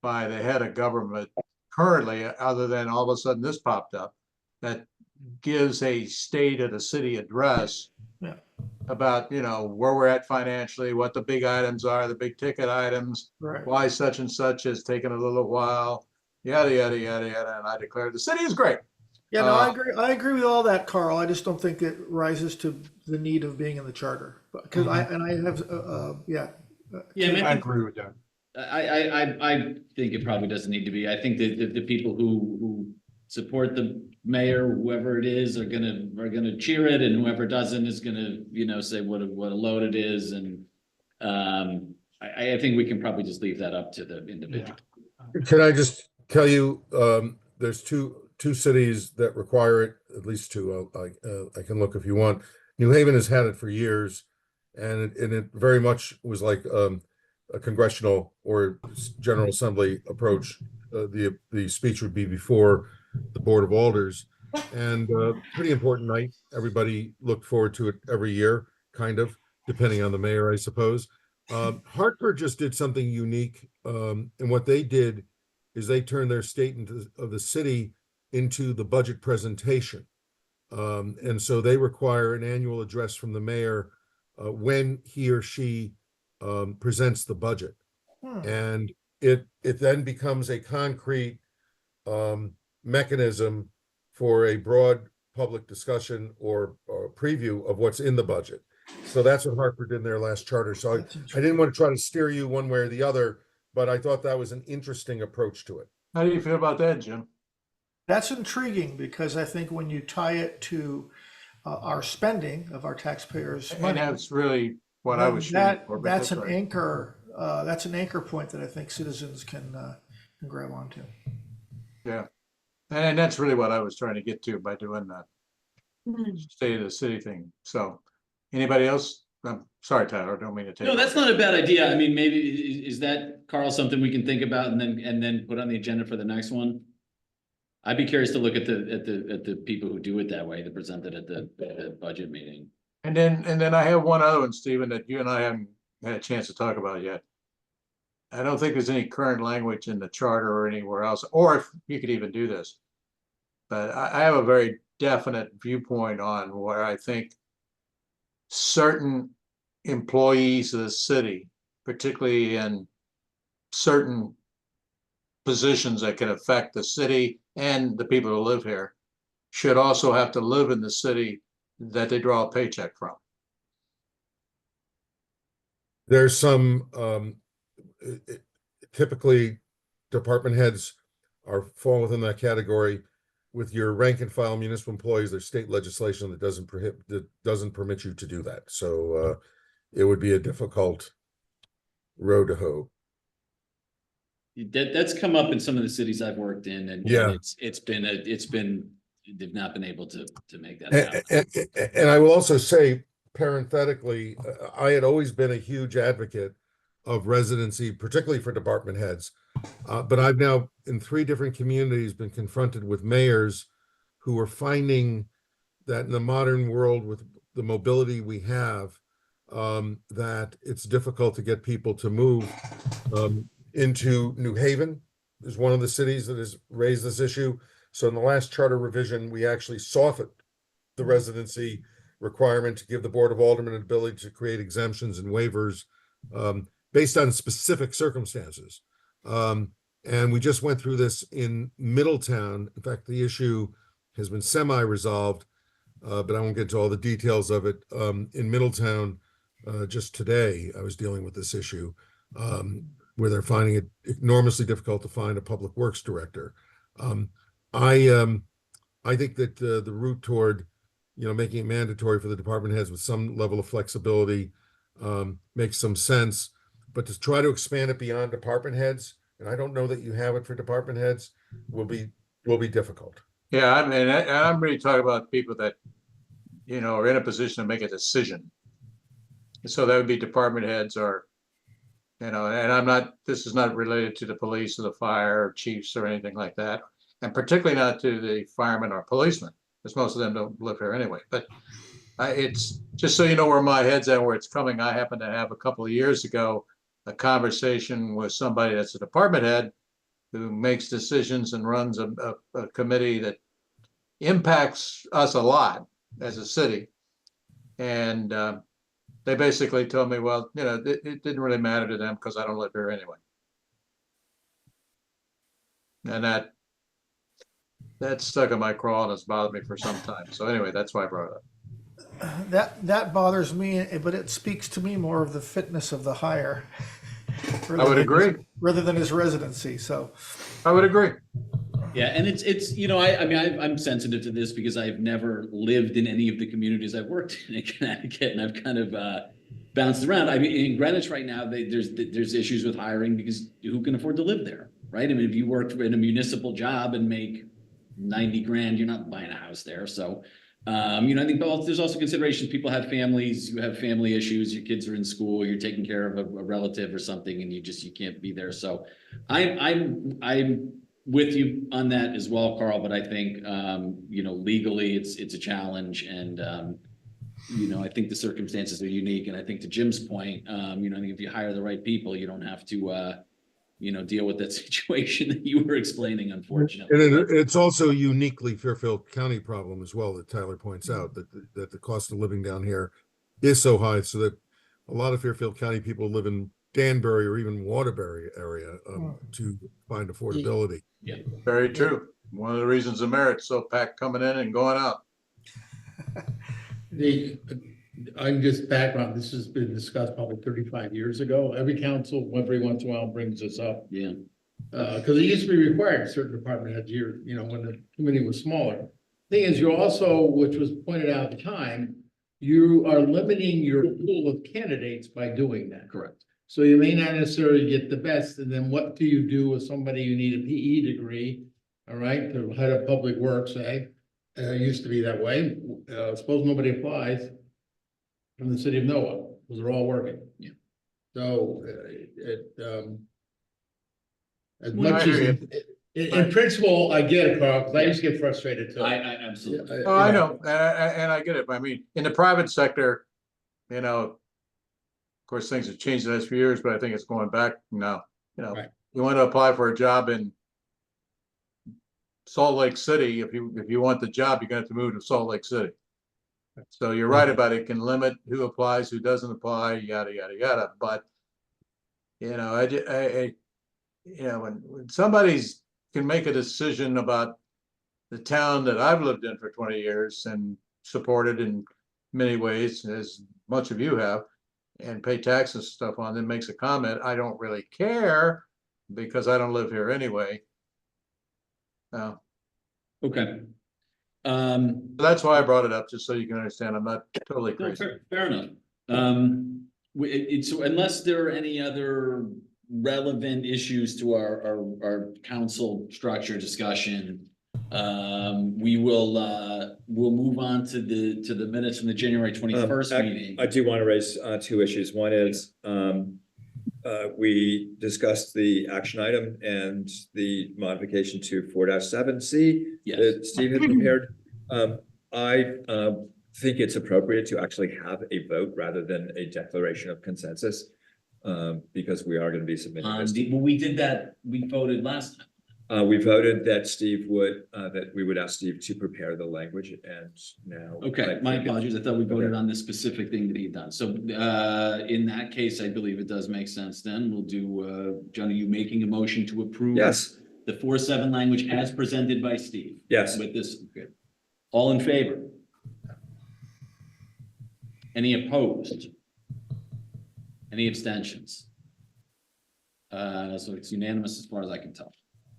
Speaker 9: by the head of government currently, other than all of a sudden this popped up, that gives a State of the City address
Speaker 2: Yeah.
Speaker 9: about, where we're at financially, what the big items are, the big ticket items,
Speaker 2: Right.
Speaker 9: why such and such has taken a little while, yada, yada, yada, yada, and I declare the city is great.
Speaker 2: Yeah, no, I
Speaker 9: Uh,
Speaker 2: agree. I agree with all that, Carl. I just don't think it rises to the need of being in the charter. Because I have, yeah.
Speaker 1: Yeah, I mean,
Speaker 6: I agree with that.
Speaker 1: I think it probably doesn't need to be. I think that the people who support the mayor, whoever it is, are gonna cheer it, and whoever doesn't is gonna, say what a load it is, and I think we can probably just leave that up to the individual.
Speaker 7: Can I just tell you, there's two cities that require it, at least two. I can look if you want. New Haven has had it for years, and it very much was like a congressional or General Assembly approach. The speech would be before the Board of Alders, and pretty important night. Everybody looked forward to it every year, kind of, depending on the mayor, I suppose. Hartford just did something unique, and what they did is they turned their state of the city into the budget presentation. And so they require an annual address from the mayor when he or she presents the budget. And it then becomes a concrete mechanism for a broad public discussion or preview of what's in the budget. So that's what Hartford did in their last charter. So I didn't want to try to steer you one way or the other, but I thought that was an interesting approach to it.
Speaker 9: How do you feel about that, Jim?
Speaker 2: That's intriguing because I think when you tie it to our spending of our taxpayers'
Speaker 9: And
Speaker 2: money,
Speaker 9: that's really what I was shooting
Speaker 2: that
Speaker 9: for. But
Speaker 2: that's an
Speaker 9: right.
Speaker 2: anchor. That's an anchor point that I think citizens can grab onto.
Speaker 9: Yeah. And that's really what I was trying to get to by doing that
Speaker 8: Hmm.
Speaker 9: State of the City thing. So, anybody else? I'm sorry, Tyler, don't mean to take.
Speaker 1: No, that's not a bad idea. I mean, maybe is that, Carl, something we can think about and then put on the agenda for the next one? I'd be curious to look at the people who do it that way, to present it at the budget meeting.
Speaker 9: And then I have one other one, Stephen, that you and I haven't had a chance to talk about yet. I don't think there's any current language in the charter or anywhere else, or if you could even do this. But I have a very definite viewpoint on where I think certain employees of the city, particularly in certain positions that can affect the city and the people who live here, should also have to live in the city that they draw a paycheck from.
Speaker 7: There's some, typically department heads fall within that category. With your rank and file municipal employees, there's state legislation that doesn't permit you to do that. So it would be a difficult road to hoe.
Speaker 1: That's come up in some of the cities I've worked in, and
Speaker 7: Yeah.
Speaker 1: they've not been able to make that
Speaker 7: And,
Speaker 1: happen.
Speaker 7: and I will also say parenthetically, I had always been a huge advocate of residency, particularly for department heads. But I've now, in 3 different communities, been confronted with mayors who are finding that in the modern world, with the mobility we have, that it's difficult to get people to move into New Haven is one of the cities that has raised this issue. So in the last charter revision, we actually softened the residency requirement to give the Board of Aldermen an ability to create exemptions and waivers based on specific circumstances. And we just went through this in Middletown. In fact, the issue has been semi-resolved, but I won't get into all the details of it. In Middletown, just today, I was dealing with this issue where they're finding it enormously difficult to find a public works director. I think that the route toward, making it mandatory for the department heads with some level of flexibility makes some sense, but to try to expand it beyond department heads, and I don't know that you have it for department heads, will be difficult.
Speaker 9: Yeah, I mean, and I'm really talking about people that, are in a position to make a decision. So that would be department heads or, and this is not related to the police or the fire or chiefs or anything like that. And particularly not to the firemen or policemen, because most of them don't live here anyway. But it's just so you know where my head's at, where it's coming. I happened to have a couple of years ago a conversation with somebody that's a department head who makes decisions and runs a committee that impacts us a lot as a city. And they basically told me, well, it didn't really matter to them because I don't live here anyway. And that stuck in my craw and has bothered me for some time. So anyway, that's why I brought it up.
Speaker 2: That bothers me, but it speaks to me more of the fitness of the hire.
Speaker 9: I would agree.
Speaker 2: Rather than his residency, so.
Speaker 9: I would agree.
Speaker 1: Yeah, and it's I mean, I'm sensitive to this because I've never lived in any of the communities I've worked in Connecticut, and I've kind of bounced around. I mean, in Greenwich right now, there's issues with hiring because who can afford to live there, right? I mean, if you worked in a municipal job and make 90 grand, you're not buying a house there. So, I think there's also considerations. People have families, you have family issues, your kids are in school, you're taking care of a relative or something, and you can't be there. So I'm with you on that as well, Carl, but I think, legally it's a challenge, and, I think the circumstances are unique. And I think to Jim's point, I think if you hire the right people, you don't have to, deal with that situation that you were explaining, unfortunately.
Speaker 7: And it's also uniquely Fairfield County problem as well, that Tyler points out, that the cost of living down here is so high, so that a lot of Fairfield County people live in Danbury or even Waterbury area to find affordability.
Speaker 1: Yeah,
Speaker 9: very true. One of the reasons the merit's so packed coming in and going out.
Speaker 4: I'm just background, this has been discussed probably 35 years ago. Every council, every once in a while, brings this up.
Speaker 1: yeah.
Speaker 4: Because it used to be required, certain department heads here, when the committee was smaller. Thing is, you also, which was pointed out at the time, you are limiting your pool of candidates by doing that.
Speaker 1: Correct.
Speaker 4: So you may not necessarily get the best, and then what do you do with somebody who need a PE degree, all right, to head of public works, say? Used to be that way. Suppose nobody applies from the city of Noah, because they're all working.
Speaker 1: Yeah.
Speaker 4: So as
Speaker 9: Well,
Speaker 4: much
Speaker 9: I
Speaker 4: as
Speaker 9: hear
Speaker 4: in principle, I get it, Carl, because I used to get frustrated too.
Speaker 1: I absolutely.
Speaker 9: Oh, I know, and I get it. I mean, in the private sector, of course, things have changed the last few years, but I think it's going back now.
Speaker 4: Right.
Speaker 9: You want to apply for a job in Salt Lake City, if you want the job, you're gonna have to move to Salt Lake City. So you're right about it, can limit who applies, who doesn't apply, yada, yada, yada. But, when somebody's can make a decision about the town that I've lived in for 20 years and supported in many ways, as much of you have, and pay taxes and stuff on, then makes a comment, I don't really care because I don't live here anyway.
Speaker 1: Okay.
Speaker 9: That's why I brought it up, just so you can understand. I'm not totally
Speaker 1: No,
Speaker 9: crazy.
Speaker 1: fair enough. So unless there are any other relevant issues to our council structure discussion, we'll move on to the minutes from the January 21st meeting.
Speaker 10: I do want to raise two issues. One is we discussed the action item and the modification to 4-7C
Speaker 1: Yes.
Speaker 10: that Steve had prepared. I think it's appropriate to actually have a vote rather than a declaration of consensus. because we are gonna be submitting
Speaker 1: On
Speaker 10: this.
Speaker 1: the, well, we did that, we voted last time.
Speaker 10: We voted that Steve would, that we would ask Steve to prepare the language, and now.
Speaker 1: Okay, my apologies. I thought we voted on this specific thing that he'd done. So, in that case, I believe it does make sense then. We'll do, John, are you making a motion to approve?
Speaker 10: Yes,
Speaker 1: The 4-7 language as presented by Steve?
Speaker 10: yes.
Speaker 1: With this, okay. All in favor? Any opposed? Any abstentions? So it's unanimous as far as I can tell.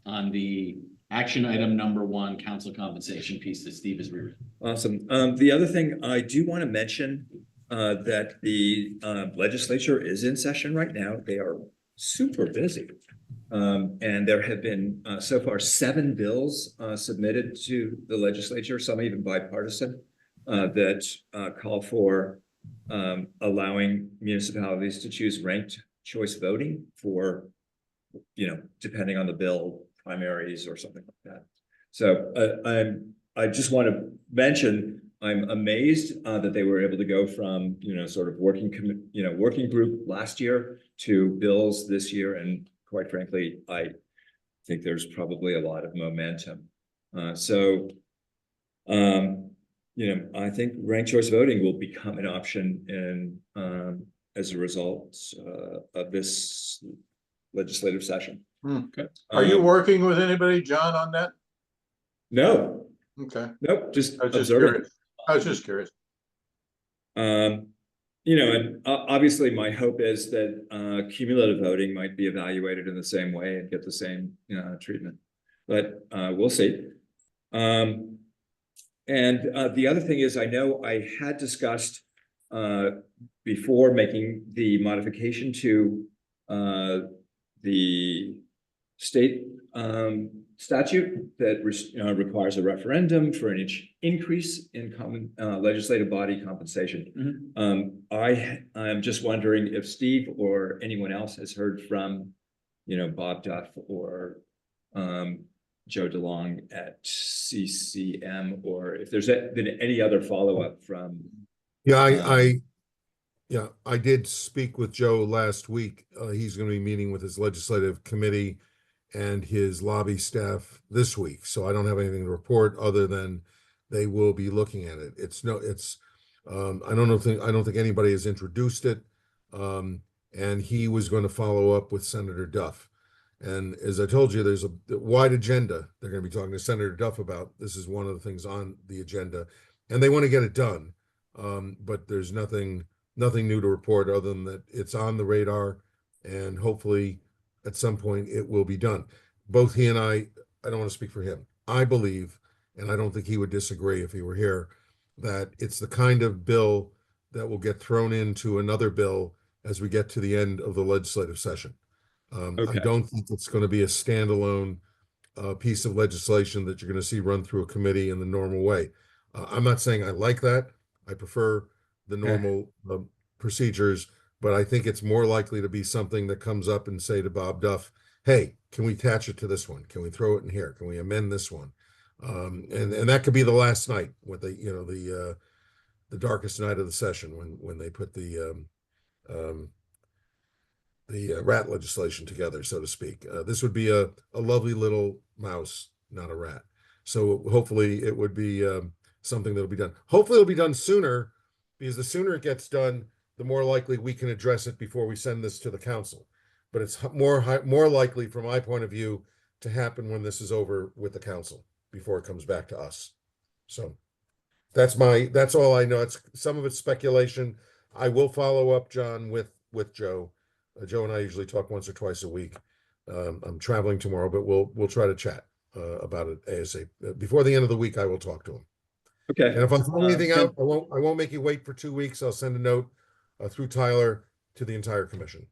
Speaker 1: On the action item number 1, council compensation piece that Steve has rewritten.
Speaker 10: Awesome. The other thing I do want to mention, that the legislature is in session right now. They are super busy. And there have been so far 7 bills submitted to the legislature, some even bipartisan, that call for allowing municipalities to choose ranked choice voting for, depending on the bill, primaries or something like that. So I just want to mention, I'm amazed that they were able to go from, sort of working group last year to bills this year. And quite frankly, I think there's probably a lot of momentum. I think ranked choice voting will become an option in as a result of this legislative session.
Speaker 1: Okay.
Speaker 9: Are you working with anybody, John, on that?
Speaker 10: No,
Speaker 9: Okay,
Speaker 10: nope, just
Speaker 9: I was just
Speaker 10: observing.
Speaker 9: curious. I was just curious.
Speaker 10: And obviously my hope is that cumulative voting might be evaluated in the same way and get the same treatment, but we'll see. And the other thing is, I know I had discussed before making the modification to the state statute that requires a referendum for an increase in common legislative body compensation. I'm just wondering if Steve or anyone else has heard from, Bob Duff or Joe DeLong at CCM, or if there's been any other follow-up from.
Speaker 7: Yeah, I did speak with Joe last week. He's going to be meeting with his legislative committee and his lobby staff this week. So I don't have anything to report other than they will be looking at it. I don't think anybody has introduced it. And he was going to follow up with Senator Duff. And as I told you, there's a wide agenda they're going to be talking to Senator Duff about. This is one of the things on the agenda, and they want to get it done. But there's nothing new to report other than that it's on the radar, and hopefully at some point it will be done. Both he and I don't want to speak for him. I believe, and I don't think he would disagree if he were here, that it's the kind of bill that will get thrown into another bill as we get to the end of the legislative session. I don't think it's going to be a standalone piece of legislation that you're going to see run through a committee in the normal way. I'm not saying I like that. I prefer the normal procedures, but I think it's more likely to be something that comes up and say to Bob Duff, hey, can we attach it to this one? Can we throw it in here? Can we amend this one? And that could be the last night with the darkest night of the session when they put the rat legislation together, so to speak. This would be a lovely little mouse, not a rat. So hopefully it would be something that'll be done. Hopefully it'll be done sooner, because the sooner it gets done, the more likely we can address it before we send this to the council. But it's more likely, from my point of view, to happen when this is over with the council before it comes back to us. So that's all I know. It's some of it's speculation. I will follow up, John, with Joe. Joe and I usually talk once or twice a week. I'm traveling tomorrow, but we'll try to chat about it ASAP. Before the end of the week, I will talk to him.
Speaker 10: Okay.
Speaker 7: And if I find anything out, I won't make you wait for 2 weeks. I'll send a note through Tyler to the entire commission.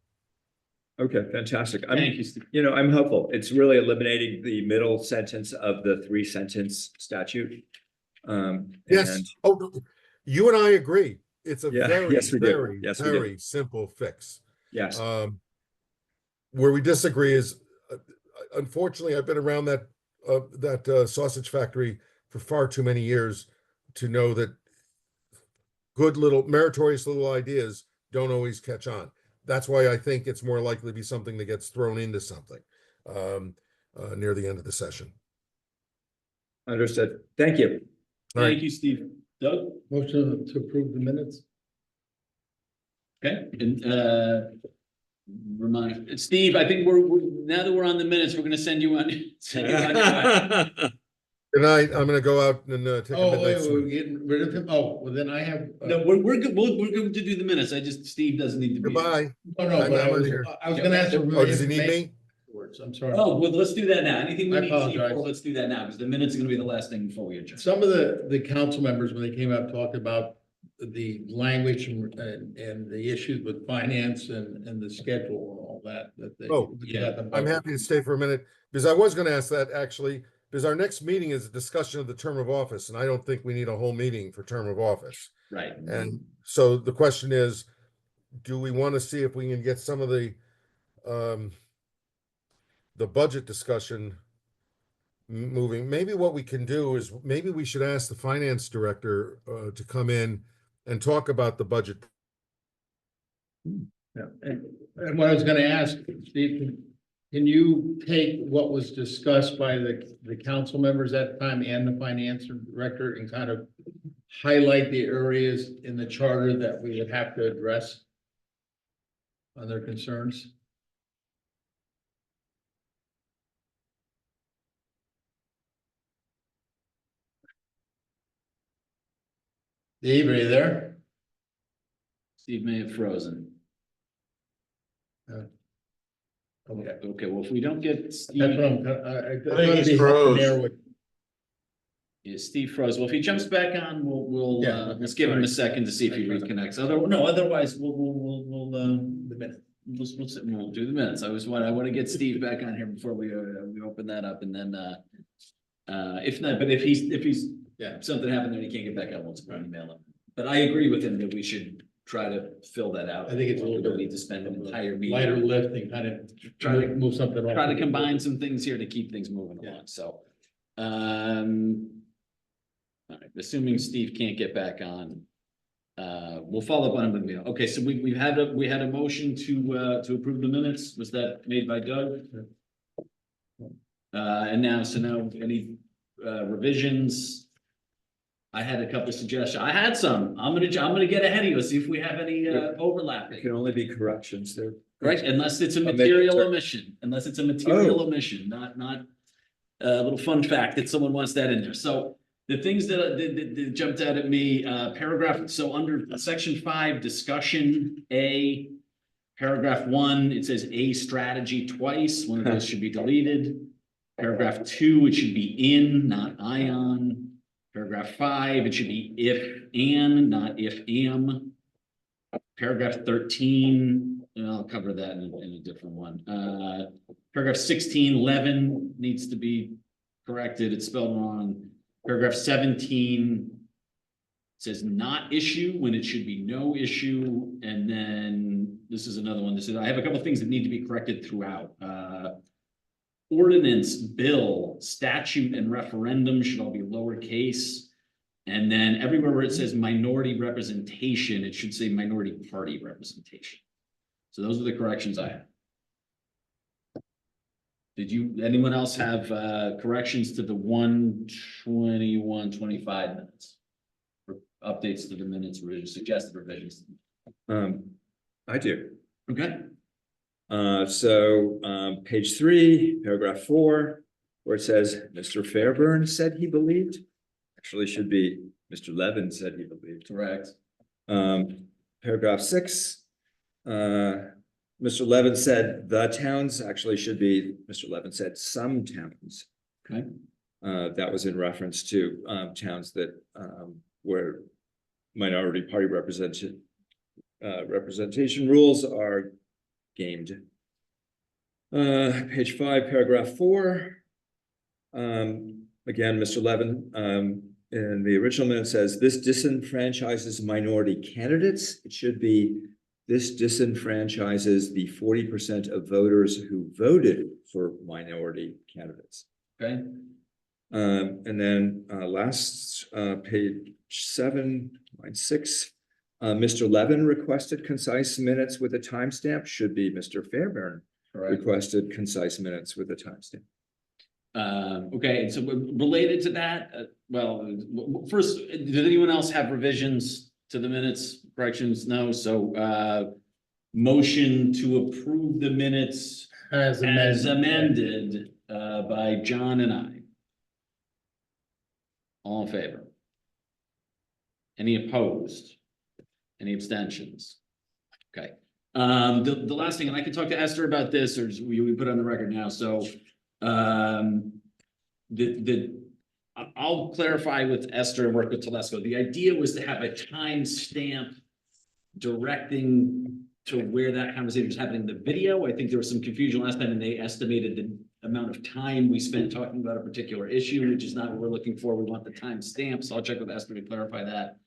Speaker 10: Okay, fantastic.
Speaker 1: Thank you, Steve.
Speaker 10: I'm hopeful. It's really eliminating the middle sentence of the 3-sentence statute.
Speaker 7: Yes.
Speaker 10: And
Speaker 7: Oh, you and I agree. It's a
Speaker 10: Yeah,
Speaker 7: very,
Speaker 10: yes, we do.
Speaker 7: very,
Speaker 10: Yes, we do.
Speaker 7: very simple fix.
Speaker 10: yes,
Speaker 7: Where we disagree is, unfortunately, I've been around that sausage factory for far too many years to know that good little meritorious little ideas don't always catch on. that's why I think it's more likely to be something that gets thrown into something near the end of the session.
Speaker 10: Understood. Thank you.
Speaker 7: All right.
Speaker 1: Thank you, Steve. Doug?
Speaker 4: Motion to approve the minutes.
Speaker 1: Okay, and remind, Steve, I think now that we're on the minutes, we're gonna send you on. Send you on your way.
Speaker 7: Good night. I'm gonna go out and take a
Speaker 4: Oh,
Speaker 7: midnight
Speaker 4: wait, we're
Speaker 7: swim.
Speaker 4: getting rid of him. Oh, well, then I have.
Speaker 1: No, we're good, we're going to do the minutes, Steve doesn't need to be.
Speaker 7: Goodbye.
Speaker 4: Oh, no, but
Speaker 7: I'm out of here.
Speaker 4: I was gonna ask for.
Speaker 7: Oh, does he need me?
Speaker 4: Afterwards. I'm sorry.
Speaker 1: Oh, well, let's do that now, anything we
Speaker 4: I
Speaker 1: need to see,
Speaker 4: apologize.
Speaker 1: let's do that now, because the minutes are gonna be the last thing before we adjourn.
Speaker 4: Some of the council members, when they came out, talked about the language and the issues with finance and the schedule and all that they.
Speaker 7: Oh,
Speaker 1: yeah,
Speaker 7: I'm happy to stay for a minute, because I was gonna ask that actually, because our next meeting is a discussion of the term of office, and I don't think we need a whole meeting for term of office.
Speaker 1: Right.
Speaker 7: And so the question is, do we want to see if we can get some of the budget discussion moving? Maybe what we can do is, maybe we should ask the finance director to come in and talk about the budget.
Speaker 4: Yeah, and what I was gonna ask, Steve, can you take what was discussed by the council members at the time and the finance director and kind of highlight the areas in the charter that we would have to address on their concerns? Dave, are you there?
Speaker 1: Steve may have frozen. Okay, well, if we don't get
Speaker 4: That's what
Speaker 1: Steve,
Speaker 4: I'm,
Speaker 9: think he's froze.
Speaker 1: yeah, Steve froze, well, if he jumps back on, we'll,
Speaker 4: Yeah,
Speaker 1: let's give him a
Speaker 4: sorry.
Speaker 1: second to see if he reconnects, otherwise, we'll,
Speaker 4: The minute.
Speaker 1: we'll sit and we'll do the minutes. I want to get Steve back on here before we open that up, and then, if not, but if he's,
Speaker 4: Yeah.
Speaker 1: something happened and he can't get back on, we'll email him. But I agree with him that we should try to fill that out.
Speaker 4: I think it's a little
Speaker 1: We don't
Speaker 4: bit
Speaker 1: need to spend an entire meeting.
Speaker 4: Lighter lifting, kind of try to move something. off.
Speaker 1: Try to combine some things here to keep things moving
Speaker 4: Yeah.
Speaker 1: along, so. All right, assuming Steve can't get back on, we'll follow up on him. Okay, so we had a motion to approve the minutes. Was that made by Doug? And now any revisions? I had a couple suggestions. I had some. I'm gonna get ahead of you, see if we have any
Speaker 10: It
Speaker 1: overlapping.
Speaker 10: can only be corrections there.
Speaker 1: Right, unless it's a
Speaker 10: major
Speaker 1: material
Speaker 10: ter-
Speaker 1: omission, not a little fun fact that someone wants that in there. So the things that jumped out at me, paragraph, so under section 5, discussion, A, paragraph 1, it says a strategy twice, one of those should be deleted. Paragraph 2, it should be in, not ion. Paragraph 5, it should be if and, not if am. Paragraph 13, and I'll cover that in a different one. Paragraph 16, Levin needs to be corrected. It's spelled wrong. Paragraph 17 says not issue when it should be no issue. And then this is another one. This is, I have a couple of things that need to be corrected throughout. Ordinance, bill, statute, and referendum should all be lowercase. And then everywhere where it says minority representation, it should say minority party representation. So those are the corrections I have. Did anyone else have corrections to the 121-25 minutes? Or updates to the minutes, suggested revisions?
Speaker 10: I do.
Speaker 1: Okay.
Speaker 10: Page 3, paragraph 4, where it says, Mr. Fairburn said he believed, actually should be Mr. Levin said he believed.
Speaker 1: Correct.
Speaker 10: Paragraph 6, Mr. Levin said the towns, actually should be, Mr. Levin said some towns.
Speaker 1: Okay.
Speaker 10: That was in reference to towns that where minority party representation rules are gamed. Page 5, paragraph 4. Again, Mr. Levin, in the original minute says, this disenfranchises minority candidates. It should be, this disenfranchises the 40% of voters who voted for minority candidates.
Speaker 1: Okay.
Speaker 10: And then last page 7, line 6, Mr. Levin requested concise minutes with a timestamp, should be Mr. Fairburn
Speaker 4: Correct.
Speaker 10: requested concise minutes with a timestamp.
Speaker 1: Okay, and so related to that, first, does anyone else have revisions to the minutes, corrections? No, so, motion to approve the minutes
Speaker 4: As
Speaker 1: as
Speaker 4: amended.
Speaker 1: amended, by John and I. All in favor? Any opposed? Any abstentions? Okay, the last thing, and I can talk to Esther about this, or just we put it on the record now, so, I'll clarify with Esther and work with Telesco. The idea was to have a time stamp directing to where that conversation was happening in the video. I think there was some confusion last time, and they estimated the amount of time we spent talking about a particular issue, which is not what we're looking for. We want the time stamp, so I'll check with Esther to clarify that.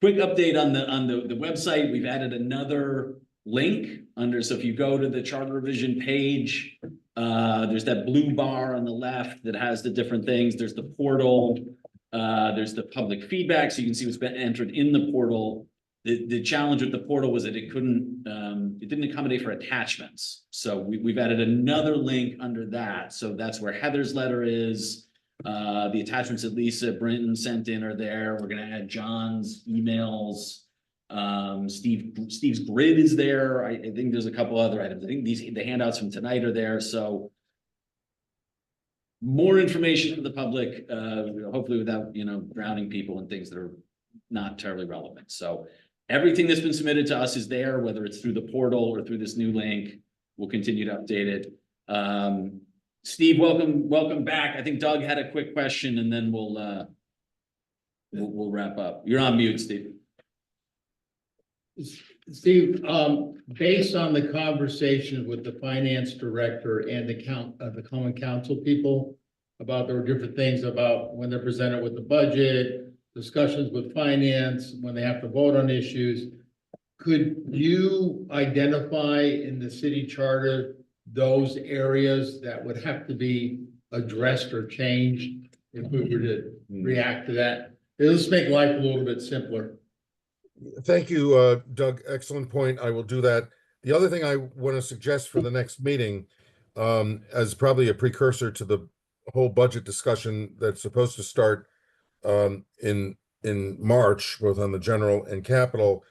Speaker 1: Quick update on the website. We've added another link under, so if you go to the charter revision page, there's that blue bar on the left that has the different things. There's the portal, there's the public feedback, so you can see what's been entered in the portal. The challenge with the portal was that it didn't accommodate for attachments. So we've added another link under that. So that's where Heather's letter is. The attachments that Lisa Brinton sent in are there. We're gonna add John's emails. Steve's grid is there. I think there's a couple other items. I think the handouts from tonight are there. So more information for the public, hopefully without, drowning people in things that are not terribly relevant. So everything that's been submitted to us is there, whether it's through the portal or through this new link. We'll continue to update it. Steve, welcome back. I think Doug had a quick question, and then we'll wrap up. You're on mute, Steve.
Speaker 4: Steve, based on the conversation with the finance director and the common council people about, there were different things about when they're presented with the budget, discussions with finance, when they have to vote on issues. Could you identify in the city charter those areas that would have to be addressed or changed if we were to react to that? It'll just make life a little bit simpler.
Speaker 7: Thank you, Doug. Excellent point. I will do that. The other thing I want to suggest for the next meeting, as probably a precursor to the whole budget discussion that's supposed to start in March, both on the general and capital,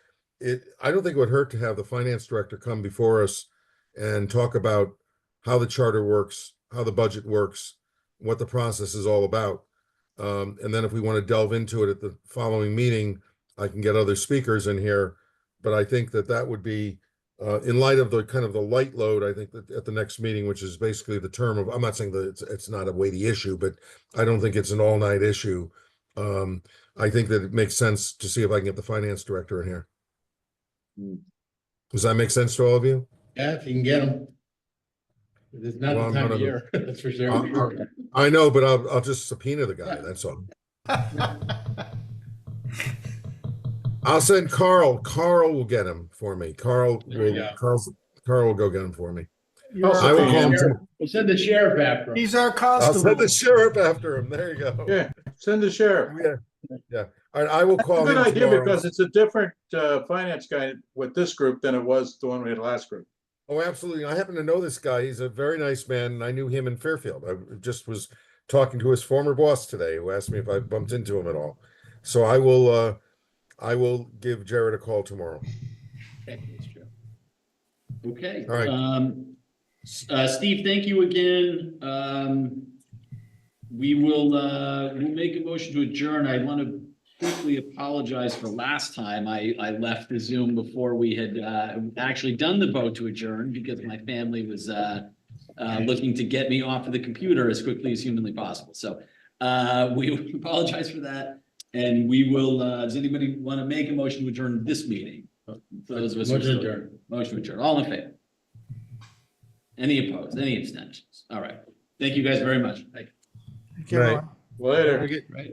Speaker 7: I don't think it would hurt to have the finance director come before us and talk about how the charter works, how the budget works, what the process is all about. And then if we want to delve into it at the following meeting, I can get other speakers in here. But I think that would be, in light of the kind of the light load, I think that at the next meeting, which is basically the term of, I'm not saying that it's not a weighty issue, but I don't think it's an all-night issue. I think that it makes sense to see if I can get the finance director in here. Does that make sense to all of you?
Speaker 4: Yeah, if you can get them. It's not
Speaker 7: Well,
Speaker 4: the time
Speaker 7: I'm
Speaker 4: of year, that's for sure.
Speaker 7: I know, but I'll just subpoena the guy, that's all. I'll send Carl. Carl will get him for me. Carl will go get him for me. I will call him.
Speaker 4: We'll send the sheriff after him.
Speaker 2: He's our
Speaker 7: I'll send
Speaker 2: constable.
Speaker 7: the sheriff after him. There you go.
Speaker 9: Yeah, send the sheriff.
Speaker 7: Yeah. All right, I will call
Speaker 9: Good
Speaker 7: him
Speaker 9: idea,
Speaker 7: tomorrow.
Speaker 9: because it's a different finance guy with this group than it was the one we had last group.
Speaker 7: Oh, absolutely. I happen to know this guy. He's a very nice man, and I knew him in Fairfield. I just was talking to his former boss today, who asked me if I bumped into him at all. So I will give Jared a call tomorrow.
Speaker 1: Okay.
Speaker 7: All right.
Speaker 1: Steve, thank you again. We'll make a motion to adjourn. I want to quickly apologize for last time. I left the Zoom before we had actually done the vote to adjourn, because my family was looking to get me off of the computer as quickly as humanly possible. So we apologize for that. And we will, does anybody want to make a motion to adjourn this meeting? For those of us who are
Speaker 4: Motion
Speaker 1: still-
Speaker 4: adjourned.
Speaker 1: Motion to adjourn. All in favor? Any opposed? Any abstentions? All right. Thank you guys very much. Thank you.
Speaker 2: Thank you, everyone.
Speaker 9: Later.
Speaker 1: Right.